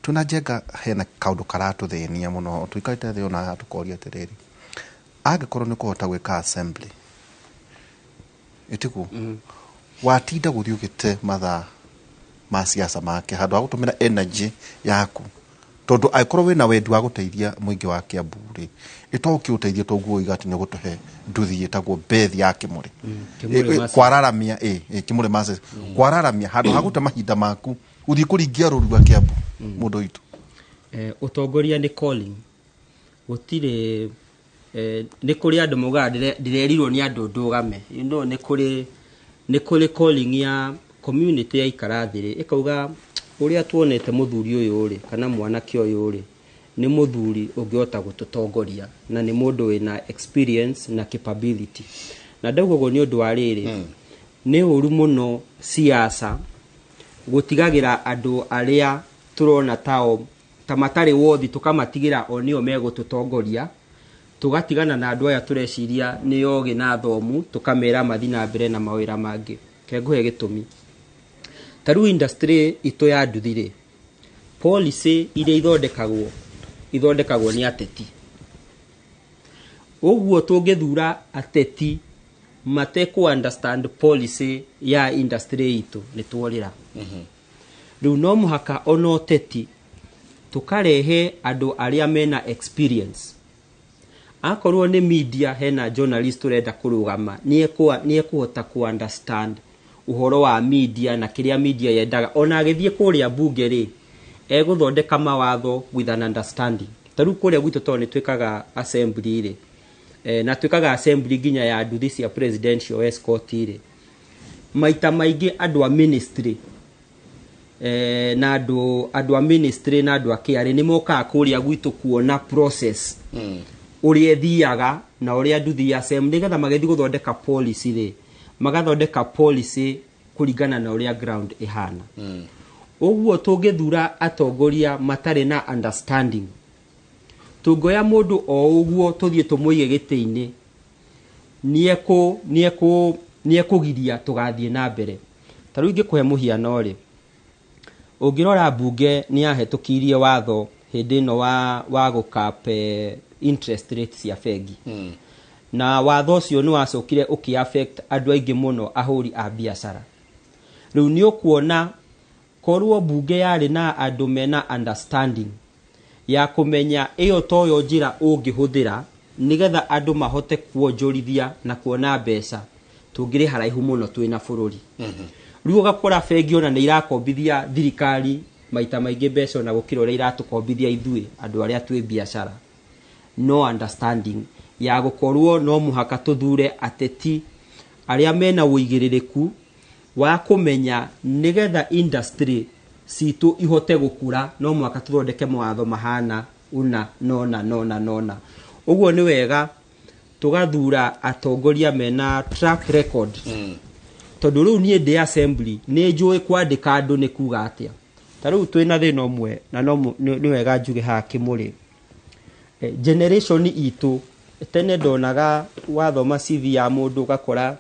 tunajenga hena kaundu karatu thenia muno tuikarite thi ona tukoria tiriri agikorwo ni kuhota gwika assembly itiku watinda guthiugite mathaa ma siasa make handu ha gutumira energy yaku tondu aikorwo wina wendi wa guteithia muingi wa Kiambu ri itoki uteithie toguo igati ni gutuhe nduthi itagwo Beth ya Kimuri kwararamia Kimuri Masters kwararamia handu ha guta mahinda maku uthi kuringia rurua Kiambu mundu itu utongoria ni calling gutire ni kuri andu muga ndirerirwo ni andu ndugame ni kuri calling ya community ya ikarathiri ikauga uria tuonete muthuri uyu ri kana mwanake uyu ri ni muthuri ungiota gututongoria na ni mundu wina experience na capability na ndaugo ni undu wa riri ni uru muno siasa gutigagira andu aria turona tao tamatari wothi tukamatigira onio megututongoria tugatigana na andu aya tureciria ni yogi na thomu tukamera mathina mbere na mawira mangi kenguhe gitumi taru industry ito ya nduthire policy ile ithondekagwo ni ateti uguo tungithura ateti mate ku understand policy ya industry ito ni tworira riu no muhaka ono teti tukarehe andu aria mena experience akorwo ni media hena journalist urenda kurugama ni ekuhota ku understand uhoro wa media na kiria media yendaga ona agithie kuria bunge ri eguthondeka mawatho with an understanding taru kuria gwitu to ni twikaga assembly ri na twikaga assembly ginya ya nduthi cia presidential escort ri maita maingi andu a ministry na andu a ministry na andu akiari ni moka kuria gwitu kuona process uria thiaga na uria nduthi assembly getha magethi guthondeka policy ri magathondeka policy kuringana na uria ground ihana uguo tungithura atongoria matari na understanding tungoya mundu o uguo tuthie tumuige gitiini niekugiria tugathie na mbere taru ingikuhe muhiano ri ungirora bunge ni ahetokirie watho hindi no wa gukape interest rates ya fegi na watho cio ni wacokire uki affect andu aingi muno ahuri a biashara riu ni ukuona korwo bunge yari na andu mena understanding ya kumenya iyo toyo njira ungihuthira nigetha andu mahote kuonjorithia na kuona mbeca tungiri haraihu muno twina bururi riu ugakora fegi ona ni irakombithia thirikari maita maingi mbeca na gukira uria iratukombithia ithui andu aria twi biashara no understanding ya gukorwo no muhaka tuthure ateti aria mena uigiririku wa kumenya nigetha industry situ ihote gukura no muhaka tuthondeke mawatho mahana una nona uguo ni wega tugathura atongoria mena track record tondu riu nie ndi assembly ni njui kwandika andu ni kuga atia ta riu twina thina umwe na no ni wega njuge ha Kimuri generation itu tene ndonaga wathoma CV ya mundu gakora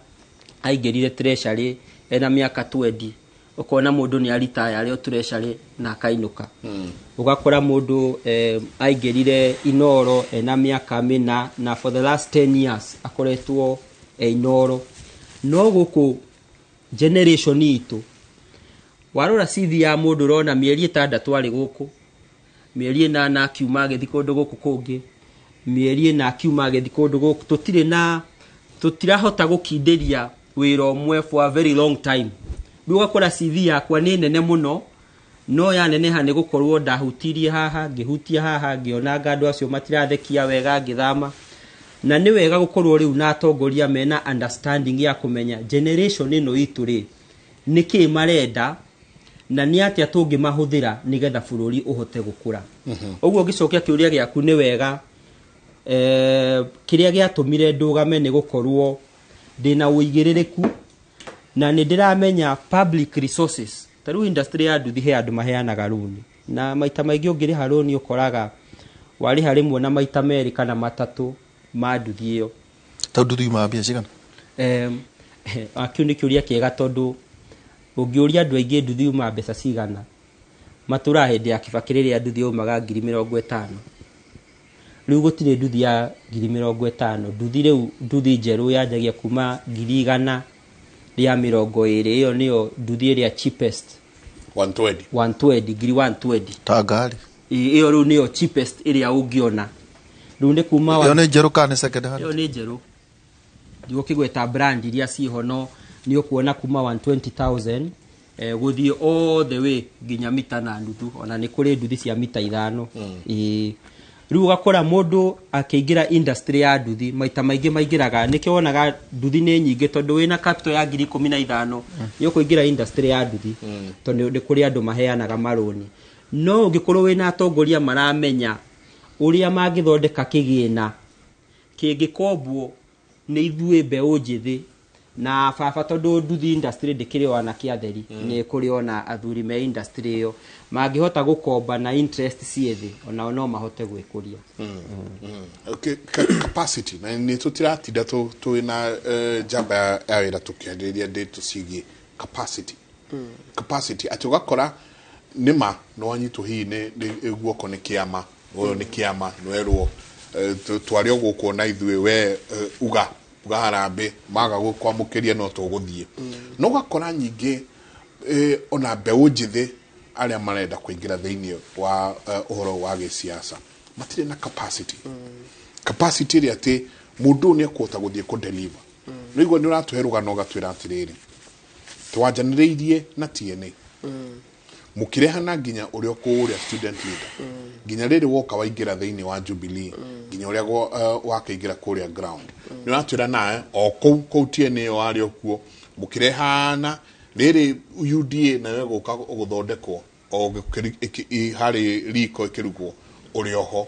aingirire treasury ena miaka 20 ukona mundu ni aritaya ari o treasury na kainuka ugakora mundu aingirire inoro ena miaka mina na for the last 10 years akoretwo inoro no guku generation itu warora CV ya mundu rona mieri 6 ari guku mieri 8 akiuma gethi kundu guku kungi mieri 4 akiuma gethi kundu guku tutirahota gukinderia wira omwe for a very long time biwa kora CV yakwa ni nene muno no ya nene ha ni gukorwo ndahutirie haha ngihutia haha ngiona gandu acio matirathekia wega ngithama na ni wega gukorwo riu na atongoria mena understanding ya kumenya generation ino itu ri niki marenda na ni atia tungi mahuthira nigetha bururi uhote gukura uguo gicokia kiuria giaku ni wega kiria giatumire ndugame ni gukorwo ndina uigiririku na ni ndiramenya public resources taru industry ya nduthi he andu maheanaga runi na maita maingĩ ungiri haroni ukoraga wari hari mwe na maita meri kana matatu ma nduthi iyo ta nduthi mambia cigana akiu ni kiuria kiega tondu ungiuria andu aingi nduthi uma mbeca cigana matura hindi ya kibakiriri ya nduthi umaga 50,000 riu gutire nduthi ya 50,000 nduthi riu nduthi njeru yanjagia kuma 100,000 ria 20 iyo niyo nduthi ria cheapest 120 ta ngari iyo riu niyo cheapest iria ungiona riu ni kuma iyo ni njeru kana second hand iyo ni njeru ndigo kigweta brand iria ciho no ni ukuona kuma 120,000 guthie all the way nginya mita na nuthu ona ni kuri nduthi cia mita 5 riu gakora mundu akiingira industry ya nduthi maita maingi maingiraga nikio wonaga nduthi ni nyingi tondu wina capital ya 15,000 yo kuingira industry ya nduthi tondu ni kuri andu maheanaga maroni no ungikorwo wina atongoria maramenya uria mangithondeka kigina kingikombwo ni ithue mbeu njithi na baba tondu nduthi industry ndikiri wana kiatheri ni kuri ona athuri me industry yo mangihota gukomba na interest ciethi ona no mahote gwikuria okay capacity na ni tutiratinda tuina jamba ya wira tukienderia ndeto cigi capacity atugakora nima no anyitu hii ne guoko ni kiama oyo ni kiama nwerwo twario guko na ithue we uga harambe maga gukwamukiria no tuguthie no gakora nyingi ona mbeu njithi aria marenda kuingira thiini wa uhoro wa gisiasa matire na capacity ria ati mundu ni akuota guthie ku deliver nigo ni uratuheruga no gatwira atiriri twanjaniriirie na TNA mukirehana nginya uria kuuria student leader nginya riri woka waingira thiini wa Jubilee nginya uria wakaingira kuria ground ni natwira nae o kou TNA wari okuo mukirehana riri UDA na we guka guthondekwo o hari riko ikirugwo uri oho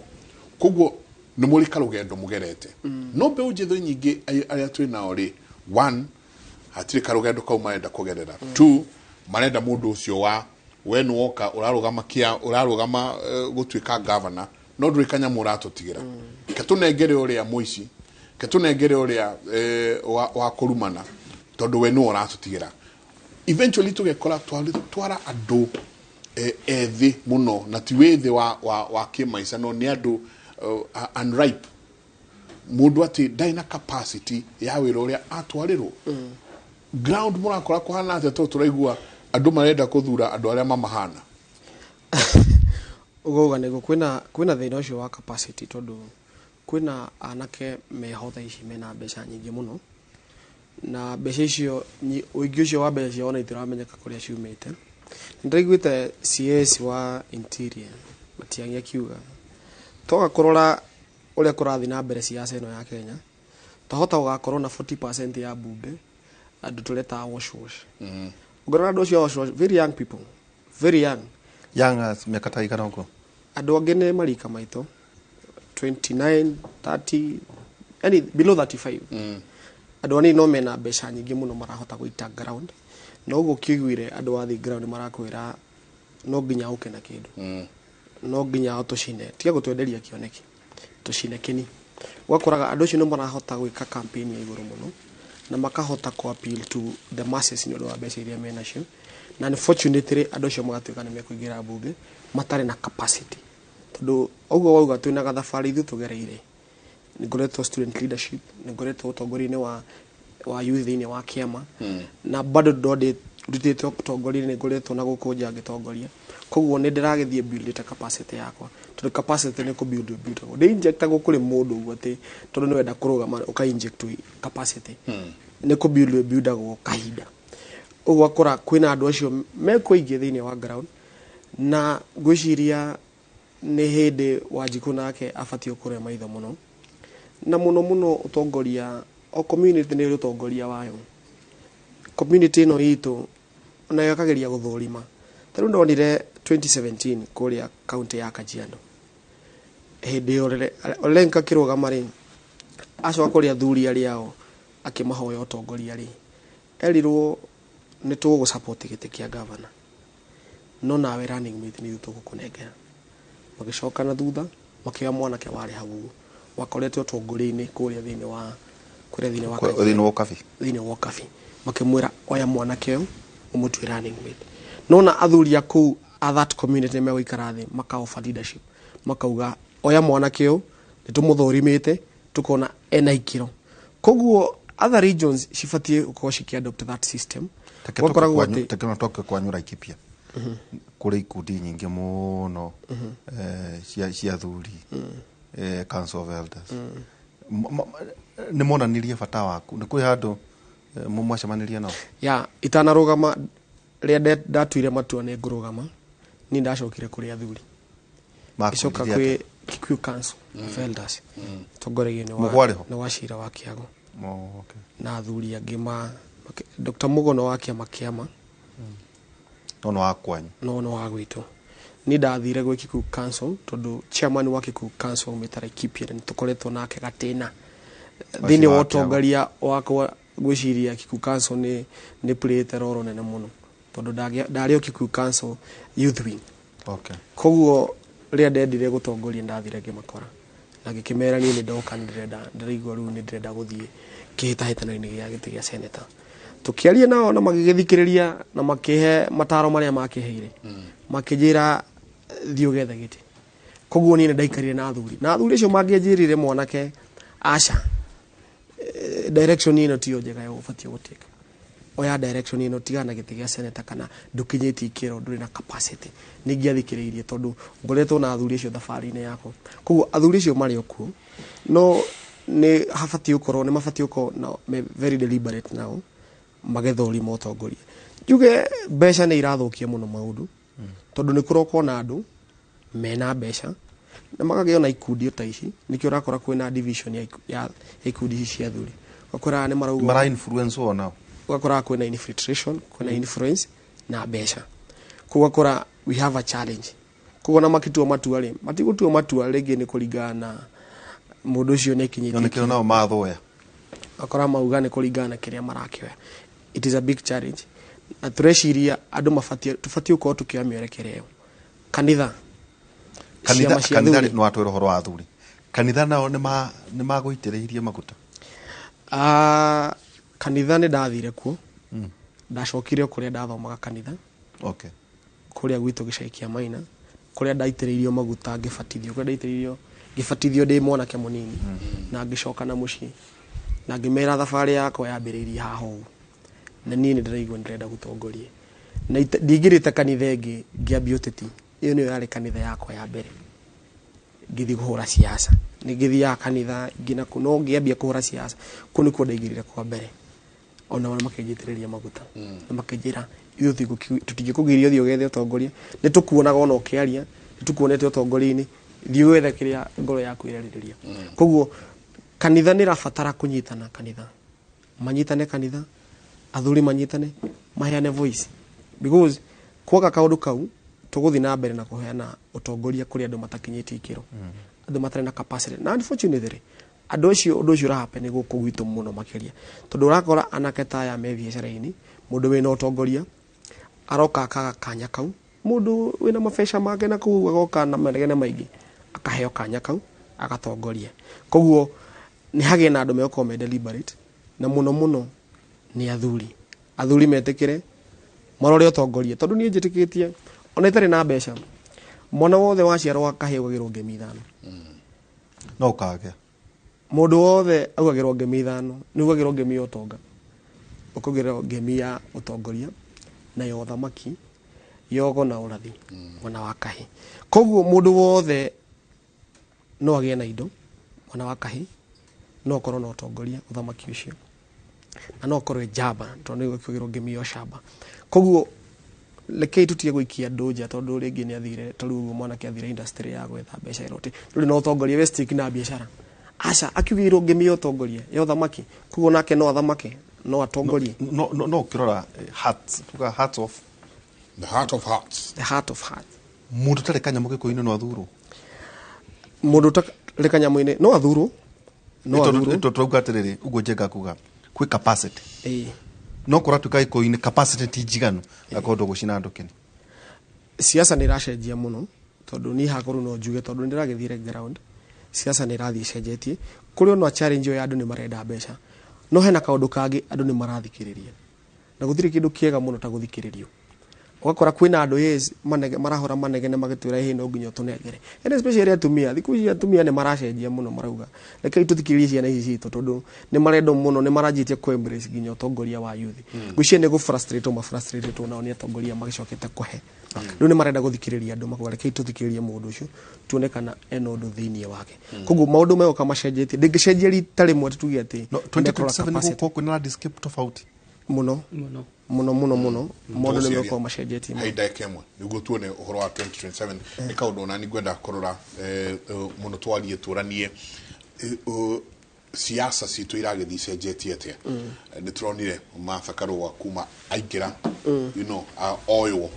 kuguo ni muri karugendo mugerete no mbe ujitho nyingi aria twina ori 1 hatire karugendo kau marenda kugerera 2 marenda mundu ucio wa when woka urarugama gutwika governor no ndurikanya murato tigira ketunengere uria muici ketunengere uria wa kurumana tondu we no uratotigira eventually tugekora twara andu ethi muno na ti wethi wa kimaisa no ni andu unripe mundu ati daina capacity ya wira uria atwarirwo ground murakora kuhana ate turaigua andu marenda kuthura andu aria mamahana ugoga nego kwina thina ucio wa capacity tondu kwina anake mehotha ici mena mbeca nyingi muno na mbeca icio uingi ucio wa mbeca cio ona itiramenyeka kuria ciumite ndiriguite CS wa interior matiangia kiuga toga kurora uria kurathi na mbere siasa ino ya Kenya tahota ugakorwo na 40% ya bumbe andu tuleta wash ugorana andu cio wash very young people very young as miaka igana uko andu angine marika maito 29 30 yani below 35 andu ani no mena mbeca nyingi muno marahota guita ground no ugo kiguire andu athi ground marakwira no nginya uke na kindu no nginya tucine tiga gutwenderia kioneki tucine kini wakoraga andu cio no marahota gwika campaign ya iguru muno na makahota ku appeal to the masses ni wa mbeca iria mena cio na unfortunately andu cio magatuika ni mekuingira bunge matare na capacity tondu ugo wauga twina gathabari ithu tugereire ngoretwo student leadership ngoretwo utongoria-ini wa youth ini wa kiama na bado ndode rutite utongoria-ini ngoretwo na gukunja ngitongoria koguo ni ndiragithie build capacity yakwa tondu capacity ni ku build ndi injecta gukuri mundu uguo ati tondu ni wenda kurugama uka inject capacity ni ku build go kahinda uguo akora kwina andu acio mekuingi thiini wa ground na gwiciria ni hindi Wanjiku nake abatie ukure maitho muno na muno utongoria o community ni utongoria wayo community no itu na yakageria guthurima taru ndonire 2017 kuria county ya Kajiado hindi olenka kirugama ri aco kuria thuri ariao akimahoya utongoria ri erirwo ni tugu support gite kia governor no nawe running mate ni tugukunengera magicoka na thutha makioya mwanake wari hau wakorete utongoria-ini kuria thiini wa kafi makimwira oya mwanake uyu umutwe running mate nona athuri aku a that community megũikara thi makaofa leadership makauga oya mwanake uyu nitumuthurimite tukona ena ikiro koguo other regions cibatie ukorwo cikiadopt that system wakoragwo ati toke kwanyura Ikipia kuri ikundi nyingi muno cia thuri council of elders ni monanirie bata waku ni kwi handu mumwacemanirie nao ya itanarugama ria ndatuire matua ni ngurugama ni ndacokire kuri athuri icoka kwi Kikuyu council of elders tongoregie ni wacira wa Kiago na athuri angi Dr. Mugono wa kiama no wakwanyu no wagwitu ni ndathire gwi Kikuyu council tondu chairman wa Kikuyu council umitara Ikipia ni tukoretwo nake gatina thini wa utongoria wakwa gwiciria Kikuyu council ni plate roro nene muno tondu ndario Kikuyu council youth wing koguo ria ndendire gutongoria ndathire ngimakora na ngikimera ni ndoka ndiraigua riu ni ndirenda guthie kihitahitano-ini gia giti gia senator tukiaria nao na magigithikiriria na makihe mataro maria makiheire makijira thio getha giti koguo ni ndaikarire na athuri acio mangianjirire mwanake aca direction ino tiyo njega yo ubatie gutika oya direction ino tigana giti gia senator kana ndukinyiti ikiro nduri na capacity ningiathikiririe tondu ngoretwo na athuri acio thabari-ini yako koguo athuri acio mari okuo no ni habatie ukorwo ni mabatie ukorwo na very deliberate now magethori motongoria njuge mbeca ni irathukia muno maundu tondu ni kuroko na andu mena mbeca na magagio na ikundi ta ici nikio rakora kwina division ya ikundi ici cia athuri wakora ni marauga mara influence ona wakora kwina infiltration kwina influence na mbeca kuwakora we have a challenge kuona makitua matua ri matigutua matua rigi ni kuringana mundu ucio ni kinyiti yonekero nao mathoya akora mauga ni kuringana kiria marakioya it is a big challenge na tureciria andu tubatie ukorwo tukioya mierekereo kanitha no atwira horo wa athuri kanitha nao ni maguitiriirie maguta kanitha ni ndathire kuo ndacokire kuria ndathomaga kanitha kuria gwitu gicaikia maina kuria ndaitiriirio maguta ngibatithio kuria ndaitiriirio ndi mwanake munini na ngicoka na mucii na ngimera thabari yakwa yambiriirie haha ugu na nie ndiraigua ndirenda gutongoria na ndingirite kanitha ingi ngiambia uteti iyo niyo yari kanitha yakwa ya mbere ngithi kuhura siasa ngithiaga kanitha ngina kuno ngiambia kuhura siasa kuni ku ndaigirire kwa mbere ona makinjitiriria maguta na makinjira iyo tutingikugiria thio gethe utongoria ni tukuonaga ona ukiaria ni tukuonete utongoria-ini thio gethe kiria ngoro yaku irariria koguo kanitha ni rabatara kunyitana kanitha manyitane kanitha athuri manyitane maheane voice because kwaga kaundu kau tuguthi na mbere na kuheana utongoria kuri andu matakinyiti ikiro andu matare na capacity na unfortunately andå acio å ndå å cio rahape nä gå kå gwitå må no makä ria tondå å rakora anake taya me biacara-inä må ndå wä na å tongoria aroka akaga kanya kau må ndå wä na mabeca make na kå agoka na manegene maingä akaheo kanya kau agatongoria koguo nä hagä na andå megåkorwo me deliberate na må no nä athuri metä kä re marore å tongoria tondå niä njä tä kä tie ona itarä na mbeca mwana wothe waciarwo akahä å gagä rwo ngemi 5 no ukage må ndå wothe augagä rwo ngemi 5 nä ugagä rwo ngemi ya å tonga å kå gä rwo ngemi ya å tongoria na ya å thamaki yogo na å rathi mwana wa kahä koguo må ndå wothe no agä na indo mwana wa kahä no korwo na å tongoria å thamaki å cio na no korwo njamba tondå nä gå kä rwo ngemi ya å camba koguo rekei tutige guikia andå nja tondå rä ngä nä athire tarä u mwanake athire industry ya gwetha mbeca irote ndå rä na å tongoria we stick na biacara aca akiugä irwo ngä mi ya å tongoria ya å thamaki koguo nake no athamake no atongorie no å kä rora heart of hearts må ndå tarä kanyamå gä kå-inä no athurwo må ndå tarä kanyamå-inä no athurwo tårauga atä rä rä å guo njenga kuga kwä capacity no kå ratuä ka gä kå-inä capacity ti njiganu akondå gå cina andå kene siasa nä iracenjia må no tondå niä hakorwo no njuge tondå nä ndäragä thire ground siasa nä rathiä cenjetie kå rä o no challenge yo ya andå nä marenda mbeca no hena kaå kangä andå nä marathikä rä ria na gå thirä kä ndå kä ega må no ta gå thikä rä rio ũgakora kwĩna andũ marahora manegene magĩtwĩra hĩ no nginya ũtũnengere ene especially atumia thikũ ici atumia nĩ maracenjia mũno marauga rekei tũthikĩrĩrie ciana ici citũ tondũ nĩ marendwo mũno nĩ maranjĩtie ku embrace nginya ũtongoria wa youth ngwĩciria nĩ gũ frustrate nao nĩ atongoria magĩcokete kũhe rĩu nĩ marenda gũthikĩrĩria andũ makauga rekei tũthikĩrĩrie mũndũ ũcio tuone kana ena ũndũ thĩinĩ wake koguo maũndũ megũka macenjetie ndĩngĩcenjia rita rĩmwe tuge atĩ 2027 nĩ gũkorwo kwĩna landscape tofauti muno mundu nä mekorwo macenjetie haida kemwe niguo tuone uhoro wa 2027 nä kaundu ona ni ngwenda kurora muno twarie turanie siasa citu iragithii cenjetie atia nä turonire Martha Karua kuma aingira you know oil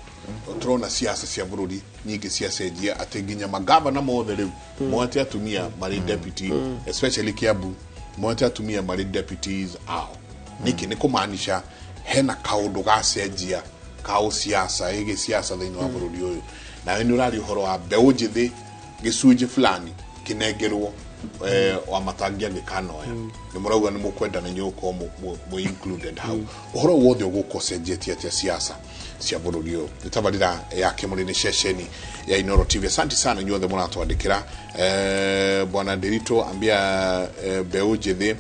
turona siasa cia bururi nyingi cia cenjia atä nginya magavana mothe riu mote atumia mari deputy especially Kiambu mote atumia mari deputies ao niki nä kumaanisha hena kaundu gacenjia ka siasa ege siasa thĩinĩ wa bũrũri ũyũ na nĩ ũrari ũhoro wa mbeũ njĩthĩ gĩcunjĩ fulani kĩnengerwo wa matangia gĩkanoya nĩ mũrauga nĩ mũkwenda na nyũko mũ included hau ũhoro wothe ũgũkocenjetie atia siasa cia bũrũri ũyũ nĩ tabarĩra ya Kimuri nĩ ceceni ya Inooro TV. Asante sana nyuothe mũratwandĩkĩra bwana Nderito ambia mbeũ njĩthĩ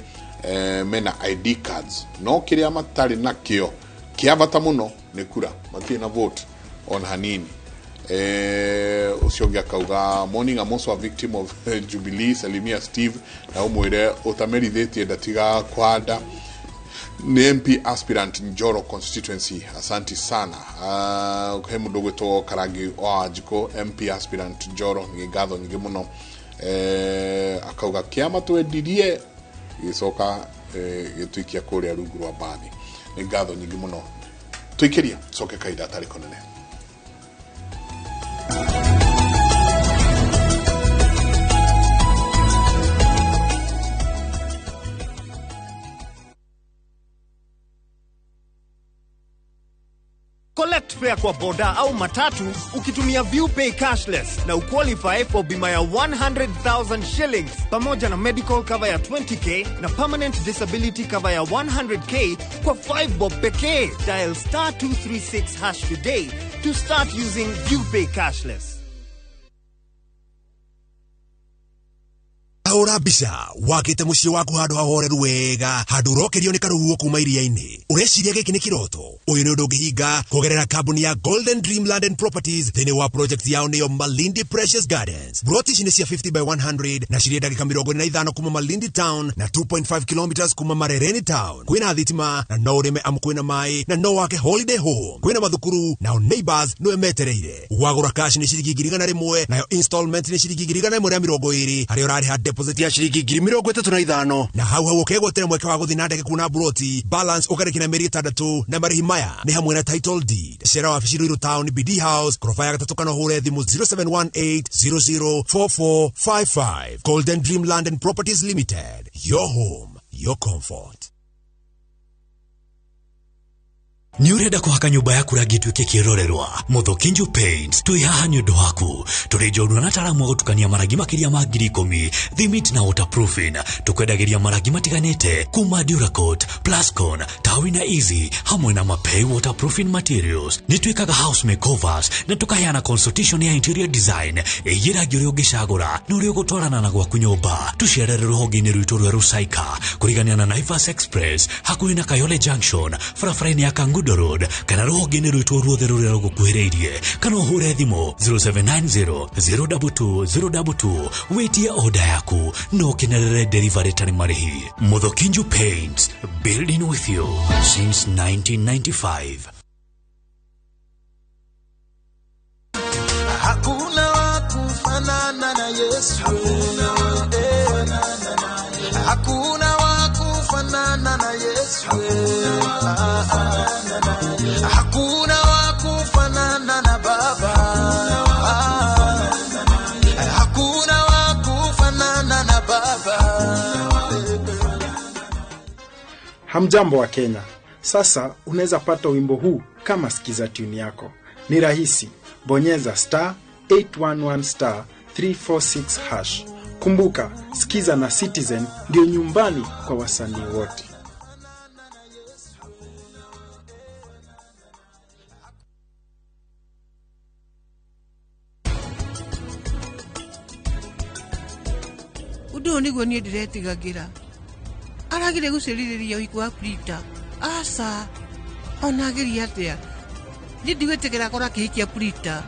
mena ID cards no kiria matari nakio kiavata muno ni kura matie na vote on hanini ucio akauga morning I'm also a victim of Jubilee Salimia Steve na umwire utamerithitie ndatiga kwanda ni MP aspirant Njoro constituency. Asante sana he mundu gwitwo Karangi wa Jiko MP aspirant Njoro ni ngatho nyingi muno akauga kiama twendirie gicoka gituikia kuria rungu rwa bathi ni ngatho nyingi muno tuikiria coke kaida atari konene. Collect fare kwa boda au matatu ukitumia ViewPay cashless na uqualify for bima ya 100,000 shillings pamoja na medical cover ya 20k na permanent disability cover ya 100k kwa 5 bob pekee. Dial *236# today to start using ViewPay cashless. Ahora mbica wakite muciĩ waku handu hahoreru wega handu rokerio ni karuhuo kuma iria-inĩ ureciria gĩkĩ nĩ kĩroto ũyũ nĩ ũndũ ũngĩhinga kũgerera kambuni ya Golden Dreamland and Properties thĩinĩ wa project yao nĩyo Malindi Precious Gardens. Broti ici nĩ cia 50 by 100 na cirĩ ndagĩka 45 kuma Malindi Town na 2.5 kilometers kuma Marereni Town. Kwĩna thitima na no ũrĩme amu kwĩna maĩ na no wake holiday home. Kwĩna mathukuru nao neighbors nĩwe metereire. Wagũra cash nĩ ciringi 100 nayo installment nĩ ciringi 120 harĩa ũrarĩha deposit deposit ya ciringi 35,000 na hau ukegwetera mweke wa guthina ndege kuna broti balance ukarikina meri 6 na marihi maya ni hamwe na title deed. Cera wabici Ruiru Town BD House ghorofa ya gatatu kana hure thimu 0718004455. Golden Dream Land and Properties Limited, your home, your comfort. Ni urenda kuhaka nyumba yaku rangi tuike kirorerwa Muthokinju Paints twi haha ni undu waku turejoru na taramu wa gutukania marangi makiria ma 10,000 thimit na waterproofing tukwendagiria marangi matiganite kuma Duracoat, Plascon, Tawina Easy hamwe na Mapei waterproofing materials. Ni twikaga house makeovers na tukaheana consultation ya interior design rangi uria ungicagura na uria ugutwarana na gwaku nyumba. Tucerere ruhonge-ini rwitu rwa Rusaika kurigania na Naivas Express hakuhi na Kayole Junction barabara-ini ya Kangundo Road kana ruhonge-ini rwitu ruothe ruria rugukuhiriirie kana uhure thimu 0790022022 witie order yaku no kinerere delivery tani marihi. Muthokinju Paints, building with you since 1995. Hakuna wa kufanana na Yesu, hakuna wa kufanana na Yesu, hakuna wa kufanana na Baba, hakuna wa kufanana na Baba. Hamjambo wa Kenya. Sasa unaweza pata wimbo huu kama sikiza tune yako. Ni rahisi. Bonyeza *811 *346#. Kumbuka, sikiza na Citizen ndio nyumbani kwa wasanii wote. Udo niguo nie ndiretigagira. Aragire guciririria uiku wa Prita. Asa. Onageria atia. Ndigwetegera kora kihikia Prita.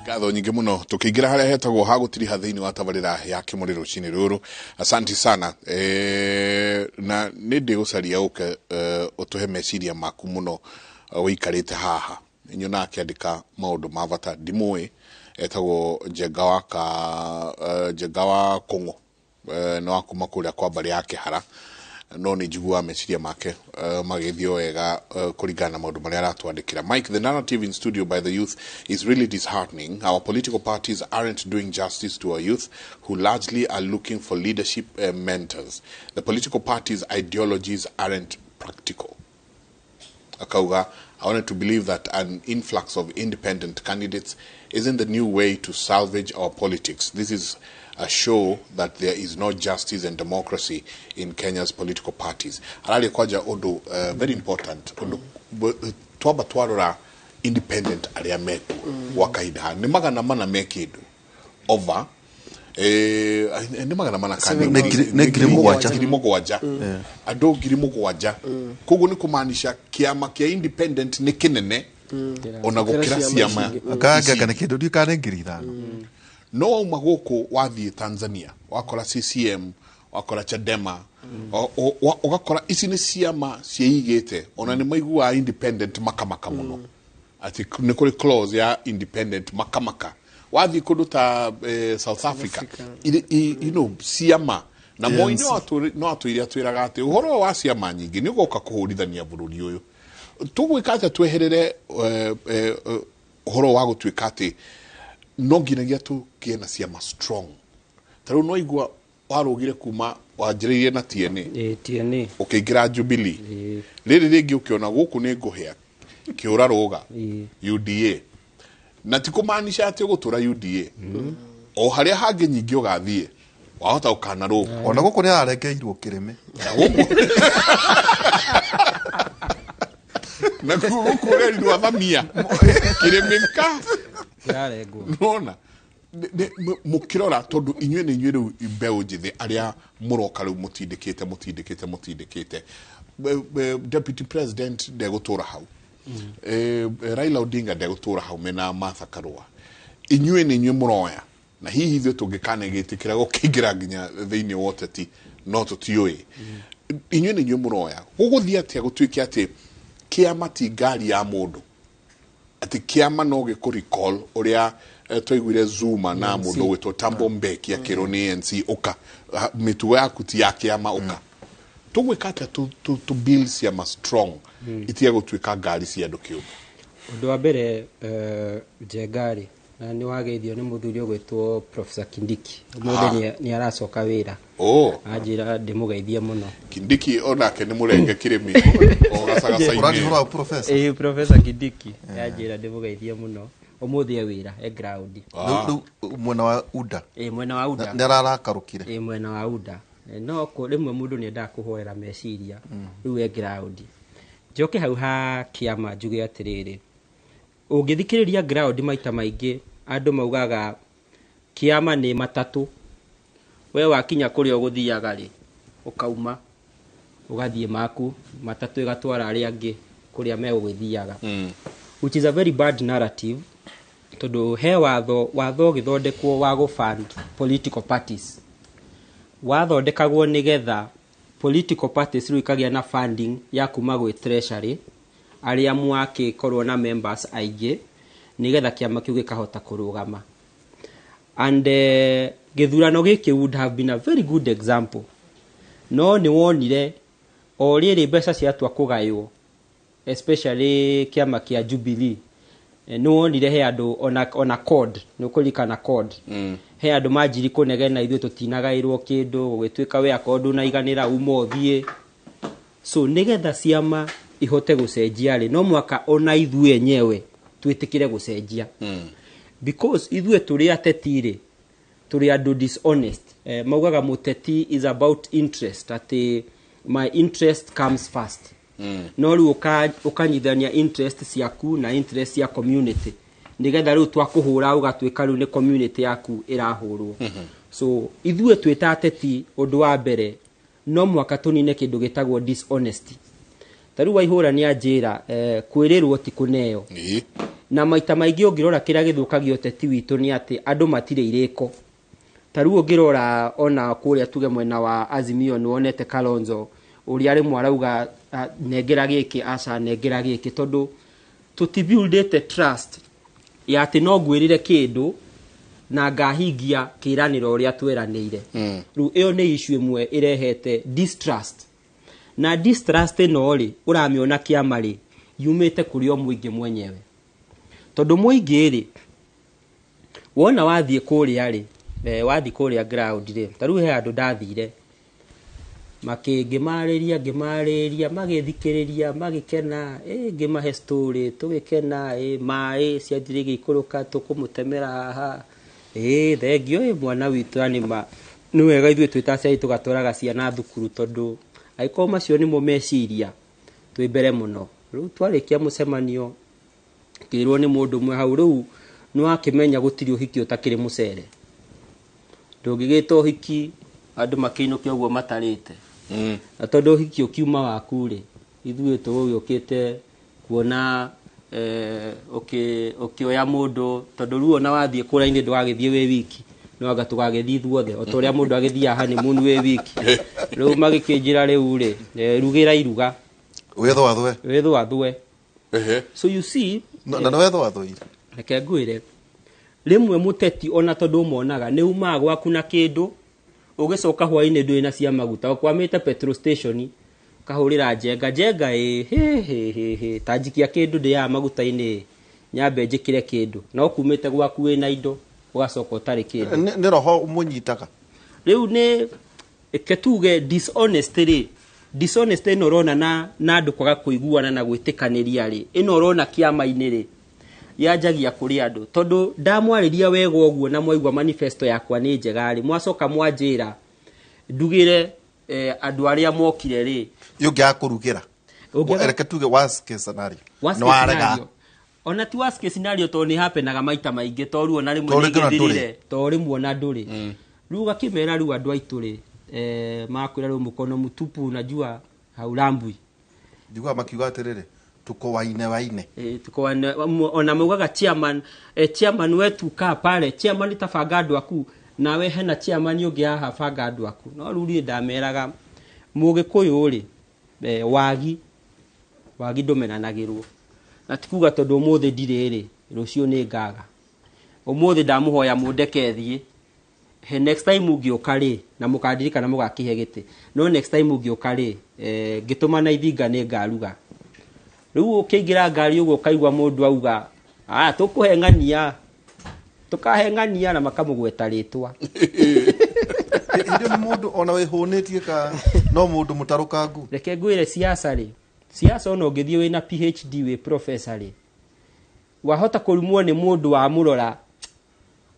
Gatho nyingi muno tukiingira haria hetagwo ha gutiriha thiini wa tabarira ya Kimuri rucini ruru. Asanti sana na nindi gucaria uke utuhe meciria maku muno wikarite haha nyona akiandika maundu ma bata ndimui etagwo Jegawa Kongo no akuma kuria kwa bari yake hara no ni njigua meciria make magithio wega kuringana maundu maria aratwandikira. Mike, the narrative in studio by the youth is really disheartening. Our political parties aren't doing justice to our youth who largely are looking for leadership mentors. The political parties' ideologies aren't practical. Akauga, I wanted to believe that an influx of independent candidates isn't the new way to salvage our politics. This is a show that there is no justice and democracy in Kenya's political parties. Arali kwaja odo very important odo twaba twarora independent aria meku wakaida ni magana mana mekidu over ni magana mana kandi ngiri mugwaja ado ngiri mugwaja kugu ni kumaanisha kiama kia independent ni kinene ona gukira ciama akaga kana kindu dikane ngiri ithano no uma guku wathie Tanzania wakora CCM wakora Chadema ugakora ici ni ciama ciigite ona ni maigua independent makamaka muno ati ni kuri clause ya independent makamaka wathie kundu ta South Africa you know ciama na moino no atuiria twiraga ati uhoro wa ciama nyingi ni ugoka kuhurithania bururi uyu tugwikata tweherere uhoro wa gutwika ati no nginagia tu kiena ciama strong taru no igua warugire kuma wanjiririe na TNA ukiingira Jubilee riri ringi ukiona guku ni nguhia kiura ruga UDA na tikumaanisha ati gutura UDA o haria hangi nyingi ugathie wahota ukana ruga ona guku ni arengeirwo kirime na guku ri ndo athamia kiremeka nona mukirora tondu inywe ni inywe mbeu njithi aria muroka riu mutindikite deputy president ndegutura hau Raila Odinga ndegutura hau mena Martha Karua inywe ni inywe muroya na hihi ithuĩ tũngĩkanegĩtĩkĩra gũkĩingĩra nginya thĩinĩ wa ũteti no tũtiũĩ inyuĩ nĩ inyuĩ mũroya gũgũthiĩ atĩa gũtuĩke atĩ kĩama ti ngari ya mũndũ atĩ kĩama no gĩkũrecall ũrĩa twaiguire Zuma na mũndũ wĩtwo Tambo Mbeki akĩrwo nĩ ANC ũka mĩtugo yaku ti ya kĩama ũka tũgwĩka atĩa to build ciama strong itige gũtuĩka ngari cia andũ kĩũmbe ũndũ wa mbere njengari na nĩ wageithio nĩ mũthuri ũgwĩtwo Professor Kindiki mũndũ nĩ aracoka wĩra anjĩra ndĩmũgeithie mũno Kindiki onake nĩ mũrenge kĩrĩmi o gacagaca-inĩ professor Professor Kindiki anjĩra ndĩmũgeithie mũno ũmũthĩ wĩra ground mwena wa UDA mwena wa UDA nĩ ararakarũkire mwena wa UDA no rĩmwe mũndũ nĩ endaga kũhoera meciria rĩu ground njoke hau ha kĩama njuge atĩrĩrĩ ũngĩthikĩrĩria ground maita maingĩ andũ maugaga kĩama nĩ matatũ we wakinya kũrĩa ũgũthiaga rĩ ũkauma ũgathiĩ maku matatũ ĩgatwara arĩa angĩ kũrĩa megũgĩthiaga which is a very bad narrative tondũ he watho ũgĩthondekwo wa gũfund political parties wathondekagwo nĩgetha political parties rĩu ikagĩa na funding ya kuma gwĩ treasury arĩa mwakĩkorwo na members aingĩ nĩgetha kĩama kĩu gĩkahota kũrũgama and gĩthurano gĩkĩ would have been a very good example no nĩ wonire o rĩrĩ mbeca ciatua kũgaywo especially kĩama kĩa Jubilee nĩ wonire he andũ ona code nĩ ũkũririkana code he andũ manjiri kũnegena ithuĩ tũtinagaĩrwo kĩndũ gũgĩtuĩka we akorwo ndũnaiganĩra uma ũthiĩ so nĩgetha ciama ihote gũcenjia rĩ no mwaka ona ithuĩ enyewe twĩtĩkĩre gũcenjia because ithuĩ tũrĩ ateti rĩ tũrĩ andũ dishonest maugaga mũteti is about interest ati my interest comes first no rĩu ũkanyithania interest ciaku na interest ya community nĩgetha rĩu twakũhũra ũgatuĩka rĩu nĩ community yaku ĩrahũrwo so ithuĩ twĩta ateti ũndũ wa mbere no mwaka tũnine kĩndũ gĩtagwo dishonesty tarĩu Waihũra nĩ anjĩra kwĩrĩrwo ti kũneo na maita maingĩ ũngĩrora kĩrĩa gĩthũkagia ũteti witũ nĩ atĩ andũ matirĩ irĩko tarĩu ũngĩrora ona kũrĩa tuge mwena wa Azimio nĩ wonete Kalonzo ũrĩa rĩmwe arauga nengera gĩkĩ aca nengera gĩkĩ tondũ tũtibuildĩte trust ya atĩ no ngwĩrĩre kĩndũ na ngahingia kĩranĩro ũrĩa tweranĩire rĩu ĩyo nĩ issue ĩmwe ĩrehete distrust na distrust ĩno rĩ ũramĩona kĩama rĩ yumĩte kũrĩ o mũingĩ mwenyewe tondũ mũingĩ rĩ wona wathiĩ kũrĩa rĩ wathiĩ kũrĩa ground rĩ tarĩu he andũ ndathire ngĩmarĩria magĩthikĩrĩria magĩkena ngĩmahe story tũgĩkena maĩ ciathire gĩikũrũka tũkũmũtemera haha thengio mwana witũ anima nĩ wega ithuĩ twĩta aciari tũgatwaraga ciana thukuru tondũ aiko macio nĩmo meciria twĩ mbere mũno rĩu twarĩkia mũcemanio kĩrwo nĩ mũndũ ũmwe hau rĩu nĩ wakĩmenya gũtirĩ ũhiki ũtakĩrĩ mũcere ndũngĩgĩta ũhiki andũ makĩinũkia ũguo matarĩte na tondũ ũhiki ũkiuma waku rĩ ithuĩ tũgũgĩũkĩte kuona ũkĩoya mũndũ tondũ rĩu ona wathiĩ kũra-inĩ ndũgagĩthiĩ wĩ wiki no anga tũgagĩthiĩ ithuothe o ta ũrĩa mũndũ agĩthiaga honeymoon wĩ wiki rĩu magĩkĩnjĩra rĩu rĩ rugĩra iruga wĩthwathwe so you see na wethwathwire reke ngwĩre rĩmwe mũteti ona tondũ ũmonaga nĩ umaga gwaku na kĩndũ ũgĩcoka hwainĩ ndũrĩ na cia maguta ũkwamĩte petrol station kahũrĩra njenga tanjikia kĩndũ ndĩyaga maguta-inĩ nyambe njĩkĩre kĩndũ no kumĩte gwaku wĩna indo ũgacoka ũtarĩ kĩndũ nĩ roho mũnyitaga rĩu nĩ ketuge dishonesty ĩno ũrona na andũ kwaga kũiguana na gwĩtĩkanĩria rĩ ĩno ũrona kĩama-inĩ rĩ yanjagia kũrĩ andũ tondũ ndamwarĩria wega ũguo na mwaigua manifesto yakwa nĩ njega rĩ mwacoka mwanjĩra ndugĩre andũ arĩa mokire rĩ yũngĩakũrugĩra reke tuge worst case scenario nĩ warega ona ti worst case scenario tondũ nĩ hapenaga maita maingĩ tondũ ona rĩmwe nĩgĩthirire tondũ rĩmwe ona ndũrĩ rĩu gakĩmera rĩu andũ aitũ rĩ makwĩra rĩu mũkono mtupu najua haurambui njiguaga makiuga atĩrĩrĩ tuko waine tuko waine ona mugaga chairman wetu ka pale chairman tabanga andu aku nawe hena chairman ungi haha banga andu aku no ruri ndameraga mugikuyu ri wagi ndomenanagirwo na tikuga tondu umuthi ndiriri rucio ni ngaga umuthi ndamuhoya mundeke thie he next time ungioka ri na mukandirika na mugakihe giti no next time ungioka ri ngituma na ithinga ni ngaruga riu ukiingira ngari ugo kaigwa mundu auga tukahengania na makamugweta ritwa ndio ni mundu ona wehonetie ka no mundu mutarukangu reke ngwire siasa ono ngithie wina PhD we professor ri wahota kurumwo ni mundu wa murora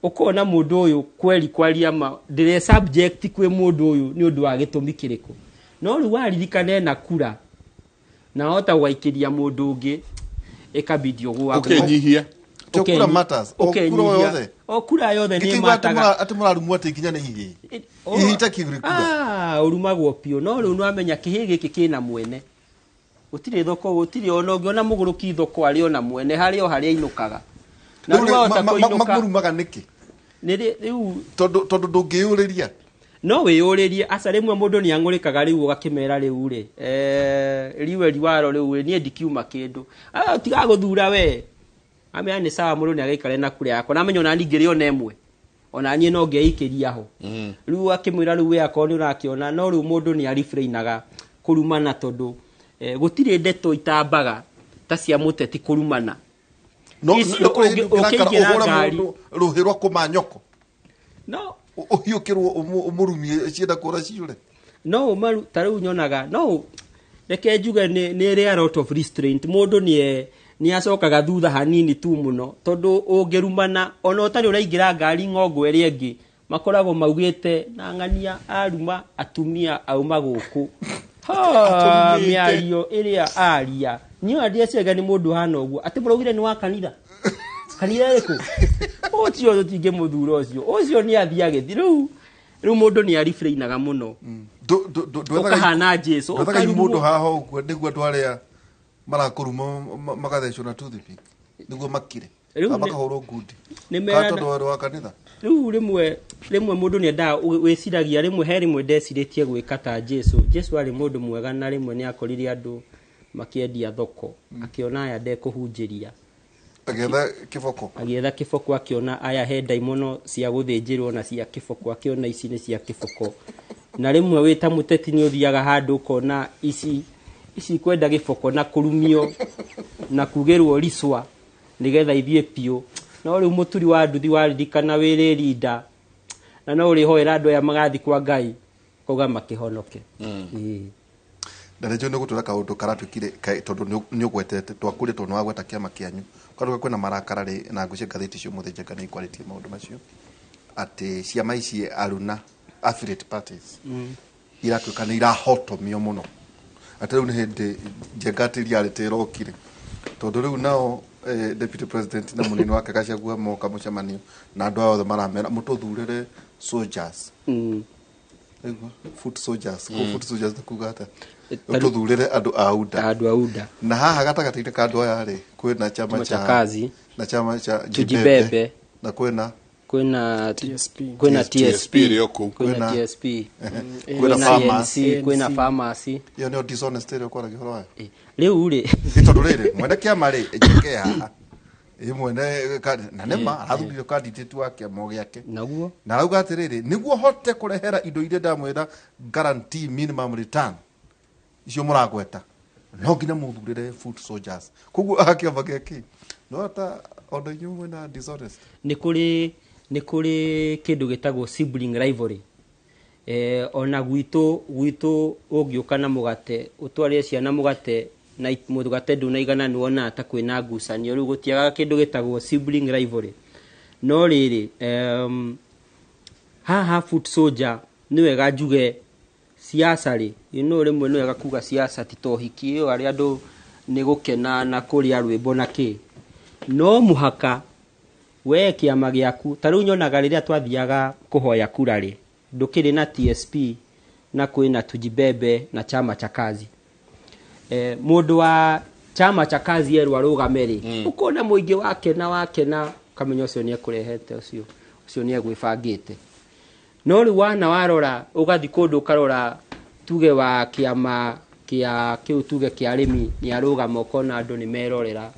ukona mundu uyu kweli kwaria ma dire subject kwe mundu uyu ni undu wa gitumi kiriko no ru waririkane na kura na hota waikiria mundu ungi ikabidi ogwa ukenyihia kura matters okura yothe ni mataga ati murarumwo ati kinya ni hihi ihita kiguri kura urumagwo pio no ru no amenya kihigi kikina mwene utire thoko utire ono ngiona muguruki thoko ari ona mwene hario haria inukaga na ru hota kuinuka magurumaga niki riu tondu ndungiuriria no wiyuririe asa rimwe mundu ni angurikaga riu ugakimera riu ri riwe riwaro riu ni ndikiuma kindu tiga guthura we amenya ni sawa mundu ni agaikare na kure yako na menyo na ningiri ona emwe ona nie no ngeikiria ho riu akimwira riu we akoni urakiona no riu mundu ni arifreinaga kurumana tondu gutire ndeto itambaga ta cia muteti kurumana no ukigira ngari ruhirwa kumanyoko no uhiukirwo umurumie cienda kura ciure no maru taru nyonaga no reke njuge ni a lot of restraint mundu ni acokaga thutha hanini tu muno tondu ungirumana ona utari uraingira ngari ng'ongo eri engi makoragwo maugite na ng'ania aruma atumia auma guku miario iria aria nyo adia cega ni mundu hana uguo ati murugire ni wa kanitha riko ocio tutinge muthuro ocio ni athia gethi riu mundu ni arifreinaga muno ukahana Jesu ukahana mundu haha uguo niguo twaria marakuruma magathecwo na toothpick niguo makire abakahoro ngudi kato wa kanitha riu rimwe mundu ni enda wiciragia rimwe he rimwe ndeciritie gwika ta Jesu ari mundu mwega na rimwe ni akorire andu makiendia thoko akiona aya ndekuhunjiria agietha kiboko akiona aya he ndaimono cia guthinjirwo na cia kiboko akiona ici ni cia kiboko na rimwe wita muteti ni uthiaga handu kona ici kwenda giboko na kurumio na kugirwo riswa nigetha ithie pio no riu muturi wa nduthi waririkana wiri rinda na no uri hoera andu aya magathi kwa Ngai kuga makihonoke ndarejo no gutura kaundu karatwikire tondu ni ugwetete twakuri tondu wagweta kiama kianyu karuga kwina marakara ri na ngucie gatheti cio muthejeka ni quality maundu macio ati ciama ici aruna affiliate parties iratwika ni irahotomio muno ati riu ni hindi njengatiria ritirokire tondu riu nao deputy president na munini wake Gachagua moka mucemanio na andu othe maramera mututhurire soldiers foot soldiers kugata tuthurire andu auda na haha gatagati-ini ka andu aya ri kwina chama cha kazi na chama cha Jibebe na kwina TSP kwina pharmacy yo no dishonest stereo kwa gihoro riu ri tondu riri mwende kiama ri ejeke haha imwene na nema athurire candidate wake mogiake naguo na rauga atiriri niguo hote kurehera indo iria ndamwira guarantee minimum return icio muragweta no nginya muthurire food soldiers kuguo akiamba ki no ata ondo nyumwe na dishonest ni kuri kindu gitagwo sibling rivalry ona gwitu ungiuka na mugate utwarie ciana mugate na mugate ndunaigana niwona ata kwina ngucanio riu gutiaga kindu gitagwo sibling rivalry no riri haha food soldier ni wega njuge siasa ri rimwe ni wega kuga siasa titohiki iyo ari andu ni gukena na kuria rwimbo na ki no muhaka we kiama giaku ta riu nyonaga riria twathiaga kuhoya kura ri ndukiri na TSP na kwina Tujibebe na chama cha kazi mundu wa chama cha kazi yeru arugameri ukona muingi wake na kamenya ucio nie kurehete ucio nie gwibangite no ri wana warora ugathi kundu karora tuge wa kiama kia tuge kia arimi ni arugama ukona andu ni merorera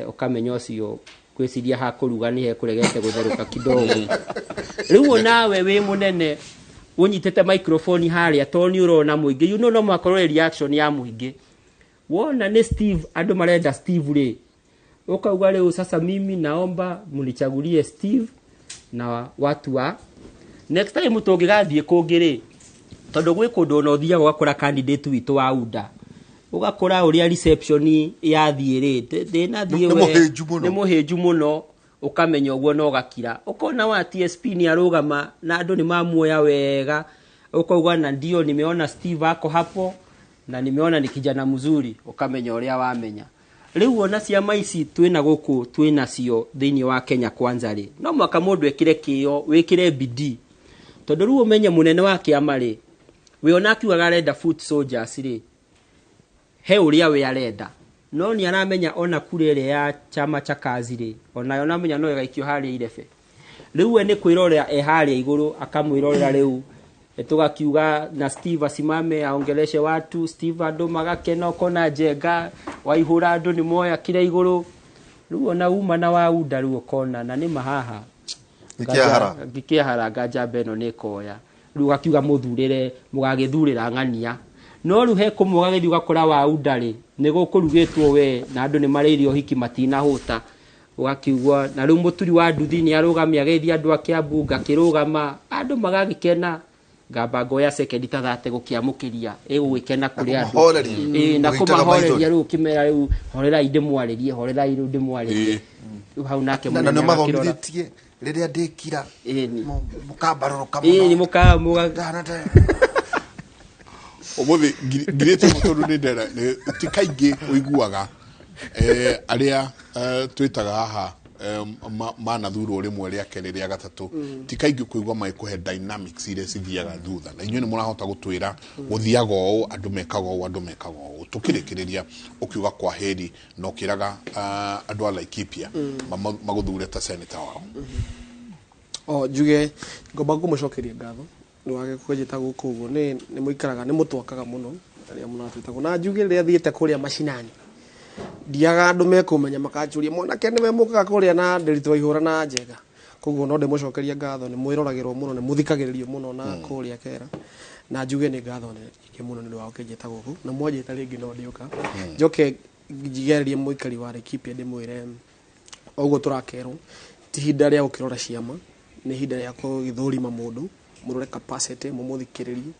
ukamenya ucio kwiciria ha kuruga ni he kuregete gutheruka kidogo riu nawe wi munene unyitete microphone haria to ni urona muingi you know no makorwo reaction ya muingi wona ni Steve andu marenda Steve ri ukauga leo sasa mimi naomba munichagulie Steve na watu wa next time tungigathie kungiri tondu gwi kundu no thia gwakora candidate witu wa UDA ugakora uria reception yathie ri ndina thie we ni muhinju muno ukamenya uguo no gakira ukona wa TSP ni arugama na andu ni mamuoya wega ukauga na ndio nimeona Steve ako hapo na nimeona ni kijana mzuri ukamenya uria wamenya riu ona ciama ici twina guku twina cio thiini wa Kenya kwanza ri no mwaka mundu ekire kiyo wikire bidii tondu riu umenye munene wa kiama ri we ona akiuga arenda foot soldiers ri he uria we arenda no ni aramenya ona kurere ya chama cha kazi ri ona yona menya no igaikio hari irebe riu we ni kwirorera hari iguru akamwirorera riu tugakiuga na Steve asimame aongeleshe watu Steve andu magakena kona jenga waihura andu ni moya kira iguru riu ona uma na wa UDA riu kona na ni mahaha gikiahara gaja beno ni koya riu gakiuga muthurire mugagithurira ngania no riu he kumugagithi ugakora wa UDA ri ni gukurugitwo we na andu ni maririo hiki matina huta ugakiugwa na riu muturi wa nduthi ni arugamia gethi andu akiambunga kirugama andu magagikena gamba ngoya second tathate gukiamukiria igwikena kuri andu na kumahoreria riu kimera riu horera inde mwaririe horera iru ndimwaririe hau nake munene na mathomithie riria ndikira mukambaruruka ni mukamuga umuthi ngirite mutoru ni ndera ti kaingi uiguaga aria twitaga haha manathuro rimwe ria keri ria gatatu ti kaingi kuigwa mai kuhe dynamics ile cithiaga thutha na inyuĩ nĩ mũrahota gũtwĩra gũthiaga ũũ andũ mekaga ũũ tũkĩrĩkĩrĩria ũkiuga kwa heri na ũkĩraga andũ a Laikipia magũthure ta senator wao njuge ngomba kũmũcokeria ngatho nĩ wage kwenjeta gũkũ ũguo nĩ mũikaraga nĩ mũtwakaga mũno rĩrĩa mũratwĩtagwo na njuge rĩrĩa thiĩte kũrĩa macinani ndiaga andu mekumenya makachuria mwanake niwe mukaga kuria na ndirito waihura na njega koguo no ndimucokeria ngatho ni mwiroragirwo muno ni muthikagiririo muno na kuria kera na njuge ni ngatho ni muno ni wa ukenjeta guku na mwajeta ringi no ndiuka njoke njigererie muikari wa Laikipia ndimwire oguo turakerwo ti hinda ria ukirora ciama ni hinda ria kugithurima mundu murore capacity mumuthikiririe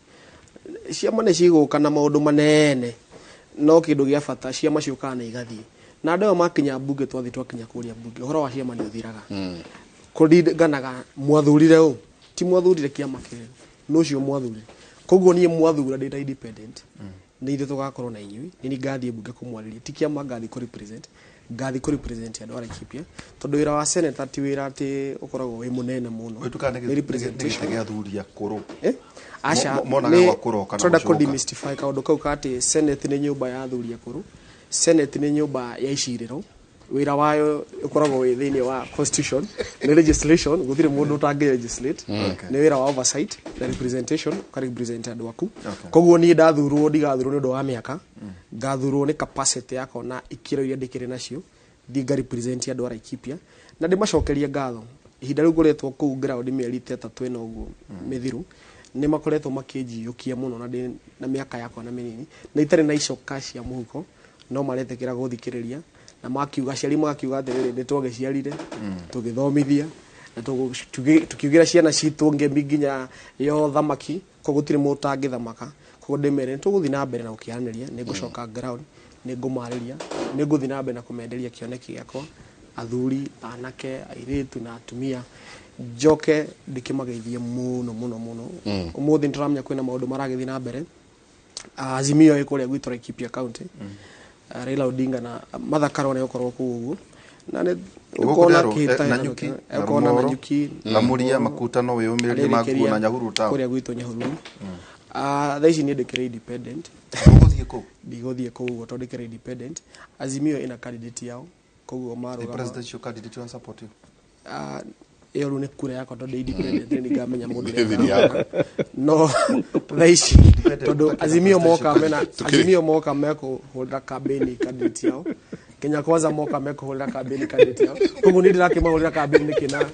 ciama ni ciguka na maundu manene no kindu gia bata ciama ciukaga na igathie na andu makinya bunge twakinya kuria bunge horo wa ciama ni uthiraga kuringanaga mwathurire u ti mwathurire kiama kire no cio mwathurire koguo nie mwathura ndi independent ni ithu tugakorwo na inyui ni ngathie bunge kumwariria ti kiama ngathie ku represent andu a Laikipia tondu wira wa senator ti wira ati ukoragwo wi munene muno ni representation ya thuria kuru Asha monaga wakuro kana tronda ko demystify kaundu kau kati senate ni nyumba ya thuri akuru senate ni nyumba ya iciriro wira wayo ukoragwo wi thiini wa constitution ni legislation guthire mundu utangi legislate ni wira wa oversight na representation ka represent andu aku koguo ni ndathurwo ndigathurwo ni ndu wa miaka ngathurwo ni capacity yako na ikiro iria ndikire nacio ndiga represent andu a Laikipia na ndimacokeria ngatho ihinda riu ngoretwo kuu ground mieri 3 ino uguo mithiru ni makoretwo makinjiukia muno na miaka yakwa na minini na itare na icoka cia muhuko no maretekera guthikiriria na makiuga ciari makiuga atiriri ni twageciarire tugithomithia na tukiugira ciana citu ngembi nginya yo thamaki kogutire mutangi thamaka kogo ndemere tuguthi na mbere na ukianĩria ni ngucoka ground ni ngumariria ni nguthi na mbere na kumenderia kioneki giakwa athuri anake airitu na atumia njoke ndikimageithie muno umuthi ndiramenya kwina maundu maragethi na mbere azimio ikuria gwitu Laikipia county Raila Odinga na mathakaro ne ukorwo kuguo na ne ukona kita na nyuki ukona na nyuki lamuria makuta no weyumirie makuo na Nyahururu tawo kuria gwitu Nyahururu thaici ni ndikire independent ndigũthiĩ kũu ũguo tondũ ndĩkĩra independent. Azimio ina candidate yao koguo marũgama presidential candidate wa support you iyo rĩu nĩ kura yakwa tondũ independent nĩ ngamenya mũndũ ũrĩa no thaici tondũ Azimio moka mekũhũrĩra campaign candidate yao Kenya Kwanza moka mekũhũrĩra campaign candidate yao koguo niĩ ndĩrakĩmahũrĩra campaign kĩna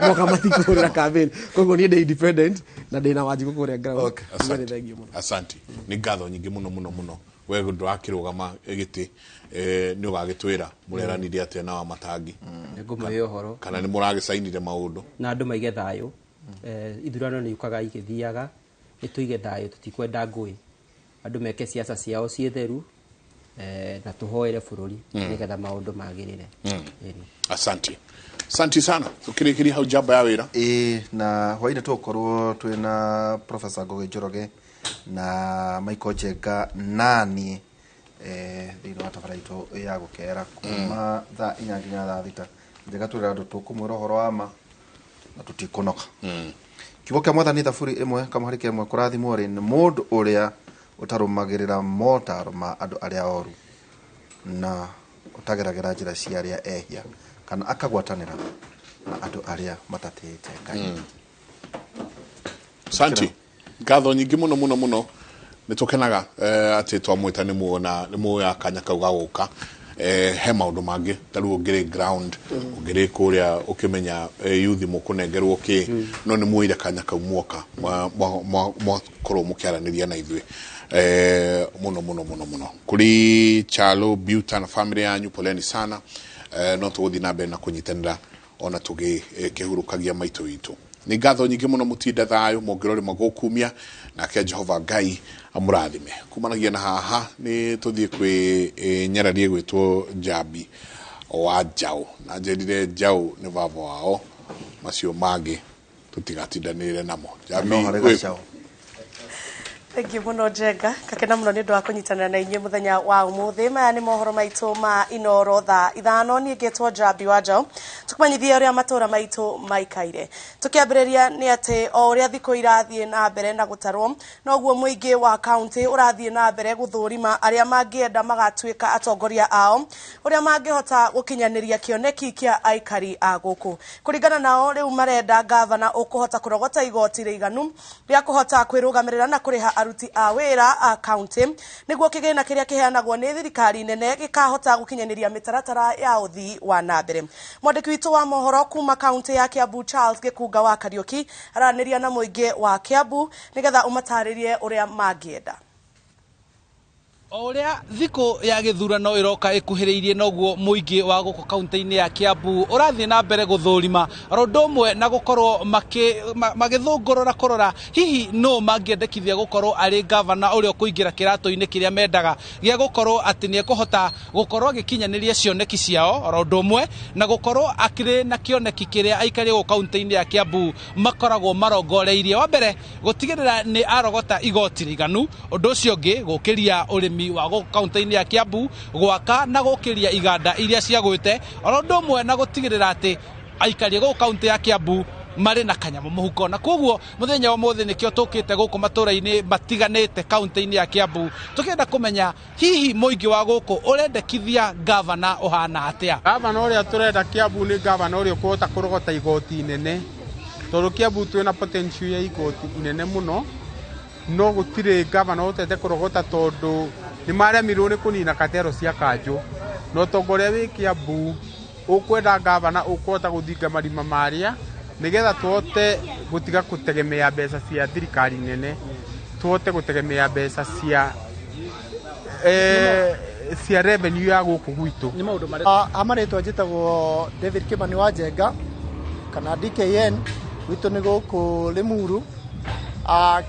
moka matikũhũrĩra campaign koguo niĩ ndĩ independent na ndĩna wanji gũkũrĩa ground. Asante nĩ ngatho nyingĩ mũno we ndũrakĩrũgama gĩtĩ nĩ ũgagĩtwĩra mũreranire atĩa na wa matangi ngũmũhe ũhoro kana nĩ mũragĩcainire maũndũ na andũ maige thayũ ithurano nĩ yukaga igĩthiaga nĩtũige thayũ tũtikwenda ngũĩ andũ meke siasa ciao ciĩ theru na tuhoere bũrũri nĩgetha maũndũ magĩrĩre. Asante sana tukirikiri hau jamba ya wĩra na hwainĩ tũkorwo twĩna Professor Ngoge Njoroge na Michael Jenga nani thĩinĩ wa tabarĩra itũ ya gũkera kuma thaa 4 nginya thaa 6 Njega twĩra andũ tũkũmwĩra ũhoro wa ma na tũtikũnoka. Kiugo kĩa Mwathani Thaburi 1 kamũhari kemwe kũrathimwo rĩ nĩ mũndũ ũrĩa ũtarũmagĩrĩra motaro ma andũ arĩa oru na ũtageragĩra njĩra cia arĩa ehia kana akagwatanĩra na andũ arĩa matatĩte Ngai. Santi ngatho nyingĩ mũno nĩ tũkenaga atĩ twamwĩta nĩ muona nĩ muoya kanya kau gagũka he maũndũ mangĩ tarũ ngĩrĩ ground ngĩrĩ kũrĩa ũkĩmenya youth mũkũnengerwo kĩ no nĩ muoire kanya kau muoka mwakorwo mũkĩaranĩria na ithuĩ mũno kuri Chalo Buta na family yanyu poleni sana no tũgũthiĩ na mbere na kũnyitanĩra ona tũgĩkĩhurukagia maitũ witũ. Nĩ ngatho nyingĩ mũno mũtinde thayũ mũngĩrore magũkumia nake Jehova Ngai amũrathime. Kumanagia na haha nĩ tũthiĩ kwĩ nyararie gwĩtwo Njambi wa Njaũ na njerire Njaũ nĩ baba wao macio mangĩ tũtigatindanĩre namo. Njambi Thank you muno Jenga kakena muno nĩ ũndũ wa kũnyitanĩra na inyuĩ mũthenya wa ũmũthĩ. Maya nĩ mohoro maitũ ma Inoro thaa 5 niĩ ngĩtwo Njambi wa Njaũ tũkũmenyithia ũrĩa matũra maitũ maikaire. Tũkĩambĩrĩria nĩ atĩ o ũrĩa thikũ irathiĩ na mbere na gũtarwo noguo mũingĩ wa kaunti ũrathiĩ na mbere gũthũrima arĩa mangĩenda magatuĩka atongoria ao ũrĩa mangĩhota gũkinyanĩria kĩoneki kĩa aikari a gũkũ. Kũringana nao rĩu marenda gavana ũkũhota kũrogota igoti rĩiganu rĩa kũhota kwĩrũgamĩrĩra na kũrĩha aruti a wĩra a county nĩguo kĩgĩna kĩrĩa kĩheanagwo nĩ thirikari nene gĩkahota gũkinyanĩria mĩtaratara ya ũthii wa nambere. Mwandĩki witũ wa mohoro kuma county ya Kiambu Charles Gĩkunga wa Kariuki aranĩria na mũingĩ wa Kiambu nĩgetha ũmatarĩrie ũrĩa mangĩenda. O ũrĩa thikũ ya gĩthurano ĩroka ĩkuhĩrĩirie noguo mũingĩ wa gũkũ kaunti-inĩ ya Kiambu ũrathiĩ na mbere gũthũrima ũndũ ũmwe na gũkorwo magĩthũngũrũra kũrora hihi no mangĩendekithia gũkorwo arĩ gavana ũrĩa ũkũingĩra kĩratũ-inĩ kĩrĩa mendaga gĩa gũkorwo atĩ nĩ ekũhota gũkorwo agĩkinyanĩria cioneki ciao ũndũ ũmwe na gũkorwo akĩrĩ na kĩoneki kĩrĩa aikari gũkũ kaunti-inĩ ya Kiambu makoragwo marongoreirie. Wa mbere gũtigĩrĩra nĩ arogota igoti rĩiganu, ũndũ ũcio ũngĩ gũkĩria ũrĩmi wa gũkũ kaunti-inĩ ya Kiambu gwaka na gũkĩria iganda iria ciagwĩte ũndũ ũmwe na gũtigĩrĩra atĩ aikari gũkũ kaunti ya Kiambu marĩ na kanyamũ mũhuko. Na koguo mũthenya wa ũmũthĩ nĩkĩo tũkĩte gũkũ matũra-inĩ matiganĩte kaunti-inĩ ya Kiambu tũkĩenda kũmenya hihi mũingĩ wa gũkũ ũrendekithia gavana ũhana atĩa. Gavana ũrĩa tũrenda Kiambu nĩ gavana ũrĩa ũkũhota kũrogota igoti inene tondũ Kiambu twĩna potential ya igoti inene mũno no gũtirĩ gavana ũtete kũrogota tondũ nĩ maremirwo nĩ kũnina katero cia kanjũ no ũtongoria wĩ Kiambu ũkwenda gavana ũkũhota gũthinga marima marĩa nĩgetha tuhote gũtiga gũtegemea mbeca cia thirikari nene tuhote gũtegemea mbeca cia revenue ya gũkũ gwitũ. Amarĩtwa njĩtagwo David Kimani wa Njenga kana DKN gwitũ nĩ gũkũ Limuru.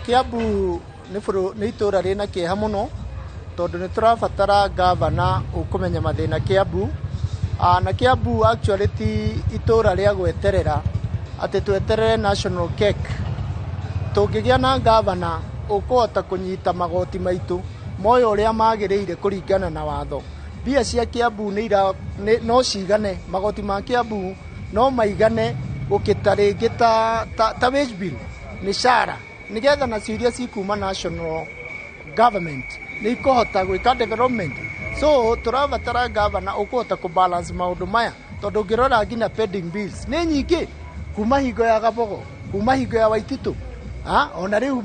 Kiambu nĩ itũra rĩna kĩeha mũno tondũ nĩ tũrabatara gavana ũkũmenya mathĩna Kiambu na Kiambu actually ti itũra rĩa gweterera atĩ tweterere national cake. Tũngĩgĩa na gavana ũkũhota kũnyita magoti maitũ moyo ũrĩa magĩrĩire kũringana na watho. Mbia cia Kiambu no cigane, magoti ma Kiambu no maigane gũkĩta rĩngĩ ta wage bill mĩcara nĩgetha nacio iria cikuma national government nĩ ikohota gwĩka development. So tũrabatara governor ũkũhota kũbalance maũndũ maya, tondũ ũngĩrora nginya pending bills nĩ nyingĩ, kuma hingo ya Gabogo, kuma hingo ya Waititu, ona rĩu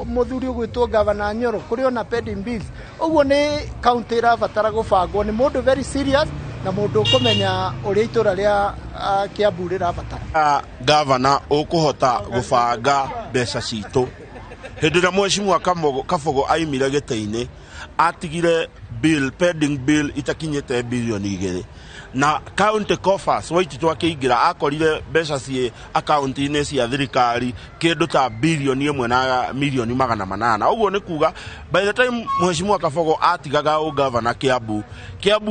mũthuri ũgwĩtwo governor Nyoro kũrĩ ona pending bills. Ũguo nĩ county ĩrabatara gũbangwo nĩ mũndũ very serious na mũndũ ũkũmenya ũrĩa itũra rĩa Kiambu rĩrabatara. Governor ũkũhota gũbanga mbeca citũ. Hĩndĩ ĩrĩa Mheshimiwa Kabogo aimire gĩtĩ-inĩ atigire bill, pending bill itakinyĩte bilioni 2 na county coffers Waititu akĩingĩra akorire mbeca ciĩ akaunti-inĩ cia thirikari kĩndũ ta bilioni 1 na milioni 800. Ũguo nĩ kuga by the time Mheshimiwa Kabogo atigaga governor Kiambu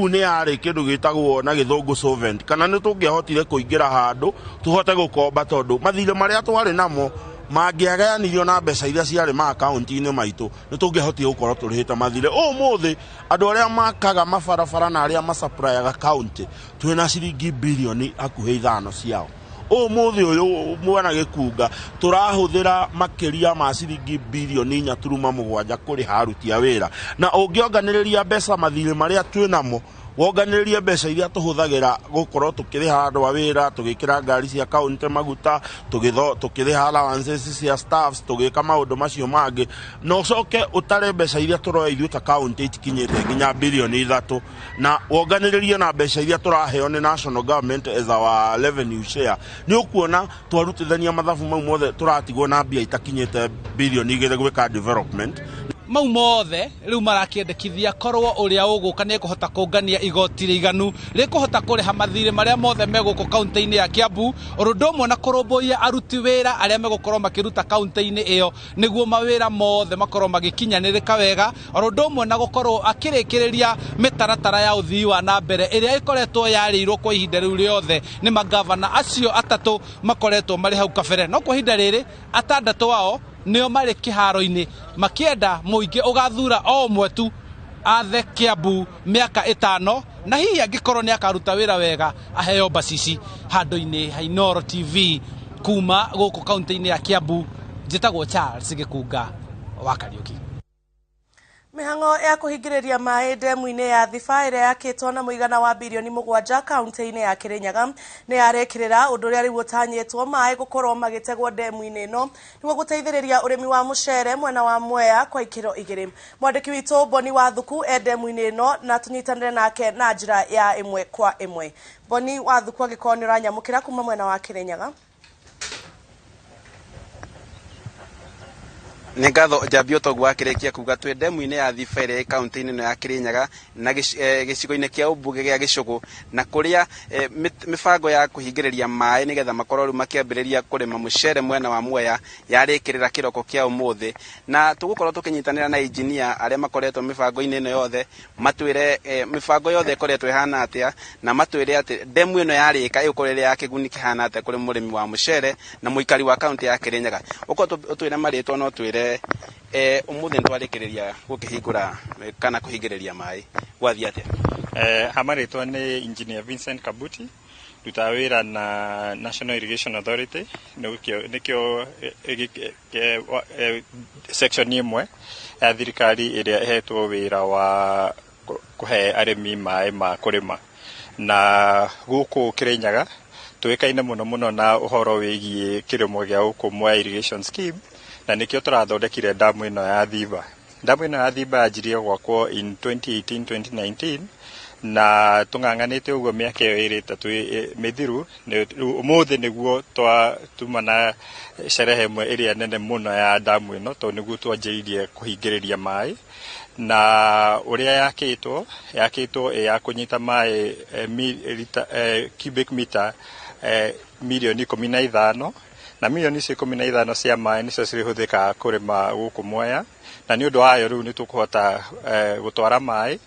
nĩ yarĩ kĩndũ gĩtagwo na gĩthũngũ solvent, kana nĩ tũngĩahotire kũingĩra handũ tũhote gũkomba, tondũ mathirĩ marĩa twarĩ namo mangĩagayanirio na mbeca iria ciarĩ ma akaunti-inĩ maitũ nĩ tũngĩahotire gũkorwo tũrĩhĩte mathirĩ. Ũmũthĩ andũ arĩa makaga mabarabara na arĩa macapurayaga kaunti twĩna ciringi bilioni hakuhĩ 5 ciao. Ũmũthĩ ũyũ mwana Gĩkunga tũrahũthĩra makĩria ma ciringi bilioni 4.7 kũrĩha aruti a wĩra, na ũngĩonganĩrĩria mbeca mathirĩ marĩa twĩnamo wonganĩrĩrie mbeca iria tũhũthagĩra gũkorwo tũkĩrĩha andũ a wĩra, tũgĩkĩra ngari cia kaunti maguta, tũkĩrĩha allowances cia staffs, tũgĩka maũndũ macio mangĩ, na ũcoke ũtare mbeca iria tũroya ithuĩ ta kaunti itikinyĩte nginya bilioni 3, na wonganĩrĩrie na mbeca iria tũraheo nĩ national government as our revenue share, nĩ ũkuona twarutithania mathabu mau mothe tũratigwo na mbia itakinyĩte bilioni 2 gwĩka development. Mau mothe rĩu marakĩendekithia korwo ũrĩa ũgũka nĩ kũhota kũngania igoti rĩiganu rĩkũhota kũrĩha mathirĩ marĩa mothe megũkũ kaunti-inĩ ya Kiambu, ũndũ ũmwe na kũrũmbũiya aruti wĩra arĩa megũkorwo makĩruta kaunti-inĩ ĩyo nĩguo mawĩra mothe makorwo magĩkinyanĩrĩka wega, ũndũ ũmwe na gũkorwo akĩrĩkĩrĩria mĩtaratara ya ũthii wa na mbere ĩrĩa ĩkoretwo yarĩirwo kwa ihinda rĩu rĩothe nĩ magavana acio atatũ makoretwo marĩ hau kabere. No kwa ihinda rĩrĩ atandatũ wao nĩo marĩ kĩharo-inĩ makĩenda mũingĩ ũgathura o ũmwe tu athe Kiambu mĩaka 5, na hihi angĩkorwo nĩ akaruta wĩra wega aheo bacici. Handũ-inĩ ha Inooro TV kuma gũkũ kaunti-inĩ ya Kiambu, njĩtagwo Charles Gĩkunga wa Kariũki. Mĩhango ya kũhingĩrĩria maĩ ndemu-inĩ ya Thiba ĩrĩa yakĩtwo na mũigana wa bilioni 7 kaunti-inĩ ya Kirinyaga nĩ yarekĩrĩra ũndũ ũrĩa rĩu ũtanyĩtwo maĩ gũkorwo magĩtegwo ndemu-inĩ ĩno nĩguo gũteithĩrĩria ũrĩmi wa mũcere mwena wa Mwea kwa ikĩro 2. Mwandĩki witũ Boni Wathuku ndemu-inĩ ĩno na tũnyitanĩre nake na njĩra ya 1 kwa 1. Boni Wathuku agĩkorwo nĩ ũranyamũkĩra kuma mwena wa Kirinyaga. Nĩ ngatho Njambi Ũtongu wakĩrĩkia kuga twĩ ndemu-inĩ ya Thiba ĩrĩa kaunti-inĩ ĩno ya Kirinyaga na gĩcigo-inĩ kĩa ũmbunge gĩa Gĩcũgũ, na kũrĩa mĩbango ya kũhingĩrĩria maĩ nĩgetha makorwo rĩu makĩambĩrĩria kũrĩma mũcere mwena wa Mwea yarĩkĩrĩra kĩroko kĩa ũmũthĩ, na tũgũkorwo tũkĩnyitanĩra na injinia arĩa makoretwo mĩbango-inĩ ĩno yothe matwĩre mĩbango yothe ĩkoretwo ĩhana atĩa, na matwĩre atĩ ndemu ĩno yarĩka ĩgũkorwo ĩrĩ ya kĩguni kĩhana atĩa kũrĩ mũrĩmi wa mũcere na mũikari wa kaunti ya Kirinyaga. Ũkorwo ũtwĩre marĩtwa no twĩre ũmũthĩ nĩtwarĩkĩrĩria gũkĩhingũra kana kũhingĩrĩria maĩ gwathiĩ atĩa? Hamarĩtwa nĩ Engineer Vincent Kabuti, ndutaga wĩra na National Irrigation Authority, nĩkĩo section ĩmwe ya thirikari ĩrĩa ĩhetwo wĩra wa kũhe arĩmi maĩ ma kũrĩma, na gũkũ Kirinyaga tũĩkaine mũno na ũhoro wĩgiĩ kĩrĩmo gĩa gũkũ Mwea Irrigation Scheme, na nĩkĩo tũrathondekire damu ĩno ya Thiba. Damu ĩno ya Thiba yanjirie gwakwo in 2018-2019 na tũng'ang'anĩte ũguo mĩaka ĩyo ĩrĩ ĩtatũ mĩthiru. Ũmũthĩ nĩguo tuma na sherehe ĩmwe ĩrĩa nene mũno ya damu ĩno, tondũ nĩguo twanjĩrĩirie kũhingĩrĩria maĩ, na ũrĩa yakĩtwo ya kũnyita maĩ cubic meter milioni 15, na milioni 15 cia maĩ nicio cirĩhũthĩkaga kũrĩma gũkũ Mwea, na nĩ ũndũ wayo rĩu nĩ tũkũhota gũtwara maĩ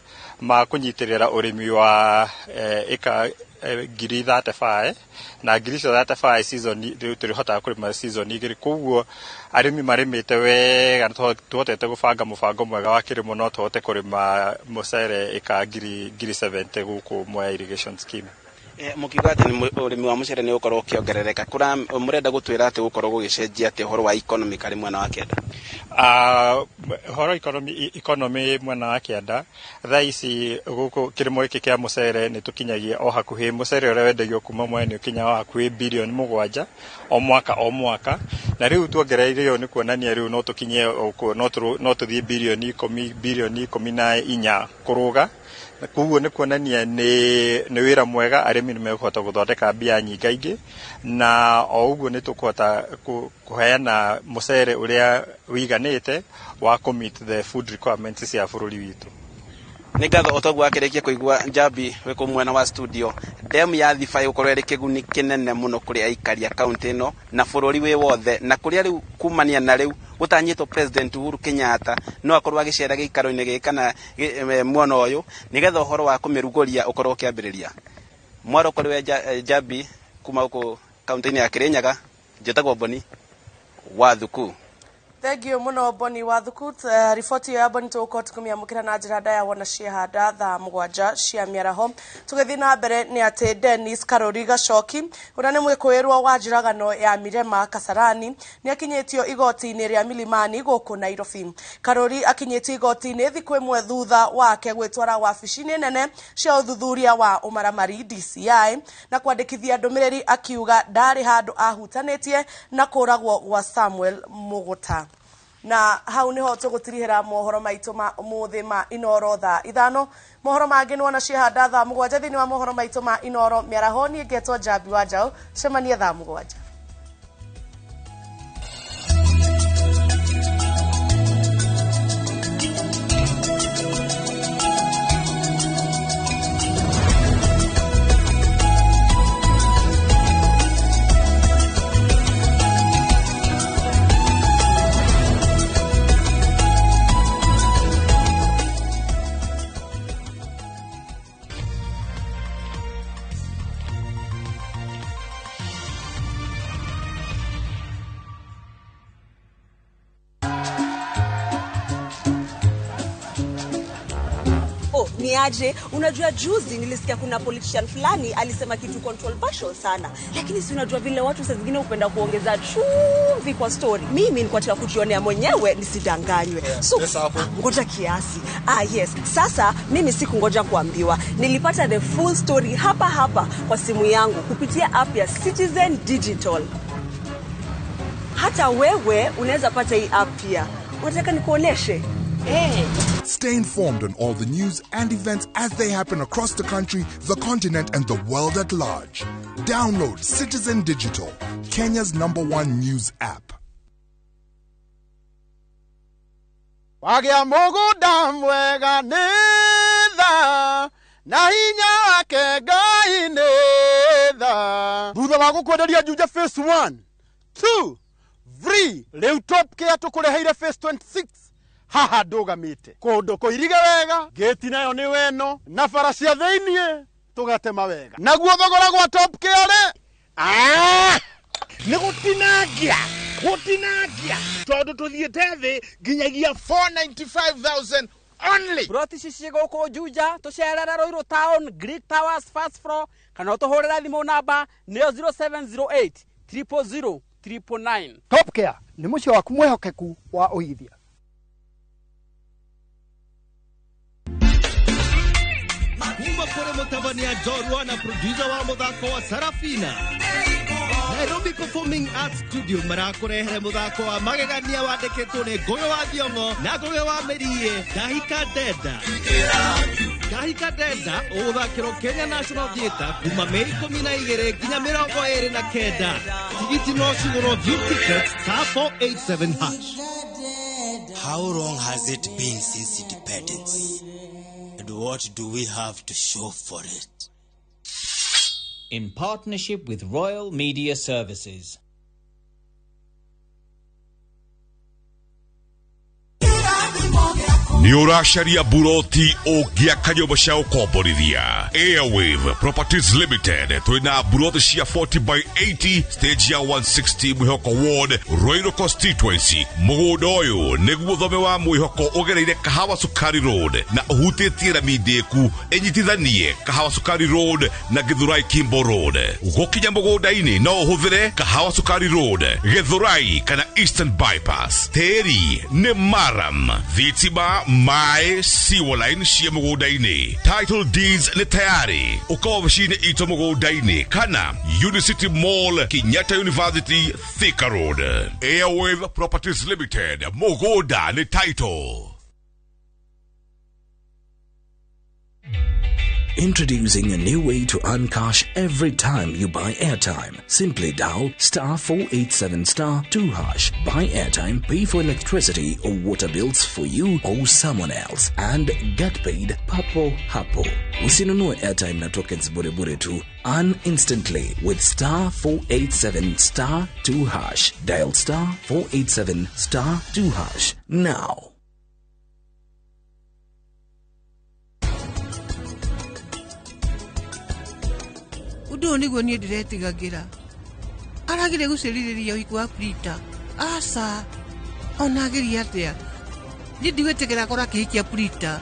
ma kũnyitĩrĩra ũrĩmi wa ĩka 35, na 35 season rĩu tũrĩhotaga kũrĩma season 2. Koguo arĩmi marĩmĩte wega tũhotete gũbanga mũbango mwega wa kĩrĩmo, no tũhote kũrĩma mũcere ĩka 70 gũkũ Mwea Irrigation Scheme. mukiuga ati urimi wa mucere ni ukorwo ukiongerereka kura murenda gutwira ati ukorwo gugicenjia ati horo wa economy kari mwena wa kianda horo economy mwena wa kianda thaisi guku kirimo iki kia mucere ni tukinyagia o hakuhi mucere ure wendagio kuma mwene ukinya wa hakuhi bilioni 7 o mwaka na riu tuongereirio ni kuonania riu no tukinye no tuthie bilioni 14 kuruga kuguo ni kuonania ni wira mwega arimi ni mekuhota guthondeka mbia nyingaingi na o uguo ni tukuhota kuheana mucere uria wiganite wa meet the food requirements cia bururi witu. Ni ngatho otogwa akirekia kuigua Njambi we ku mwena wa studio dam ya Thifai ukorwo iri kiguni kinene muno kuri aikari county no na bururi wi wothe na kuri riu kumania na riu gutanyitwo President Uhuru Kenyatta no akorwo agicera giikaro-ini gikana mwono uyu nigetha uhoro wa kumirugoria ukorwo ukiambiriria mwaro kuri we Njambi kuma ku county ya Kirinyaga njitagwo Boni wa Thuku. Thank you muno Boni wa Thuku. Riboti ya Boni tuko tukumia mukira na njira ndaya wona ciehanda thaa 7 cia miaraho tugithi na mbere ni ati Dennis Karori Gacoki uria ni mwikuirwo wa njiragano ya Mirema Kasarani ni akinyitio igoti-ini ria Milimani guku Nairobi. Karori akinyitio igoti-ini thiku imwe thutha wake gwitwara wabici-ini nene cia uthuthuria wa umaramari DCI na kwandikithia ndumiriri akiuga ndari handu ahutanitie na kuragwo gwa Samuel Muguta. Na hau niho tugutirihira mohoro maitu ma umuthi ma Inoro thaa 5 mohoro mangi nona ciehanda thaa 7 thini wa mohoro maitu ma Inoro miaraho ni ngetwo Njambi wa Njau cemania thaa 7. Niaje, unajua juzi nilisikia kuna politician fulani alisema kitu controversial sana, lakini si unajua vile watu saa zingine upenda kuongeza chumvi kwa story. Mimi nilikuwa nataka kujionea mwenyewe nisidanganywe. So ngoja kiasi. Yes, sasa mimi sikungoja kuambiwa. Nilipata the full story hapa kwa simu yangu kupitia app ya Citizen Digital. Hata wewe unaweza pata hii app pia. Unataka nikuoneshe? Stay informed on all the news and events as they happen across the country, the continent, and the world at large. Download Citizen Digital, Kenya's #1 news app. Wagia muguda mwega nitha na hinya wake Ngai nitha thutha wa gukwenderia Juja phase 1 2 3 riu top care tukureheire phase 26 haha ndugamite kundu kuirige wega geti nayo ni weno na bara cia thiinie tugatema wega naguo thogora gwa top care ni gutinangia tondu tuthiete thi nginyagia 495,000 only. Broti cici guku Juja tucerera Roiro Town Greek Towers first floor kana tuhurira thimu namba niyo 0708 000 999. Top Care ni mucio waku mwehokeku wa uigithia. Kuma kore mutabania Jorwa na producer wa muthako wa Sarafina. Nairobi Performing Arts Studio marakurehere muthako wa magegania wandikitwo ni Ngoyo wa Thiongo na Ngoyo wa Merie Dahika Deda uthakiro Kenya National Theatre kuma Mei 12 nginya 29. Tigiti no cigurwo view tickets star 487#. How long has it been since independence? And what do we have to show for it? In partnership with Royal Media Services. Ni urasharia buroti ogia kanyoba cia ukomborithia. Airwave Properties Limited. Tuina buroti cia 40 by 80 stage ya 160 Mwihoko Ward, Roiro Constituency. Mugundo uyu niguo thome wa Mwihoko ugereire Kahawa Sukari Road na uhutitie na mideku enyitithanie Kahawa Sukari Road na Githurai Kimbo Road. Gukinya mugunda-ini no uhuthire Kahawa Sukari Road, Githurai kana Eastern Bypass. Teri ni maram. Thitima mai siwaline cia mugunda-ini. Title deeds ni tayari. Ukawabashine ito mugunda-ini kana Unicity Mall, Kenyatta University, Thika Road. Airwave Properties Limited. Mugunda ni title. Introducing a new way to earn cash every time you buy airtime. Simply dial *487*2#. Buy airtime, pay for electricity or water bills for you or someone else, and get paid papo hapo. Usinunue airtime na tokens bure bure tu. Earn instantly with *487*2#. Dial *487*2# now. Udo niguo nie ndiretigagira aragire guceririria uiku wa Prita asa onagiria atia ni ndigwetegera kora kihikia Prita.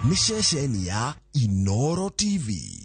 Ni ceceni ya Inoro TV.